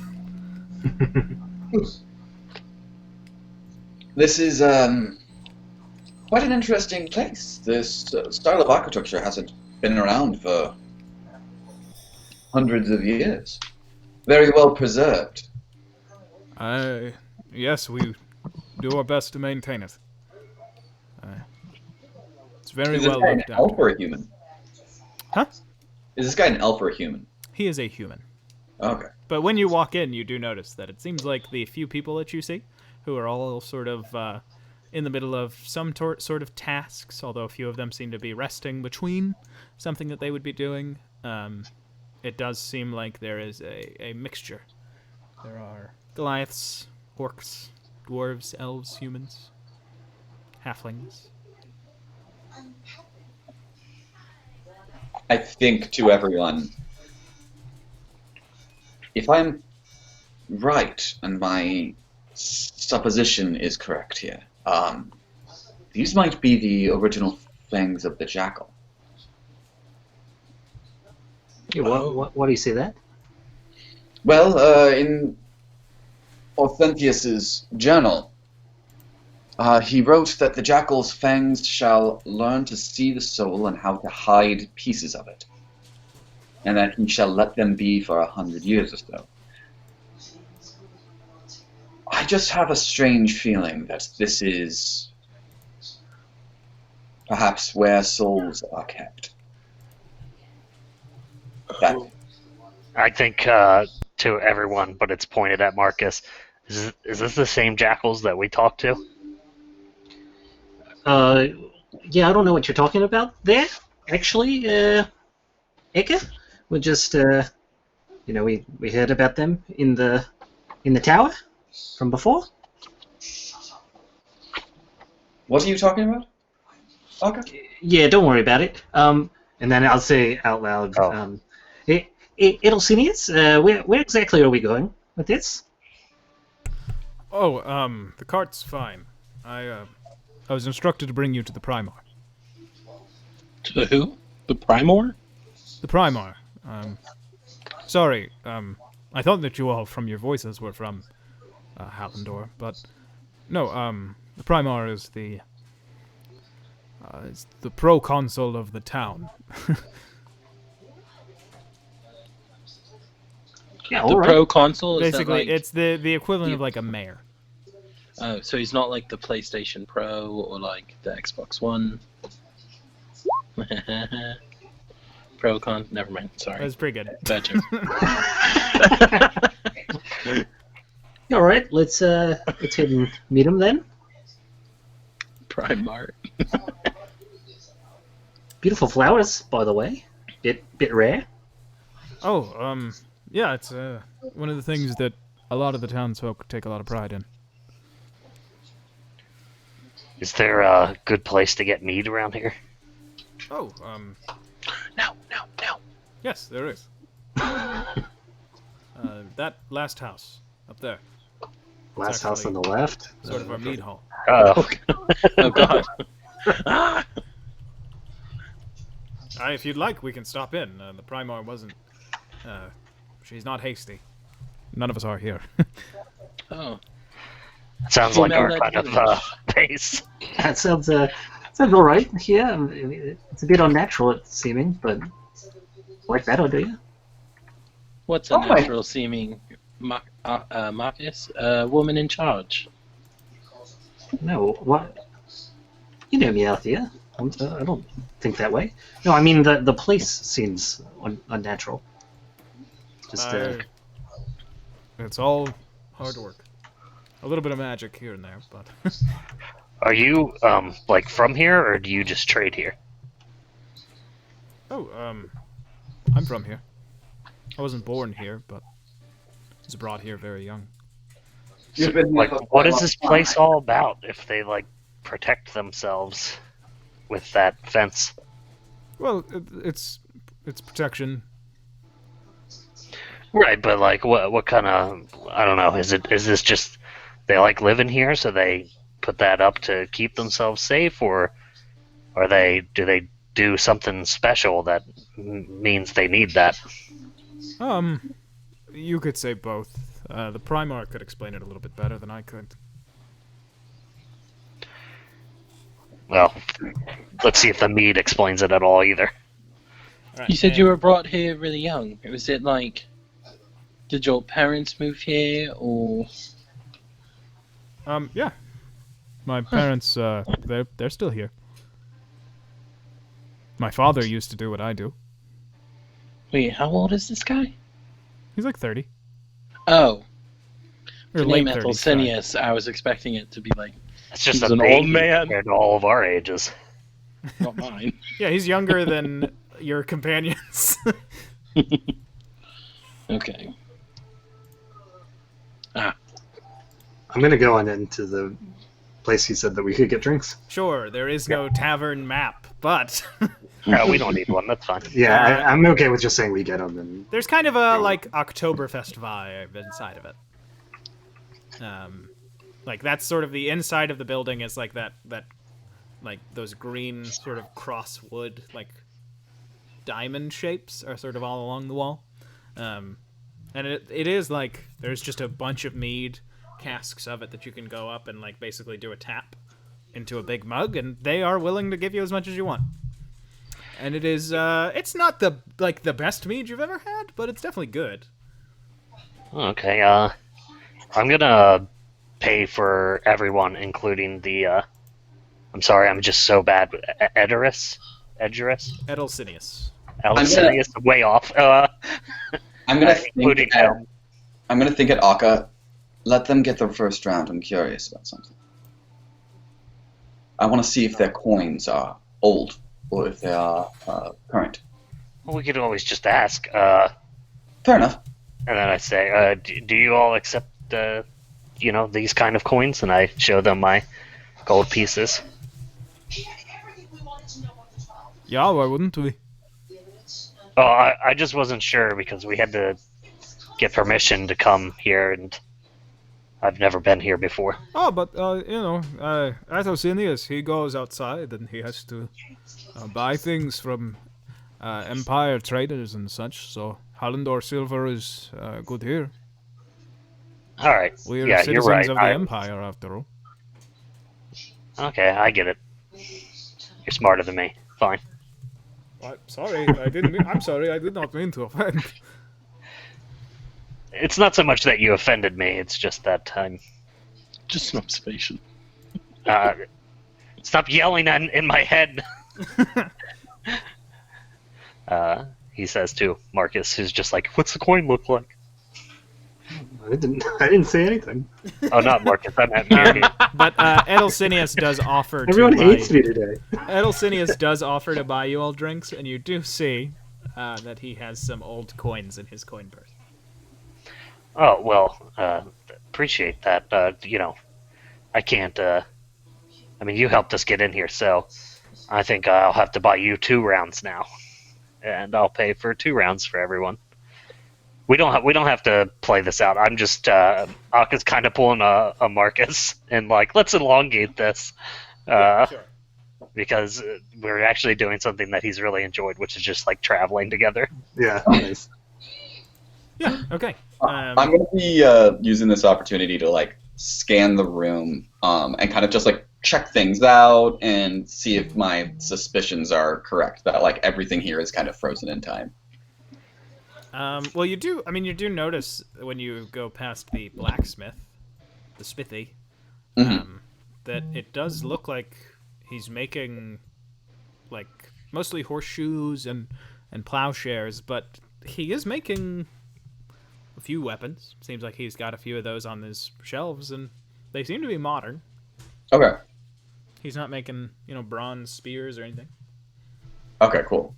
This is quite an interesting place. This style of architecture hasn't been around for hundreds of years. Very well preserved. Yes, we do our best to maintain it. It's very Is this well guy an looked elf after. or a human? Huh? Is this guy an elf or a human? He is a human. Okay. But when you walk in, you do notice that it seems like the few people that you see, who are all sort of in the middle of some sort of tasks, although a few of them seem to be resting between something that they would be doing, it does seem like there is a mixture. There are Goliaths, orcs, dwarves, elves, humans, halflings. I think to everyone, if I'm right and my supposition is correct here, these might be the original fangs of the jackal. Yeah, what do you say that? Well, in Orthentius's journal, he wrote that the jackal's fangs shall learn to see the soul and how to hide pieces of it, and that he shall let them be for 100 years or so. I just have a strange feeling that this is perhaps where souls are kept. That, I think to everyone, but it's pointed at Marcus. Is this the same jackals that we talked to? Yeah, I don't know what you're talking about there. Actually, Eka, we just, we heard about them in the tower from before. what are you talking about? Okay. Yeah, don't worry about it. And then I'll say out loud, Oh. Edelsinius, where exactly are we going with this? Oh, the cart's fine. I was instructed to bring you to the Primar. To who? The Primor? The Primar. Sorry, I thought that you all, from your voices, were from Hallandor, but no, the Primar is the proconsul of the town. Yeah, The all right. Pro Console? Is Basically, that like, it's the equivalent of like a mayor. oh, so he's not like the PlayStation Pro or like the Xbox One? Never mind, sorry. That's pretty good. Bad joke. All right, let's head and meet him then. Primark. Beautiful flowers, by the way. Bit rare. Oh, yeah, it's one of the things that a lot of the townsfolk take a lot of pride in. Is there a good place to get mead around here? Oh, No. yes, there is. That last house up there, Last house on actually- the left. sort of our mead hall. Oh, Oh god. Ah! If you'd like, we can stop in. The Primar wasn't. She's not hasty. None of us are here. Oh. sounds Well, like now our that kind of image. That pace. sounds all right. Yeah, I mean, it's a bit unnatural, it's seeming, but like that, or do you? What's Oh a my- natural seeming Marcus? Woman in charge. No, what? You know me, Althea. I don't think that way. No, I mean the place seems unnatural. Just It's all hard work. A little bit of magic here and there, but Are you like from here, or do you just trade here? oh, I'm from here. I wasn't born here, but was brought here very young. You've been here Like, for what quite a is long this time. place all about? If they like protect themselves with that fence? Well, it's protection. Right, but like, what kind of, I don't know. Is this just they like living here, so they put that up to keep themselves safe, or do they do something special that means they need that? You could say both. The Primar could explain it a little bit better than I could. Well, let's see if the mead explains it at all either. Alright, You said and- you were brought here really young. Was it like, did your parents move here, or Yeah. My parents, they're still here. My father used to do what I do. Wait, how old is this guy? He's like 30. Oh. Or The late name 30s. sorry. Ethelsinius, I was expecting it to be like, It's just He's a an baby old man. compared to all of our ages. not mine. Yeah, he's younger than your companions. Okay. I'm gonna go on into the place he said that we could get drinks. Sure, there is no tavern map, but We don't need one. That's fine. Yeah, I'm okay with just saying we get them. And there's kind of a like Oktoberfest vibe inside of it. Like that's sort of the inside of the building is like that like those green sort of cross wood like diamond shapes are sort of all along the wall. And it is like there's just a bunch of mead casks of it that you can go up and like basically do a tap into a big mug, and they are willing to give you as much as you want. And it is it's not the best mead you've ever had, but it's definitely good. Okay, I'm gonna pay for everyone, including the, I'm sorry, I'm just so bad with Edorus? Edelsinius. Alexinius, way off. I'm gonna including think. him. I'm gonna think at Akka. Let them get their first round. I'm curious about something. I want to see if their coins are old or if they are current. Well, we could always just ask. Fair enough. And then I say, do you all accept, these kind of coins? And I show them my gold pieces. Yeah, why wouldn't we? Oh, I just wasn't sure because we had to get permission to come here, and I've never been here before. Oh, but Athosinius, he goes outside and he has to buy things from Empire traders and such. So Hallandor silver is good here. All right. We're yeah, citizens you're right. of the Empire, after all. Okay, I get it. You're smarter than me. Fine. I'm sorry, I did not mean to offend. It's not so much that you offended me. It's just that I'm. Just an observation. Stop yelling in my head. He says to Marcus, who's just like, "What's the coin look like?" I didn't say anything. Oh, not Marcus. I meant Mary. But Edelsinius does offer Everyone to hates buy... me today. Edelsinius does offer to buy you all drinks, and you do see that he has some old coins in his coin purse. Oh, well, appreciate that. I can't, you helped us get in here, so I think I'll have to buy you 2 rounds now. And I'll pay for 2 rounds for everyone. We don't have to play this out. I'm just, Aka's kind of pulling a Marcus and like, let's elongate this. Sure. Because we're actually doing something that he's really enjoyed, which is just like traveling together. Yeah, nice. Yeah, okay. I'm going to be using this opportunity to like scan the room and kind of just like check things out and see if my suspicions are correct, that like everything here is kind of frozen in time. Well, you do notice when you go past the blacksmith, the smithy, that it does look like he's making, like, mostly horseshoes and plowshares, but he is making a few weapons. Seems like he's got a few of those on his shelves, and they seem to be modern. Okay. He's not making, bronze spears or anything. Okay, cool.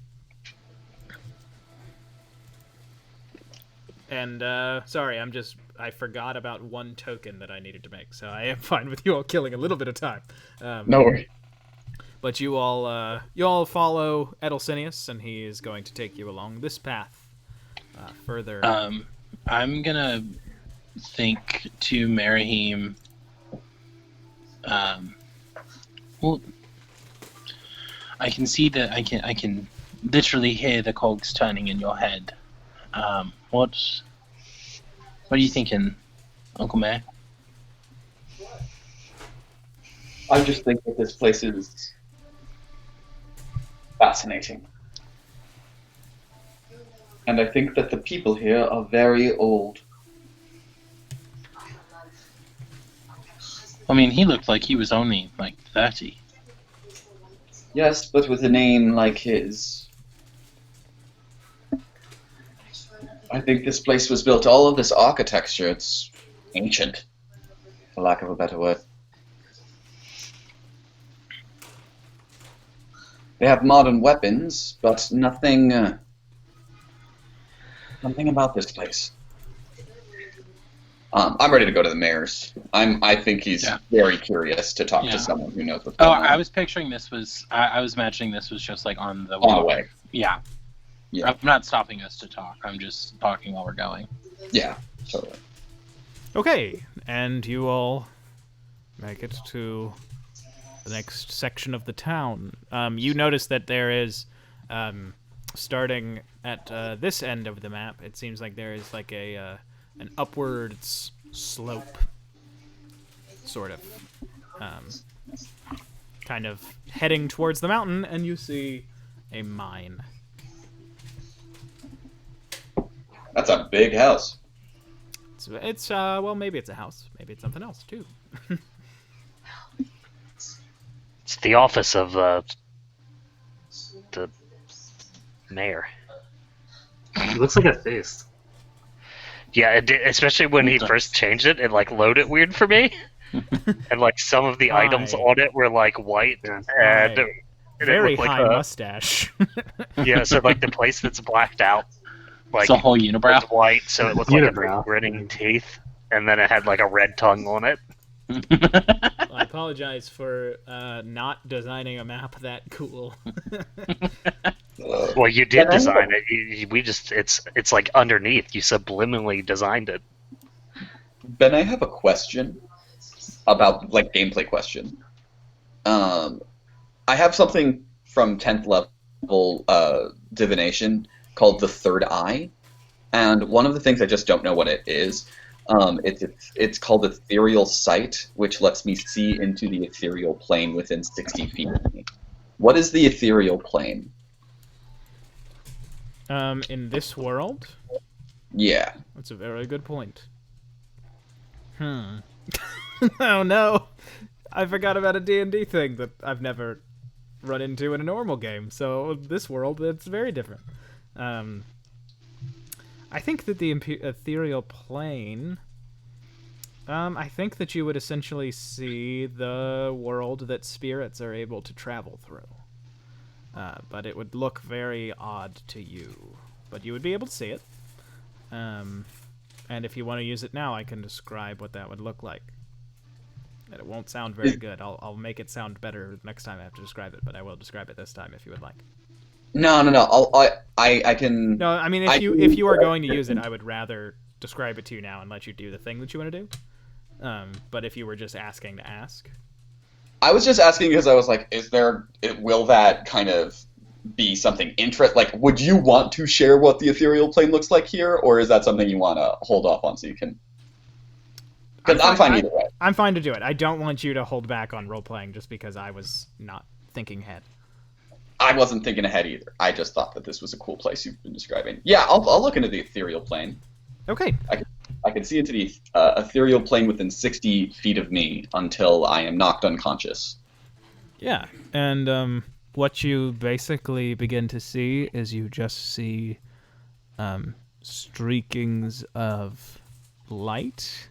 And, sorry, I forgot about one token that I needed to make, so I am fine with you all killing a little bit of time. No worries. But you all follow Edelsinius, and he is going to take you along this path further. I'm gonna think to Marahim. Well, I can see that I can literally hear the cogs turning in your head. What are you thinking, Uncle Mayor? I just think that this place is fascinating. And I think that the people here are very old. I mean, he looked like he was only like 30. Yes, but with a name like his. I think this place was built, all of this architecture, it's ancient, for lack of a better word. They have modern weapons, but nothing about this place. I'm ready to go to the mayor's. I think he's very curious to talk to someone who knows what's going on. I was picturing this was. I was imagining this was just like on the way. Yeah. Yeah. I'm not stopping us to talk. I'm just talking while we're going. Yeah, totally. Okay, and you all make it to the next section of the town. You notice that there is, starting at this end of the map, it seems like there is like an upwards slope, sort of, kind of heading towards the mountain, and you see a mine. That's a big house. It's well, maybe it's a house. Maybe it's something else, too. It's the office of the mayor. It looks like a face. Yeah, it did, especially when he first changed it. It like loaded weird for me, and like some of the items on it were like white and very it looked high like mustache. Yeah, so like the place that's blacked out, like it's a whole unibrow. was white, so it looked like a gritting teeth, and then it had like a red tongue on it. I apologize for not designing a map that cool. Well, you did design it. We just it's like underneath. You subliminally designed it. Ben, I have a question about like gameplay question. I have something from 10th level divination called the Third Eye, and one of the things I just don't know what it is. It's called Ethereal Sight, which lets me see into the ethereal plane within 60 feet of me. What is the ethereal plane? In this world? Yeah. That's a very good point. Oh no! I forgot about a D&D thing that I've never run into in a normal game, so this world, it's very different. I think that the ethereal plane... I think that you would essentially see the world that spirits are able to travel through. But it would look very odd to you. But you would be able to see it. And if you want to use it now, I can describe what that would look like. And it won't sound very good. I'll make it sound better next time I have to describe it, but I will describe it this time if you would like. No. I can. No, I mean if you are going to use it, I would rather describe it to you now and let you do the thing that you want to do. But if you were just asking to ask, I was just asking because I was like, will that kind of be something like, would you want to share what the ethereal plane looks like here, or is that something you want to hold off on so you can? Because I'm fine either way. I'm fine to do it. I don't want you to hold back on role playing just because I was not thinking ahead. I wasn't thinking ahead either. I just thought that this was a cool place you've been describing. Yeah, I'll look into the ethereal plane. Okay. I can see into the ethereal plane within 60 feet of me until I am knocked unconscious. Yeah, and what you basically begin to see is you just see streakings of light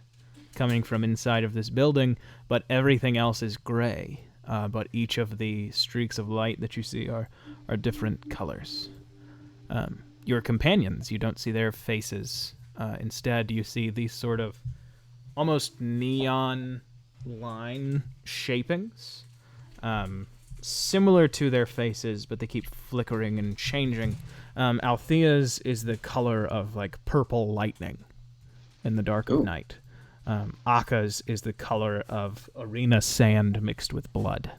coming from inside of this building, but everything else is gray. But each of the streaks of light that you see are different colors. Your companions, you don't see their faces. Instead, you see these sort of almost neon line shapings, similar to their faces, but they keep flickering and changing. Althea's is the color of like purple lightning in the dark of night. Akka's is the color of arena sand mixed with blood.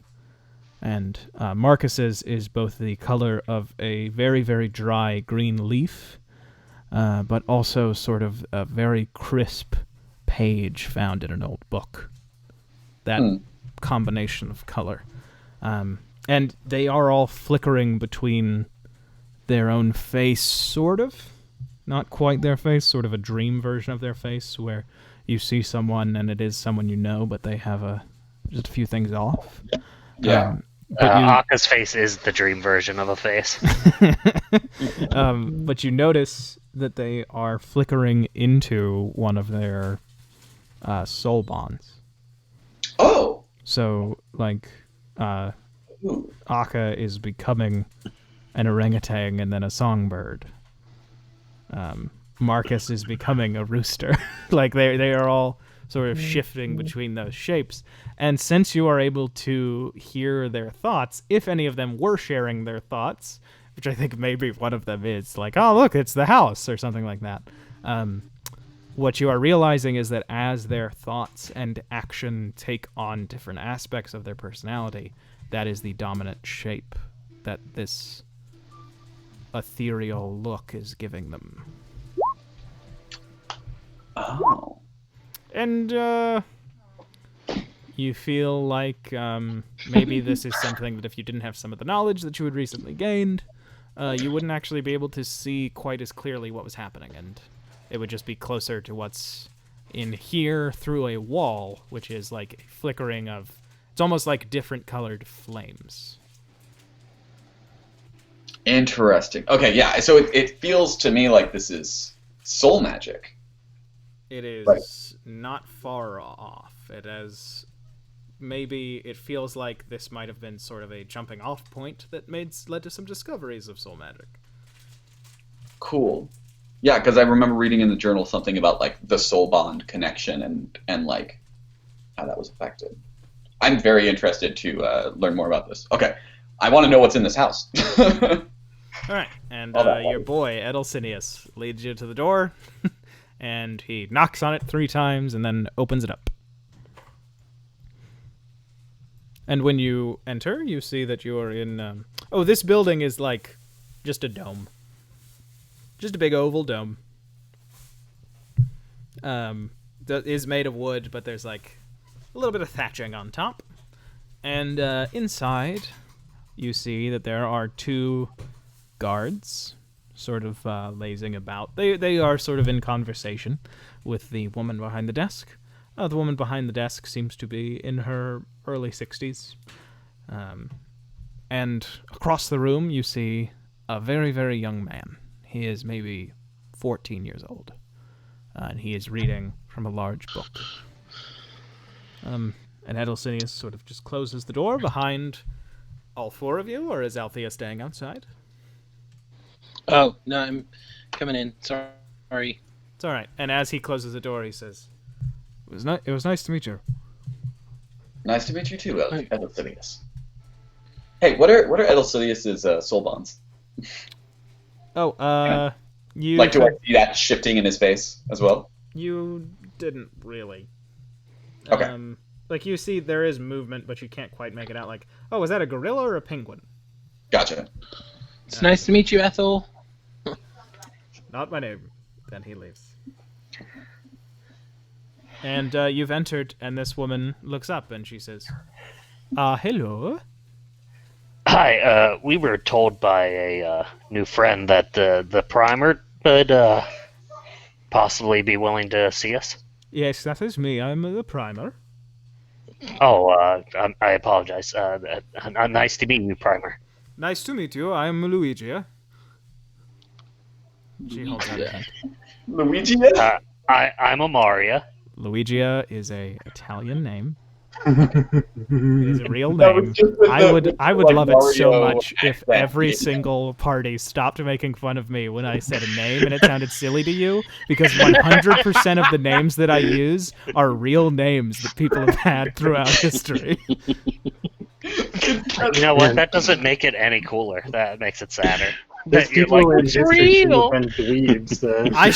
And Marcus's is both the color of a very, very dry green leaf, but also sort of a very crisp page found in an old book. That combination of color. And they are all flickering between their own face, sort of. Not quite their face, sort of a dream version of their face, where you see someone and it is someone you know, but they have just a few things off. Yeah. Aka's face is the dream version of a face. But you notice that they are flickering into one of their soul bonds. Oh. So, like, Ooh. Aka is becoming an orangutan and then a songbird. Marcus is becoming a rooster. Like, they are all sort of shifting between those shapes. And since you are able to hear their thoughts, if any of them were sharing their thoughts, which I think maybe one of them is, like, oh, look, it's the house, or something like that. What you are realizing is that as their thoughts and action take on different aspects of their personality, that is the dominant shape that this ethereal look is giving them. Oh. And you feel like maybe this is something that if you didn't have some of the knowledge that you had recently gained, you wouldn't actually be able to see quite as clearly what was happening, and it would just be closer to what's in here through a wall, which is like a flickering of... It's almost like different colored flames. Interesting. Okay, yeah. So it feels to me like this is soul magic. It is Right. not far off. It feels like this might have been sort of a jumping off point that led to some discoveries of soul magic. Cool. Yeah, because I remember reading in the journal something about like the soul bond connection and like how that was affected. I'm very interested to learn more about this. Okay, I want to know what's in this house. All right, and All that your water. boy Edelsinius leads you to the door, and he knocks on it 3 times and then opens it up. And when you enter, you see that you are in... this building is like just a dome. Just a big oval dome. That is made of wood, but there's like a little bit of thatching on top. And inside, you see that there are 2 guards sort of lazing about. They are sort of in conversation with the woman behind the desk. The woman behind the desk seems to be in her early 60s. And across the room, you see a very, very young man. He is maybe 14 years old. And he is reading from a large book. And Edelsinius sort of just closes the door behind all 4 of you, or is Althea staying outside? Oh, no, I'm coming in. Sorry. It's all right. And as he closes the door, he says, "It was nice to meet you." Nice to meet you too, Edelsinius. Hey, what are Edelsinius's soul bonds? Oh, you Like, do I see that shifting in his face as well? You didn't really. Okay. Like, you see there is movement, but you can't quite make it out. Like, oh, is that a gorilla or a penguin? Gotcha. It's nice to meet you, Ethel. Not my name. Then he leaves. And you've entered, and this woman looks up, and she says, hello? Hi, we were told by a new friend that the primer would possibly be willing to see us. Yes, that is me. I'm the primer. Oh, I apologize. Nice to meet you, Primer. Nice to meet you. I'm Luigia. She holds out her hand. Luigi? I'm Amaria. Luigia is a Italian name. It is a real name. I would love it so much if every single party stopped making fun of me when I said a name and it sounded silly to you, because 100% of the names that I use are real names that people have had throughout history. You know what? That doesn't make it any cooler. That makes it sadder. There's That you're people like, in "It's history who real." have been dweebs. I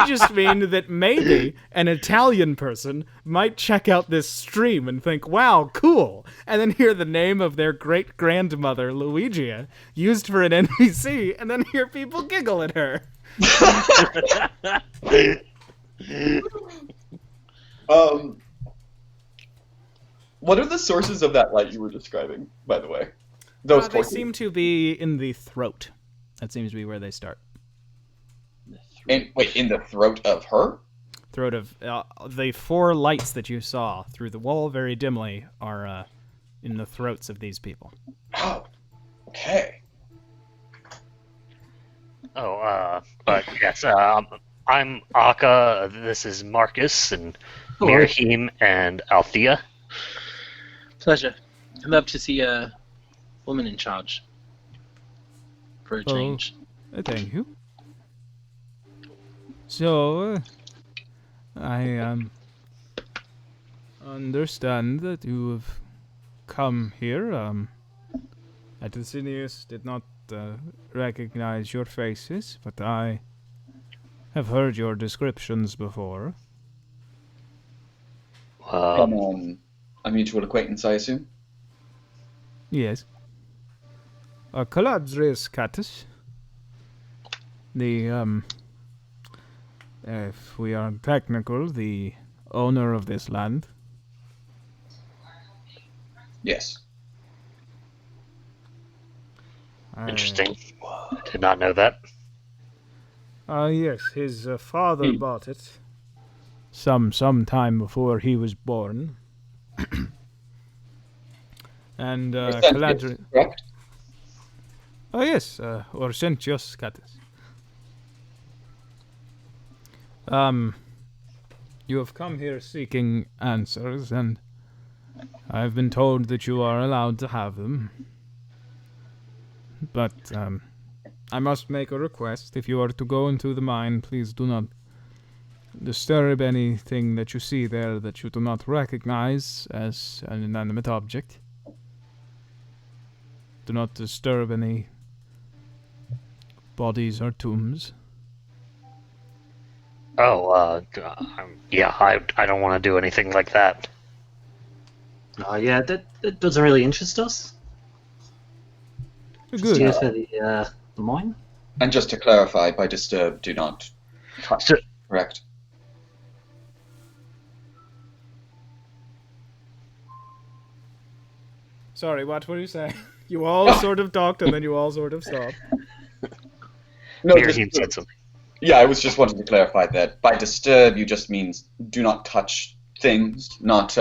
just mean that maybe an Italian person might check out this stream and think, wow, cool, and then hear the name of their great-grandmother, Luigia, used for an NPC, and then hear people giggle at her. What are the sources of that light you were describing, by the way? Those They torches. seem to be in the throat. That seems to be where they start. And wait, in the throat of her? Throat of the 4 lights that you saw through the wall very dimly are in the throats of these people. Oh, okay. But yes, I'm Akka. This is Marcus and Hello. Mirahim and Althea. Pleasure. I'd love to see a woman in charge. For a change. Thank you. So, I understand that you have come here. Athenius did not recognize your faces, but I have heard your descriptions before. From a mutual acquaintance, I assume? Yes. Caladrius Catus. The, if we are technical, the owner of this land. Yes. Interesting. Did not know that. Yes, his father bought it some time before he was born. And Caladrius... Correct? Oh, yes, Orsentius Catus. You have come here seeking answers, and I've been told that you are allowed to have them. But, I must make a request. If you are to go into the mine, please do not disturb anything that you see there that you do not recognize as an inanimate object. Do not disturb any bodies or tombs. Yeah, I don't want to do anything like that. Yeah, that doesn't really interest us. Good. Here for the mine. And just to clarify, by disturb, do not touch. So- Correct? Sorry, what were you saying? You all sort of talked and then you all sort of stopped. No, Mirahim said something. yeah, I was just wanting to clarify that by disturb, you just means do not touch things, not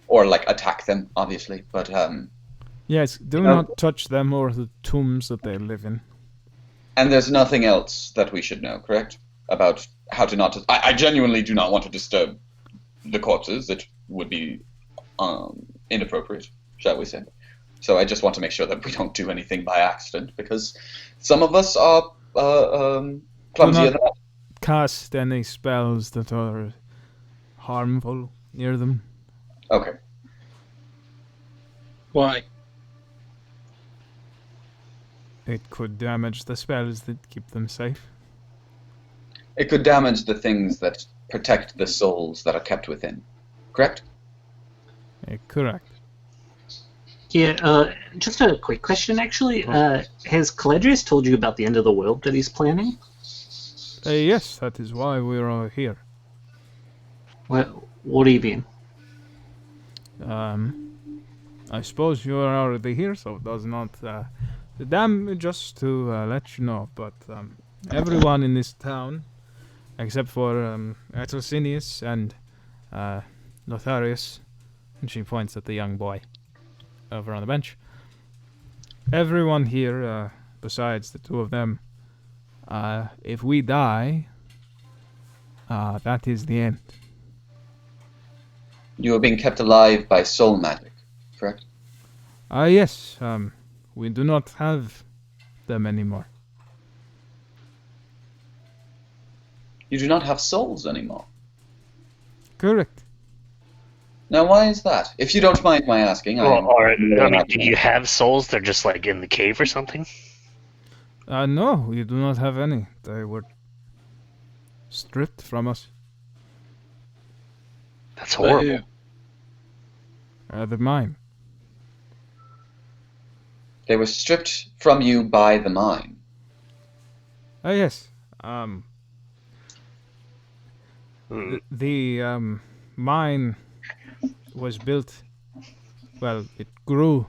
or like attack them, obviously. But Yes, do not touch them or the tombs that they live in. and there's nothing else that we should know, correct? About how to not. I genuinely do not want to disturb the corpses. It would be inappropriate, shall we say? So I just want to make sure that we don't do anything by accident, because some of us are clumsier than others. Cast any spells that are harmful near them. Okay. Why? It could damage the spells that keep them safe. It could damage the things that protect the souls that are kept within. Correct? Correct. Yeah, just a quick question, actually. Has Caladrius told you about the end of the world that he's planning? Yes, that is why we're all here. What do you mean? I suppose you are already here, so it does not just to let you know, but everyone in this town, except for Atrocinius and Lotharius, and she points at the young boy over on the bench. Everyone here, besides the two of them, if we die, that is the end. You are being kept alive by soul magic, correct? Yes, we do not have them anymore. You do not have souls anymore. Correct. Now, why is that? If you don't mind my asking, Do you have souls? They're just like in the cave or something? No, we do not have any. They were stripped from us. That's horrible. They're mine. They were stripped from you by the mine. Yes. Hmm. The mine was built. Well, it grew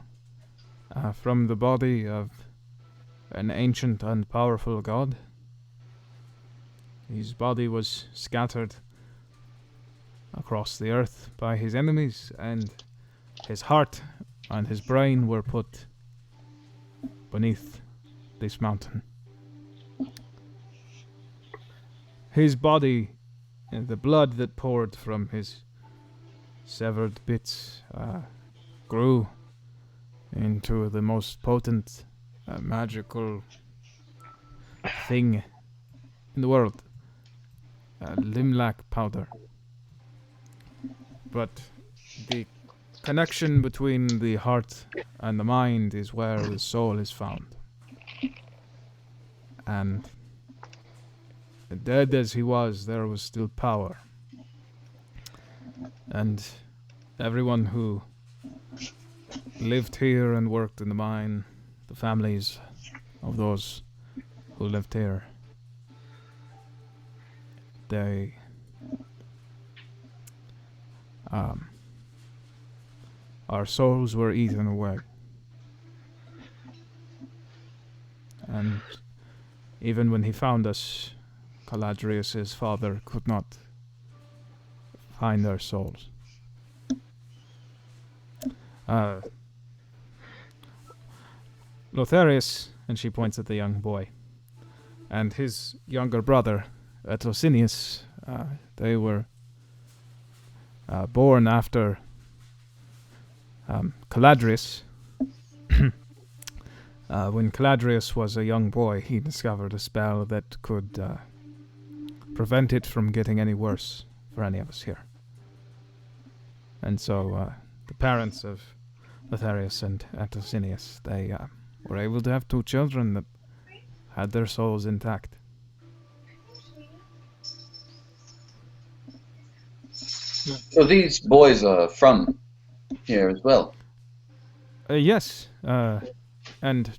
from the body of an ancient and powerful god. His body was scattered across the earth by his enemies, and his heart and his brain were put beneath this mountain. His body, and the blood that poured from his severed bits, grew into the most potent, magical thing in the world. Limlac powder. But the connection between the heart and the mind is where the soul is found. And dead as he was, there was still power. And everyone who lived here and worked in the mine, the families of those who lived here, they our souls were eaten away. And even when he found us, Caladrius' father could not find our souls. Lotharius, and she points at the young boy, and his younger brother, Etrosinius, they were born after Caladrius. When Caladrius was a young boy, he discovered a spell that could prevent it from getting any worse for any of us here. And so the parents of Lotharius and Etrosinius, they were able to have 2 children that had their souls intact. So these boys are from here as well? Yes, and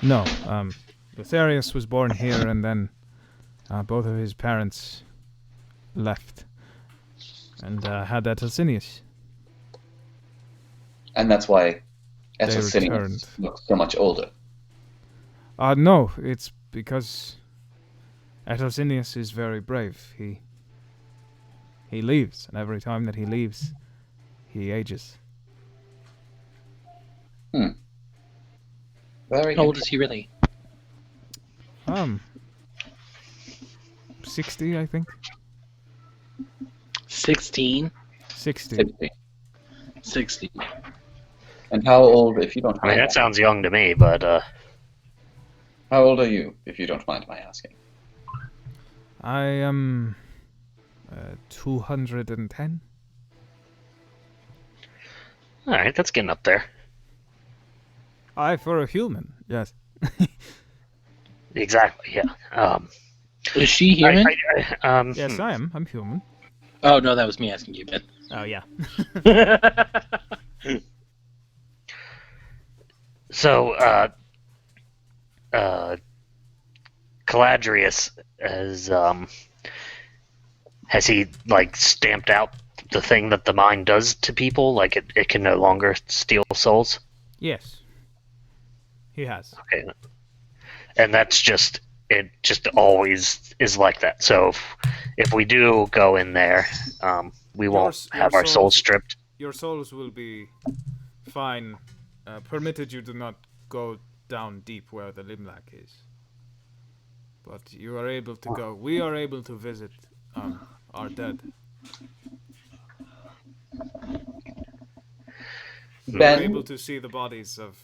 no, Lotharius was born here, and then both of his parents left and had Etrosinius. And that's why They Etrosinius returned. looks so much older. No, it's because Etrosinius is very brave. He leaves, and every time that he leaves, he ages. Very How old is he really? 60, I think. 16? 60. 60. 60. And how old, if you don't I mean, mind? that sounds young to me, but How old are you, if you don't mind my asking? I am 210. all right, that's getting up there. For a human, yes. Exactly. Yeah. Is she human? Yes, I am. I'm human. Oh, no, that was me asking you, Ben. Oh, yeah. So, Caladrius has he like stamped out the thing that the mind does to people? Like it can no longer steal souls? Yes. He has. Okay. And that's just always is like that. So if we do go in there, we won't Your have our souls souls- stripped. Your souls will be fine, permitted you do not go down deep where the Limlac is. But you are able to go. We are able to visit our dead. We are Ben, able to see the bodies of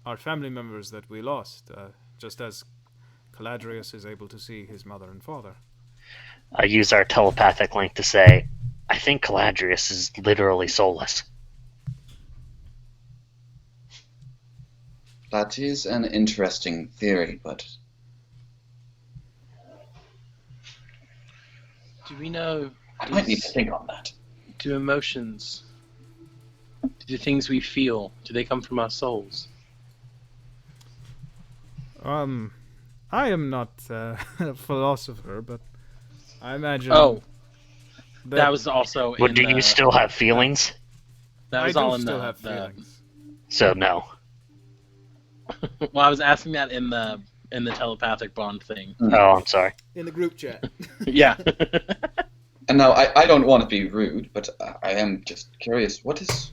our family members that we lost, just as Caladrius is able to see his mother and father. I use our telepathic link to say, I think Caladrius is literally soulless. that is an interesting theory, but Do we know? I might need to think on that. Do emotions, do the things we feel, do they come from our souls? I am not a philosopher, but I imagine. Oh, that was also. Well, in do the, you still have feelings? That I was do all in still the, have the- feelings. So no. Well, I was asking that in the telepathic bond thing. Oh, I'm sorry. In the group chat. Yeah. And now I don't want to be rude, but I am just curious. What is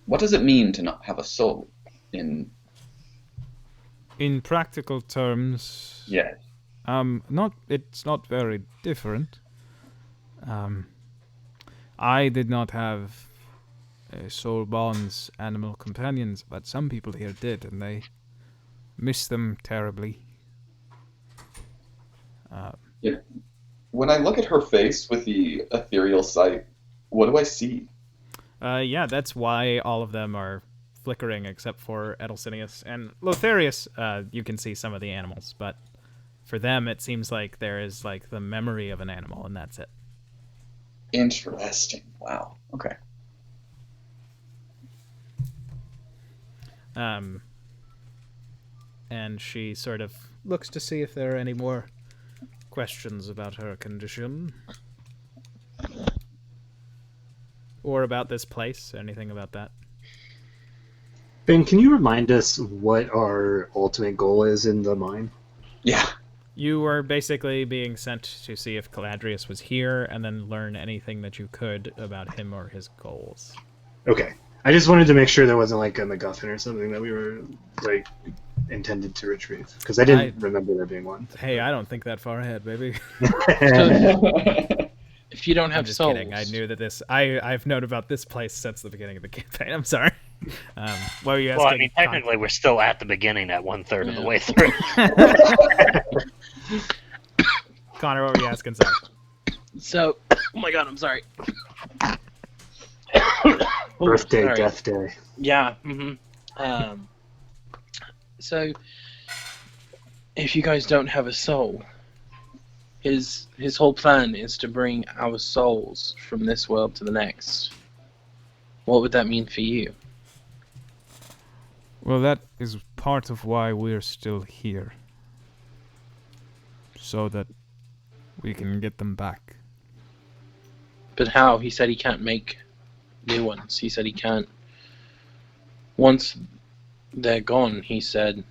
What does it mean to not have a soul? In practical terms, yeah. it's not very different. I did not have soul bonds, animal companions, but some people here did, and they miss them terribly. Yeah. When I look at her face with the ethereal sight, what do I see? Yeah, that's why all of them are flickering except for Edelsinius and Lotharius. You can see some of the animals, but for them it seems like there is like the memory of an animal, and that's it. Interesting. Wow. Okay. And she sort of looks to see if there are any more questions about her condition. Or about this place, anything about that. Ben, can you remind us what our ultimate goal is in the mine? Yeah. You were basically being sent to see if Caladrius was here, and then learn anything that you could about him or his goals. Okay. I just wanted to make sure there wasn't like a MacGuffin or something that we were like intended to retrieve, because I didn't remember there being one. Hey, I don't think that far ahead, baby. If you don't have I'm just souls, kidding. I knew that this. I've known about this place since the beginning of the campaign. I'm sorry. What were you asking? Well, I mean, technically, we're still at the beginning at 1/3 of the way through. Connor, what were you asking? Sorry. So, oh my god, I'm sorry. Birthday, sorry. death day. Yeah. So, if you guys don't have a soul, his whole plan is to bring our souls from this world to the next. What would that mean for you? Well, that is part of why we're still here. So that we can get them back. But how? He said he can't make new ones. He said he can't. Once they're gone, he said,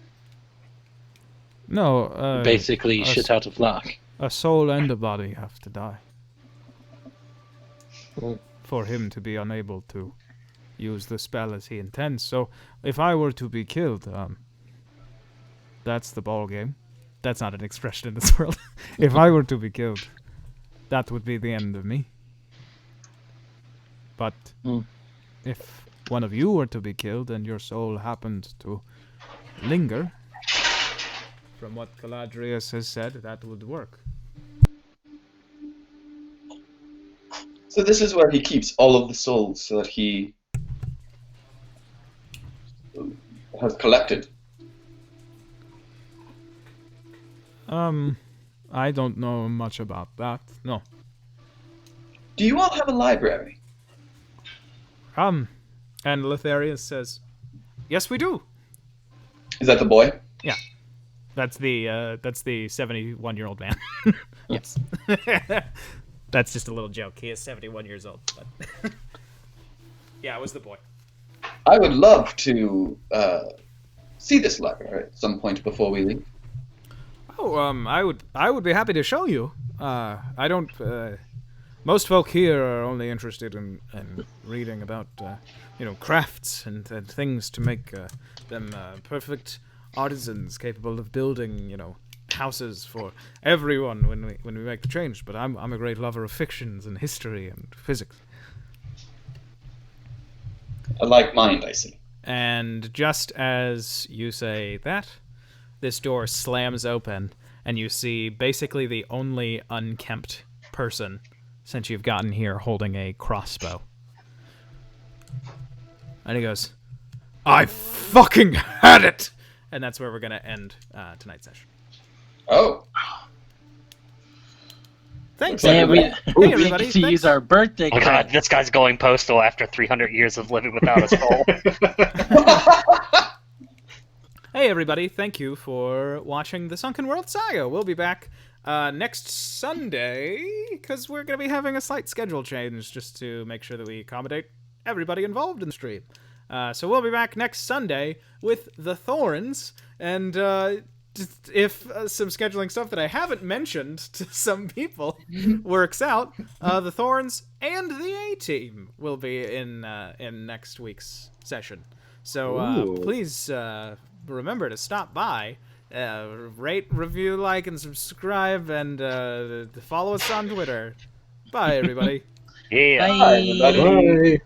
No, basically shit out of luck. a soul and a body have to die. Well, for him to be unable to use the spell as he intends. So if I were to be killed, that's the ball game. That's not an expression in this world. If I were to be killed, that would be the end of me. But if one of you were to be killed and your soul happened to linger, from what Caladrius has said, that would work. So this is where he keeps all of the souls so that he has collected. I don't know much about that. No. Do you all have a library? And Lotharius says, "Yes, we do." Is that the boy? Yeah. That's the 71-year-old man. Yes. That's just a little joke. He is 71 years old. But yeah, it was the boy. I would love to see this library at some point before we leave. Oh, I would be happy to show you. I don't. Most folk here are only interested in reading about crafts and things to make them perfect artisans capable of building houses for everyone when we make the change. But I'm a great lover of fictions and history and physics. A like mind, I see. And just as you say that, this door slams open, and you see basically the only unkempt person since you've gotten here holding a crossbow. And he goes, "I fucking had it!" And that's where we're going to end tonight's session. Oh. Thanks, Man, everybody. we Hey, everybody. get to Thanks. use our birthday Oh god, card. this guy's going postal after 300 years of living without a soul. Hey, everybody. Thank you for watching the Sunken World Saga. We'll be back next Sunday, because we're going to be having a slight schedule change just to make sure that we accommodate everybody involved in the stream. So we'll be back next Sunday with the Thorns, and if some scheduling stuff that I haven't mentioned to some people works out, the Thorns and the A-Team will be in next week's session. So please remember to stop by, rate, review, like, and subscribe, and follow us on Twitter. Bye, everybody. Yeah. Hi, everybody. Bye.